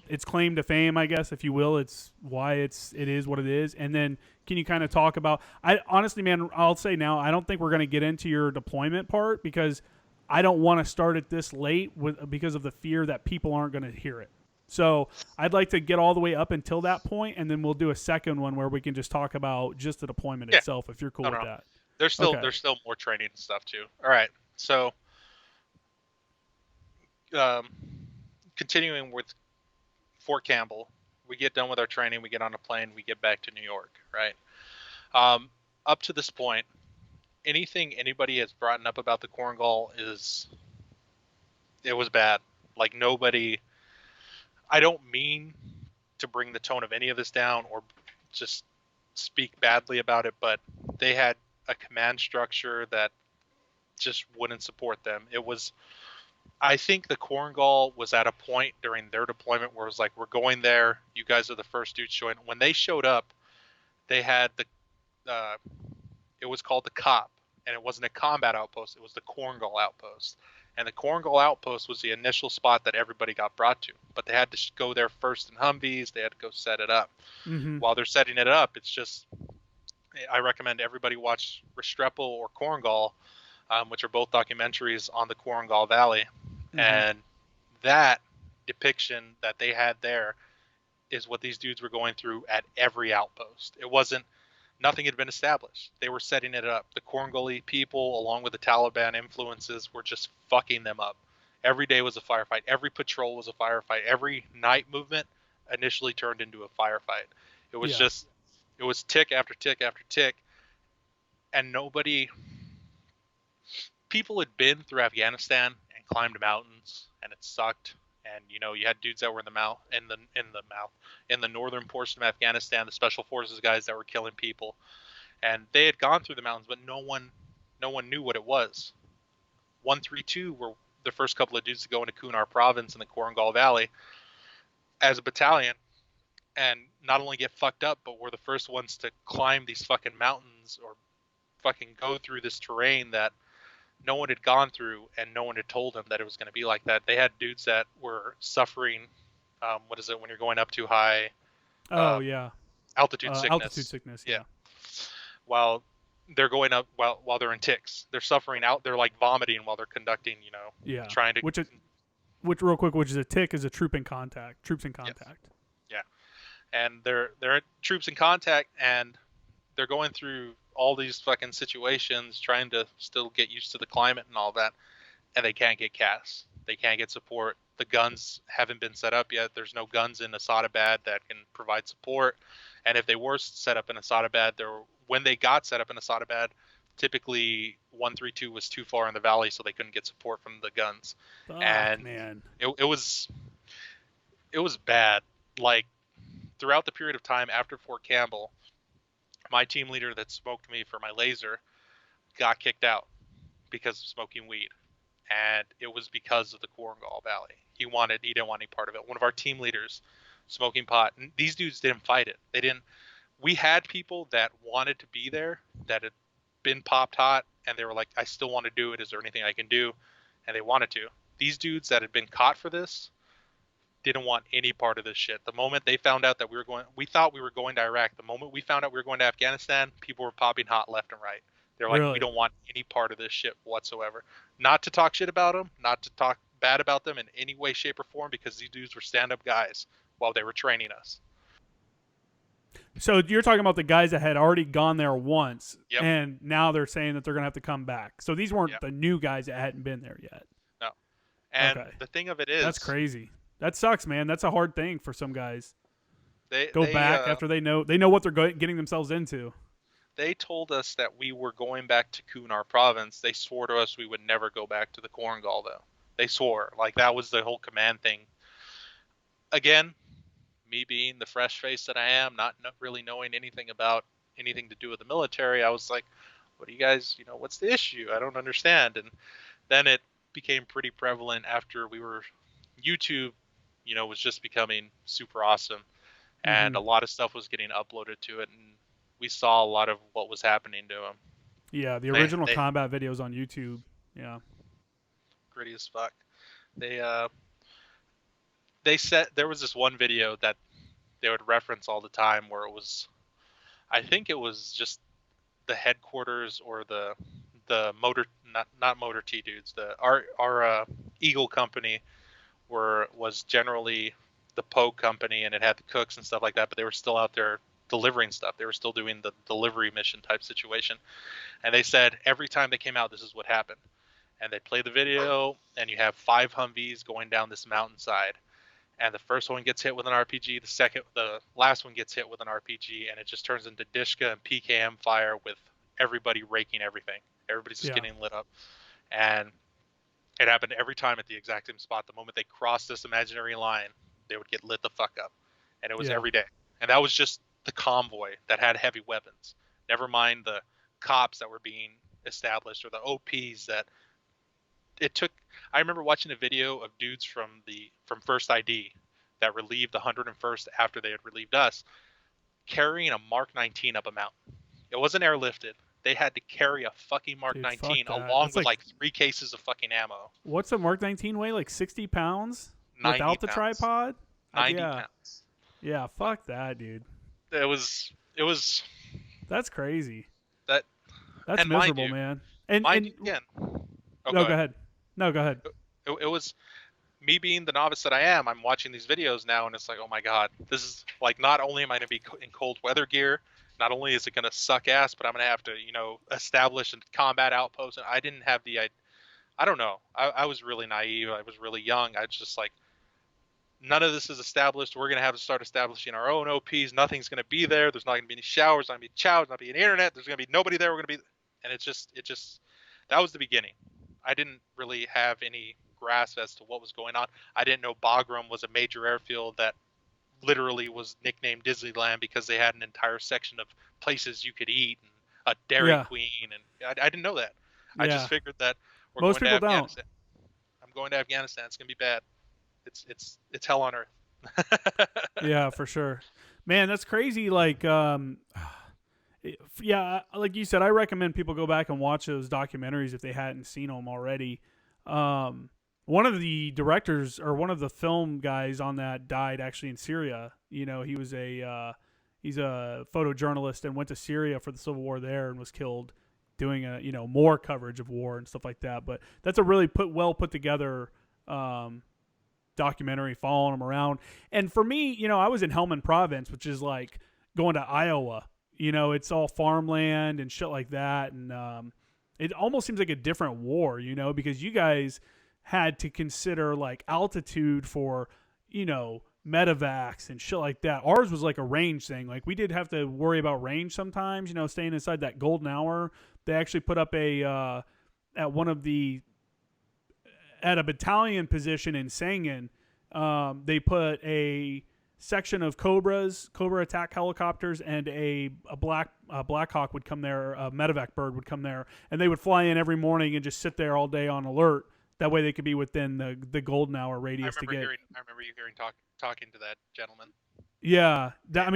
its claim to fame, I guess, if you will? It's why it is what it is, and then can you kind of talk about? I honestly, man, I'll say now, I don't think we're going to get into your deployment part because I don't want to start it this late because of the fear that people aren't going to hear it. So I'd like to get all the way up until that point, and then we'll do a second one where we can just talk about just the deployment itself, if you're cool with that. There's still more training and stuff too. All right, so continuing with Fort Campbell, we get done with our training, we get on a plane, we get back to New York, right? Up to this point, anything anybody has brought up about the Korengal it was bad. Like nobody. I don't mean to bring the tone of any of this down or just speak badly about it, but they had a command structure that just wouldn't support them. I think the Korengal was at a point during their deployment where it was like, we're going there. You guys are the first dudes showing. When they showed up, they had it was called the COP, and it wasn't a combat outpost. It was the Korengal outpost. And the Korengal outpost was the initial spot that everybody got brought to. But they had to go there first in Humvees. They had to go set it up. Mm-hmm. While they're setting it up, it's just, I recommend everybody watch Restrepo or Korengal, which are both documentaries on the Korengal Valley. Mm-hmm. And that depiction that they had there is what these dudes were going through at every outpost. It wasn't, nothing had been established. They were setting it up. The Korengali people, along with the Taliban influences, were just fucking them up. Every day was a firefight. Every patrol was a firefight. Every night movement initially turned into a firefight. It was it was tick after tick after tick. And people had been through Afghanistan and climbed mountains, and it sucked. And you had dudes that were in the northern portion of Afghanistan, the special forces guys that were killing people, and they had gone through the mountains, but no one knew what it was. 132 were the first couple of dudes to go into Kunar province in the Korengal Valley as a battalion, and not only get fucked up, but were the first ones to climb these fucking mountains or fucking go through this terrain that no one had gone through, and no one had told them that it was going to be like that. They had dudes that were suffering, what is it when you're going up too high? Altitude sickness. Altitude sickness. Yeah. While they're going up, while they're in ticks, they're suffering out. They're like vomiting while they're conducting. Trying to. which real quick, which is a TIC, is a troop in contact. Troops in Yes. contact. Yeah. And they're troops in contact, and they're going through all these fucking situations, trying to still get used to the climate and all that, and they can't get CAS. They can't get support. The guns haven't been set up yet. There's no guns in Asadabad that can provide support. And if they were set up in Asadabad, when they got set up in Asadabad, typically 132 was too far in the valley, so they couldn't get support from the guns. Fuck, And man. it was bad. Like, throughout the period of time after Fort Campbell, my team leader that smoked me for my laser got kicked out because of smoking weed. And it was because of the Korengal Valley. He didn't want any part of it. One of our team leaders smoking pot. And these dudes didn't fight it. We had people that wanted to be there, that had been popped hot, and they were like, I still want to do it. Is there anything I can do? And they wanted to. These dudes that had been caught for this didn't want any part of this shit. The moment they found out that we thought we were going to Iraq. The moment we found out we were going to Afghanistan, people were popping hot left and right. They're like, Really? We don't want any part of this shit whatsoever. Not to talk shit about them, not to talk bad about them in any way, shape, or form, because these dudes were stand-up guys while they were training us. So you're talking about the guys that had already gone there once, Yep. and now they're saying that they're going to have to come back. So these weren't Yep. the new guys that hadn't been there yet. No. And Okay. the thing of it is, That's crazy. That sucks, man. That's a hard thing for some guys. They Go back after they know what they're getting themselves into. They told us that we were going back to Kunar province. They swore to us we would never go back to the Korengal, though. They swore. Like, that was the whole command thing. Again, me being the fresh face that I am, not really knowing anything about anything to do with the military, I was like, what do you guys, what's the issue? I don't understand. And then it became pretty prevalent after YouTube, was just becoming super awesome. And a lot of stuff was getting uploaded to it, and we saw a lot of what was happening to him. Yeah, the original combat videos on YouTube. Yeah. Gritty as fuck. They said there was this one video that they would reference all the time where I think it was just the headquarters or the motor, not Motor T dudes. Our Eagle company was generally the Pogue company, and it had the cooks and stuff like that, but they were still out there delivering stuff. They were still doing the delivery mission type situation. And they said every time they came out, this is what happened. And they play the video, and you have 5 Humvees going down this mountainside. And the first one gets hit with an RPG, the last one gets hit with an RPG, and it just turns into Dishka and PKM fire with everybody raking everything. Everybody's just getting lit up. And it happened every time at the exact same spot. The moment they crossed this imaginary line, they would get lit the fuck up. And it was every day. And that was just the convoy that had heavy weapons. Never mind the cops that were being established, or the OPs that it took. I remember watching a video of dudes from First ID that relieved the 101st after they had relieved us, carrying a Mark 19 up a mountain. It wasn't airlifted. They had to carry a fucking Mark 19 along with like 3 cases of fucking ammo. What's a Mark 19 weigh? Like 60 pounds? 90 without the pounds. tripod? 90 pounds. Yeah, fuck that, dude. It was. That's crazy. That's miserable, man. And again. Go ahead. No, go ahead. It was me being the novice that I am. I'm watching these videos now, and it's like, oh my god, this is like, not only am I going to be in cold weather gear, not only is it going to suck ass, but I'm going to have to, establish a combat outpost. And I didn't have I don't know. I was really naive. I was really young. I was just like, none of this is established. We're going to have to start establishing our own OPs. Nothing's going to be there. There's not going to be any showers. There's not going to be chow. There's not going to be any internet. There's going to be nobody there. We're going to be, and it just, that was the beginning. I didn't really have any grasp as to what was going on. I didn't know Bagram was a major airfield that literally was nicknamed Disneyland because they had an entire section of places you could eat and a Dairy Queen, and I didn't know that. I just figured that most people don't. I'm going to Afghanistan. It's gonna be bad. It's hell on earth. Yeah, for sure, man. That's crazy. Like, yeah, like you said, I recommend people go back and watch those documentaries if they hadn't seen them already. One of the directors, or one of the film guys on that, died actually in Syria. He was he's a photojournalist and went to Syria for the civil war there and was killed doing more coverage of war and stuff like that. But that's a really well put together documentary following them around. And for me, you know, I was in Helmand Province, which is like going to Iowa. You know, it's all farmland and shit like that. And it almost seems like a different war, you know, because you guys had to consider like altitude for, you know, medevacs and shit like that. Ours was like a range thing. Like we did have to worry about range sometimes, you know, staying inside that golden hour. They actually put up a at one of the at a battalion position in Sangin, they put a section of Cobra attack helicopters, and a Black Hawk would come there, a medevac bird would come there, and they would fly in every morning and just sit there all day on alert. That way they could be within the golden hour radius to get. I remember you talking to that gentleman. Yeah, that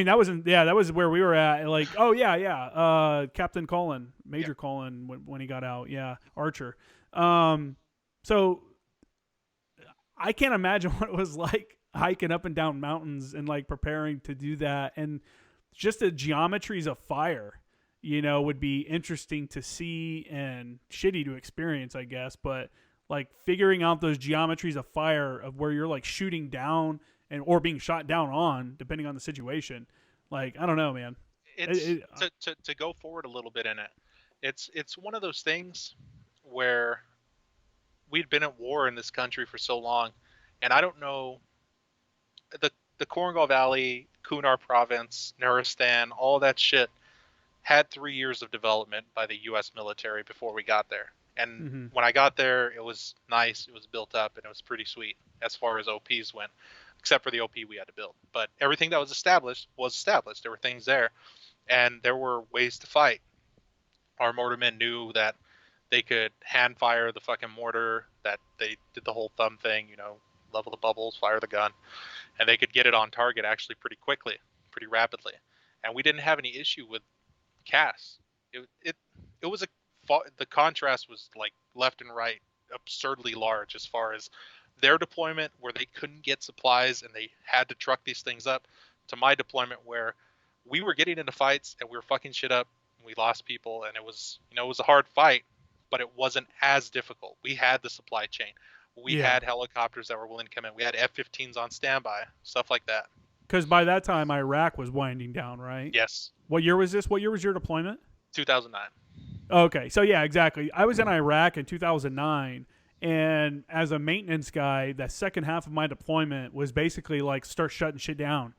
was where we were at. Like, oh yeah, Captain Colin, Major Colin, when he got out, yeah, Archer. So I can't imagine what it was like hiking up and down mountains and like preparing to do that, and just the geometries of fire, you know, would be interesting to see and shitty to experience, I guess. But like figuring out those geometries of fire of where you're like shooting down and or being shot down on, depending on the situation. Like, I don't know, man. To go forward a little bit in it. It's one of those things where we'd been at war in this country for so long, and I don't know, the Korengal Valley, Kunar Province, Nuristan, all that shit had 3 years of development by the U.S. military before we got there. And when I got there, it was nice, it was built up, and it was pretty sweet as far as OPs went, except for the OP we had to build. But everything that was established. There were things there, and there were ways to fight. Our mortarmen knew that they could hand fire the fucking mortar, that they did the whole thumb thing, you know, level the bubbles, fire the gun, and they could get it on target actually pretty quickly, pretty rapidly. And we didn't have any issue with CAS. It was the contrast was like left and right absurdly large as far as their deployment where they couldn't get supplies and they had to truck these things up, to my deployment where we were getting into fights and we were fucking shit up and we lost people, and it was a hard fight, but it wasn't as difficult. We had the supply chain. We had helicopters that were willing to come in. We had F-15s on standby, stuff like that. Because by that time, Iraq was winding down, right? Yes. What year was this? What year was your deployment? 2009. Okay, so yeah, exactly. I was in Iraq in 2009, and as a maintenance guy, the second half of my deployment was basically like start shutting shit down.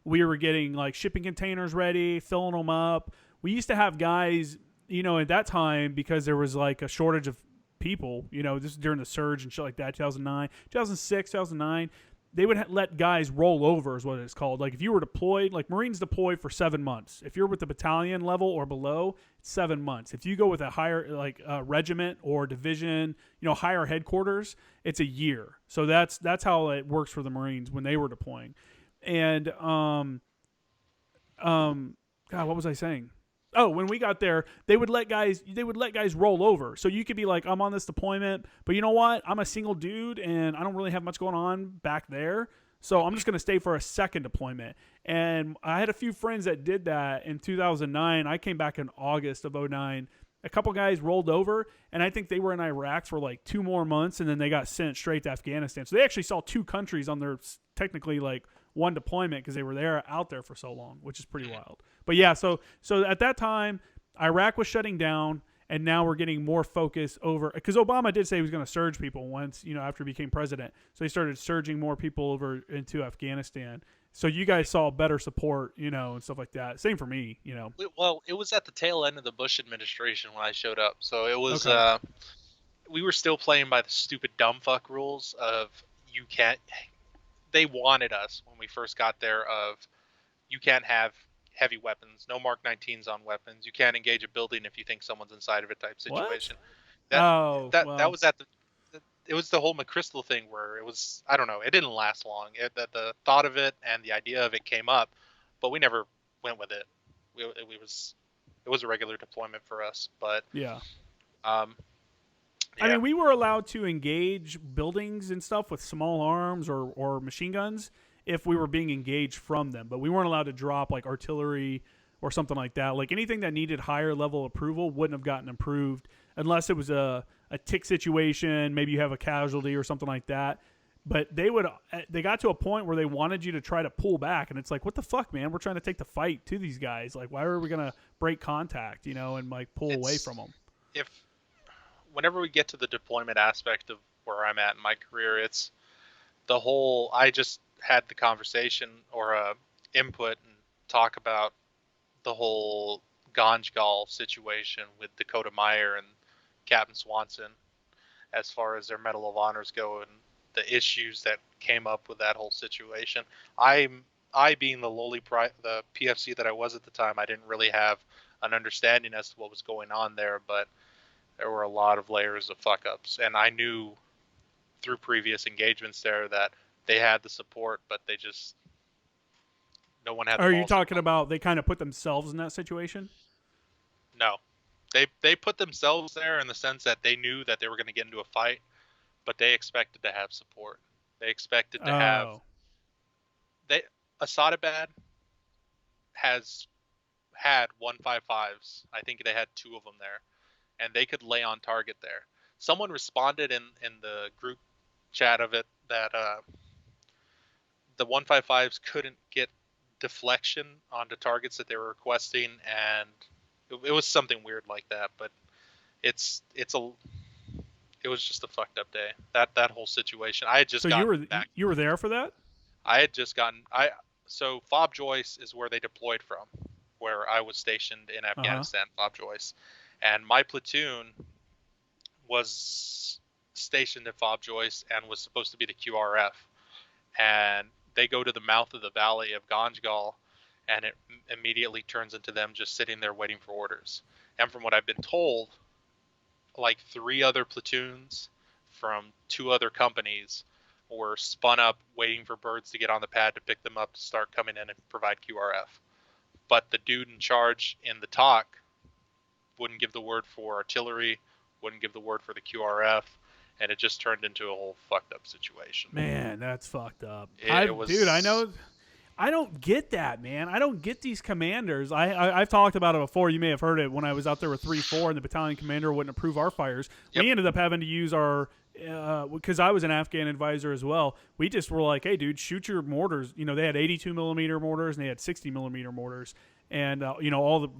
We were getting like shipping containers ready, filling them up. We used to have guys, you know, at that time, because there was like a shortage of people, you know, this is during the surge and shit like that, 2009, 2006, 2009, they would let guys roll over is what it's called. Like if you were deployed, like Marines deploy for 7 months. If you're with the battalion level or below, it's 7 months. If you go with a higher, like regiment or division, you know, higher headquarters, it's a year. So that's how it works for the Marines when they were deploying. And, God, what was I saying? Oh, when we got there, they would let guys roll over. So you could be like, I'm on this deployment, but you know what? I'm a single dude and I don't really have much going on back there. So I'm just going to stay for a second deployment. And I had a few friends that did that in 2009. I came back in August of 2009. A couple guys rolled over, and I think they were in Iraq for like 2 more months, and then they got sent straight to Afghanistan. So they actually saw 2 countries on their technically like one deployment because they were out there for so long, which is pretty wild. But yeah, so at that time, Iraq was shutting down, and now we're getting more focus over, because Obama did say he was going to surge people once, you know, after he became president. So he started surging more people over into Afghanistan. So you guys saw better support, you know, and stuff like that. Same for me, you know. Well, it was at the tail end of the Bush administration when I showed up. So it was, we were still playing by the stupid dumb fuck rules of they wanted us when we first got there of, you can't have heavy weapons, no Mark 19s on weapons. You can't engage a building if you think someone's inside of it type situation. What? That was it was the whole McChrystal thing where it was, I don't know, it didn't last long. The thought of it and the idea of it came up, but we never went with it. It was a regular deployment for us, but yeah. I mean, we were allowed to engage buildings and stuff with small arms or machine guns if we were being engaged from them, but we weren't allowed to drop like artillery or something like that. Like anything that needed higher level approval wouldn't have gotten approved unless it was a tick situation. Maybe you have a casualty or something like that. but they got to a point where they wanted you to try to pull back, and it's like, what the fuck, man? We're trying to take the fight to these guys. Like, why are we gonna break contact, and like pull away from them? If whenever we get to the deployment aspect of where I'm at in my career, it's the whole. I just had the conversation or input and talk about the whole Ganjgal situation with Dakota Meyer and Captain Swanson, as far as their Medal of Honors go, and the issues that came up with that whole situation. I being the PFC that I was at the time, I didn't really have an understanding as to what was going on there, but there were a lot of layers of fuck ups, and I knew through previous engagements there that they had the support, but no one had. Are you talking about they kind of put themselves in that situation? No, they put themselves there in the sense that they knew that they were going to get into a fight, but they expected to have support. They expected to have. Asadabad has had 155s. I think they had 2 of them there, and they could lay on target there. Someone responded in the group chat of it that the 155s couldn't get deflection onto targets that they were requesting, and it was something weird like that. But it was just a fucked up day. That whole situation. I had just you were there for that? I had just gotten so Fob Joyce is where they deployed from, where I was stationed in Afghanistan. Fob Joyce, and my platoon was stationed at Fob Joyce and was supposed to be the QRF, and they go to the mouth of the valley of Ganjgal, and it immediately turns into them just sitting there waiting for orders. And from what I've been told, like 3 other platoons from 2 other companies were spun up waiting for birds to get on the pad to pick them up to start coming in and provide QRF. But the dude in charge in the talk wouldn't give the word for artillery, wouldn't give the word for the QRF, and it just turned into a whole fucked up situation. Man, that's fucked up. Dude, I know. I don't get that, man. I don't get these commanders. I've talked about it before. You may have heard it when I was out there with 3-4 and the battalion commander wouldn't approve our fires. Yep. We ended up having to use our because I was an Afghan advisor as well. We just were like, hey, dude, shoot your mortars. They had 82 millimeter mortars and they had 60 millimeter mortars, and all the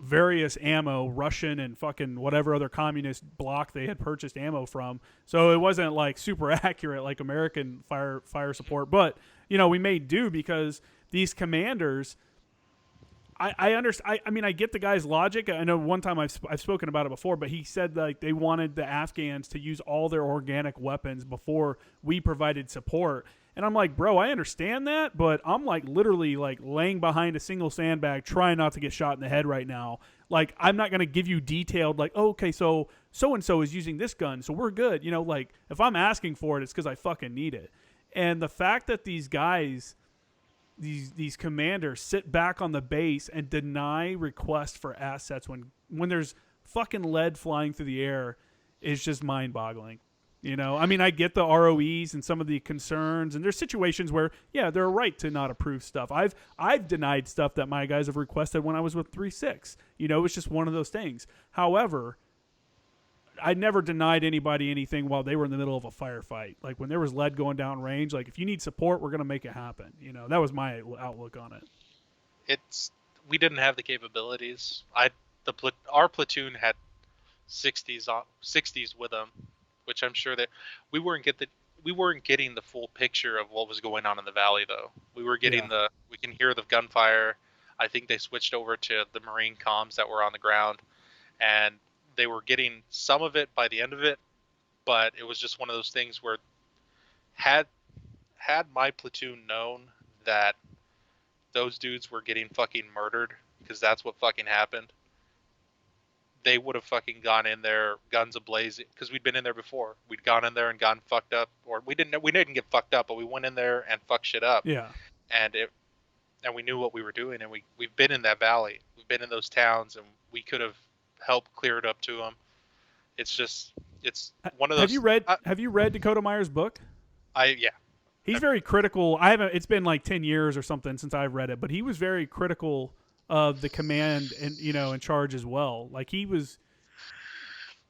various ammo, Russian and fucking whatever other communist block they had purchased ammo from. So it wasn't like super accurate like American fire support, but we made do because these commanders. I understand. I mean, I get the guy's logic. I know one time I've spoken about it before, but he said like they wanted the Afghans to use all their organic weapons before we provided support. And I'm like, bro, I understand that, but I'm like literally like laying behind a single sandbag trying not to get shot in the head right now. Like, I'm not going to give you detailed like, oh, okay, so-and-so is using this gun, so we're good. Like if I'm asking for it, it's because I fucking need it. And the fact that these guys, these commanders sit back on the base and deny requests for assets when there's fucking lead flying through the air is just mind-boggling. I mean, I get the ROEs and some of the concerns, and there's situations where, yeah, they're right to not approve stuff. I've denied stuff that my guys have requested when I was with 3-6. It's just one of those things. However, I never denied anybody anything while they were in the middle of a firefight. Like when there was lead going down range, like if you need support, we're going to make it happen. That was my outlook on it. We didn't have the capabilities. Our platoon had 60s with them, which I'm sure that we weren't getting the full picture of what was going on in the valley though. We were getting we can hear the gunfire. I think they switched over to the Marine comms that were on the ground, and they were getting some of it by the end of it, but it was just one of those things where had my platoon known that those dudes were getting fucking murdered, because that's what fucking happened, they would have fucking gone in there guns ablazing, because we'd been in there before. We'd gone in there and gotten fucked up, or we didn't get fucked up, but we went in there and fucked shit up. Yeah. And we knew what we were doing, and we've been in that valley. We've been in those towns, and we could have helped clear it up to them. It's one of those. Have you read Dakota Meyer's book? Yeah. He's very critical. It's been like 10 years or something since I've read it, but he was very critical of the command and in charge as well. Like he was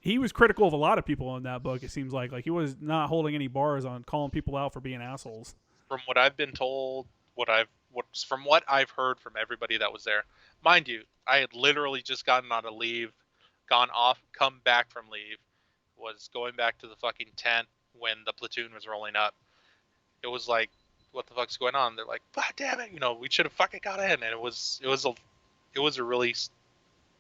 he was critical of a lot of people in that book. It seems like he was not holding any bars on calling people out for being assholes. From what I've been told, from what I've heard from everybody that was there, mind you, I had literally just gotten on a leave, gone off, come back from leave, was going back to the fucking tent when the platoon was rolling up. It was like, what the fuck's going on? They're like, God damn it, we should have fucking got in, and it was a really,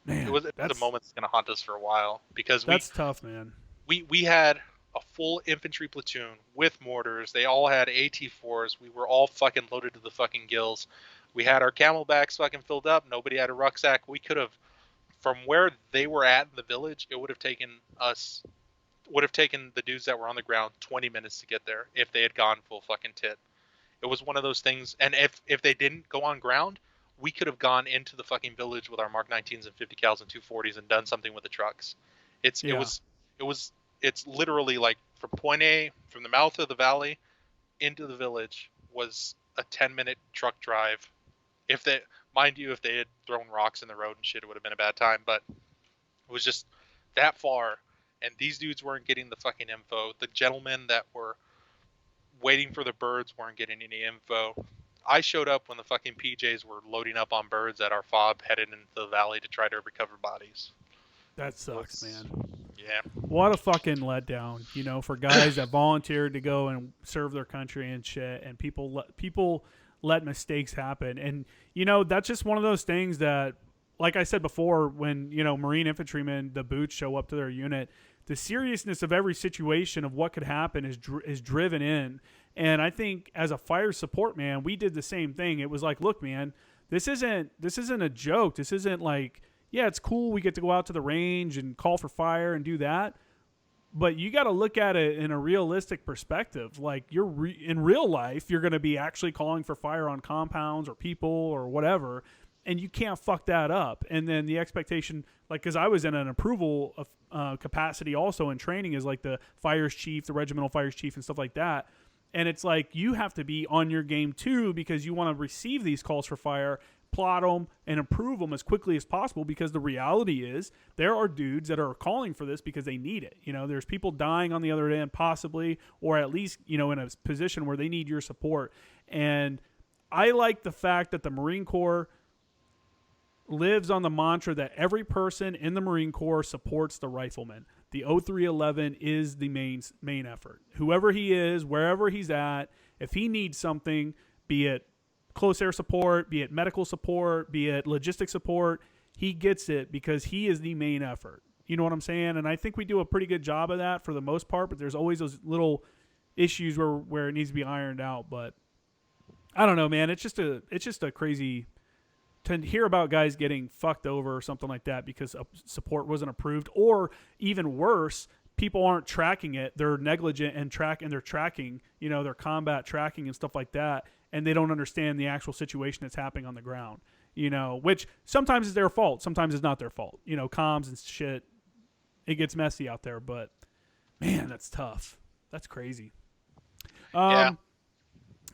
Man, it was a moment that's gonna haunt us for a while, because that's tough, man. We had a full infantry platoon with mortars. They all had AT4s. We were all fucking loaded to the fucking gills. We had our camelbacks fucking filled up. Nobody had a rucksack. We could have, from where they were at in the village, it would have taken the dudes that were on the ground 20 minutes to get there if they had gone full fucking tit. It was one of those things, and if they didn't go on ground, we could have gone into the fucking village with our Mark 19s and 50 cals and 240s and done something with the trucks. It's literally like from point A, from the mouth of the valley into the village was a 10-minute truck drive. If they had thrown rocks in the road and shit, it would have been a bad time, but it was just that far, and these dudes weren't getting the fucking info. The gentlemen that were waiting for the birds weren't getting any info. I showed up when the fucking PJs were loading up on birds at our fob, headed into the valley to try to recover bodies. That sucks, man. Yeah. What a fucking letdown, for guys that volunteered to go and serve their country and shit, and people let mistakes happen. And, that's just one of those things that, like I said before, when, Marine infantrymen, the boots show up to their unit, the seriousness of every situation of what could happen is driven in. And I think as a fire support man, we did the same thing. It was like, look, man, this isn't a joke. This isn't like, yeah, it's cool. We get to go out to the range and call for fire and do that. But you got to look at it in a realistic perspective. Like in real life, you're going to be actually calling for fire on compounds or people or whatever. And you can't fuck that up. And then the expectation, because I was in an approval of capacity also in training as like the fires chief, the regimental fires chief and stuff like that. And it's like you have to be on your game too, because you want to receive these calls for fire, plot them, and approve them as quickly as possible, because the reality is there are dudes that are calling for this because they need it. There's people dying on the other end possibly, or at least, in a position where they need your support. And I like the fact that the Marine Corps lives on the mantra that every person in the Marine Corps supports the rifleman. The 0311 is the main effort. Whoever he is, wherever he's at, if he needs something, be it close air support, be it medical support, be it logistic support, he gets it because he is the main effort. You know what I'm saying? And I think we do a pretty good job of that for the most part, but there's always those little issues where it needs to be ironed out. But I don't know, man. It's just a crazy to hear about guys getting fucked over or something like that because support wasn't approved, or even worse, people aren't tracking it. They're negligent and they're tracking, their combat tracking and stuff like that. And they don't understand the actual situation that's happening on the ground, which sometimes is their fault. Sometimes it's not their fault, comms and shit. It gets messy out there, but man, that's tough. That's crazy. Yeah.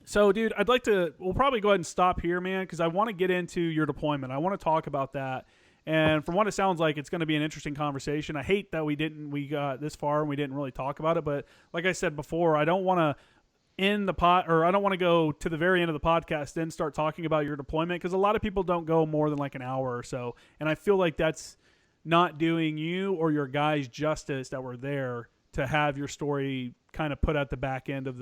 So, dude, we'll probably go ahead and stop here, man, because I want to get into your deployment. I want to talk about that. And from what it sounds like, it's going to be an interesting conversation. I hate that we got this far and we didn't really talk about it. But like I said before, I don't want to I don't want to go to the very end of the podcast, then start talking about your deployment, because a lot of people don't go more than like an hour or so. And I feel like that's not doing you or your guys justice that were there to have your story kind of put at the back end of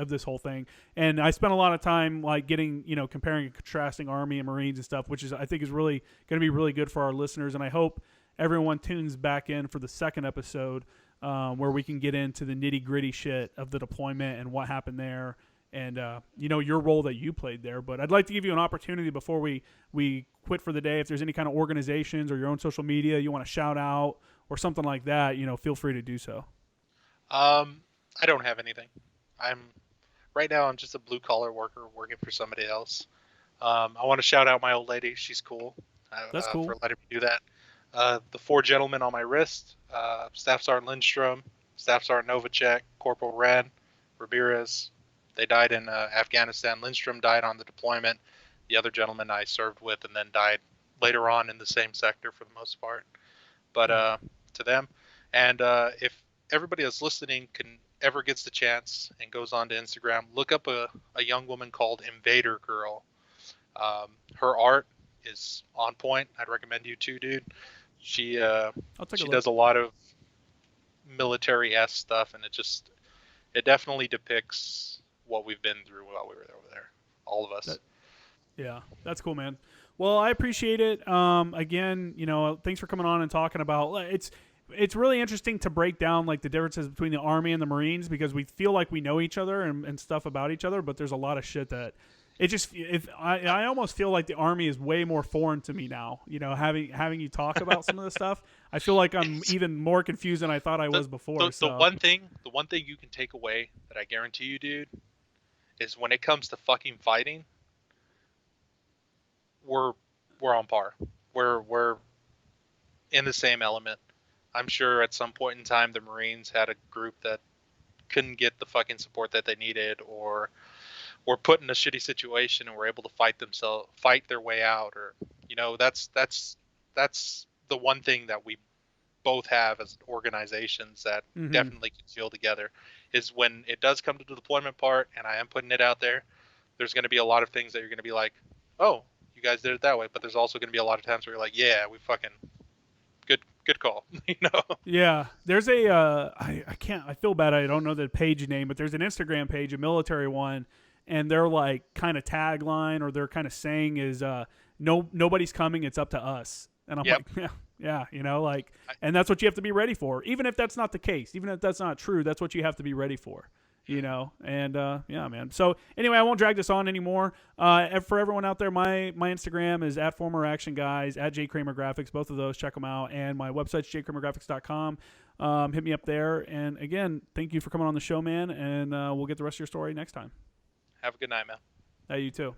this whole thing. And I spent a lot of time like getting, comparing and contrasting Army and Marines and stuff, which I think is really going to be really good for our listeners. And I hope everyone tunes back in for the second episode where we can get into the nitty gritty shit of the deployment and what happened there and, your role that you played there. But I'd like to give you an opportunity before we quit for the day. If there's any kind of organizations or your own social media you want to shout out or something like that, feel free to do so. I don't have anything. Right now I'm just a blue collar worker working for somebody else. I want to shout out my old lady. She's cool. That's cool. For letting me do that. The 4 gentlemen on my wrist, Staff Sergeant Lindstrom, Staff Sergeant Novacek, Corporal Wren, Ramirez, they died in Afghanistan. Lindstrom died on the deployment. The other gentleman I served with and then died later on in the same sector for the most part. But to them, And if everybody that's listening ever gets the chance and goes on to Instagram, look up a young woman called Invader Girl. Her art is on point. I'd recommend you too, dude. She I'll take a she look. does a lot of military-esque stuff, and it definitely depicts what we've been through while we were over there, all of us. Yeah, that's cool, man. Well, I appreciate it. Again, thanks for coming on and talking about it's really interesting to break down like the differences between the Army and the Marines, because we feel like we know each other and stuff about each other, but there's a lot of shit that I almost feel like the Army is way more foreign to me now. Having you talk about some of the stuff, I feel like I'm even more confused than I thought I was before. The one thing you can take away that I guarantee you, dude, is when it comes to fucking fighting, we're on par. We're in the same element. I'm sure at some point in time the Marines had a group that couldn't get the fucking support that they needed, or were put in a shitty situation and were able to fight their way out, or that's the one thing that we both have as organizations that definitely can feel together, is when it does come to the deployment part, and I am putting it out there, there's going to be a lot of things that you're going to be like, oh, you guys did it that way, but there's also going to be a lot of times where you're like, yeah, we fucking good call. Yeah, there's a I feel bad I don't know the page name, but there's an Instagram page, a military one, and their like kind of tagline, or their kind of saying is nobody's coming, it's up to us. And I'm like, yeah, and that's what you have to be ready for, even if that's not the case, even if that's not true, that's what you have to be ready for. And yeah, man. So anyway, I won't drag this on anymore. For everyone out there, my Instagram is @formeractionguys, @jkramergraphics. Both of those, check them out. And my website's jkramergraphics.com. Hit me up there. And again, thank you for coming on the show, man. And we'll get the rest of your story next time. Have a good night, man. Hey, you too.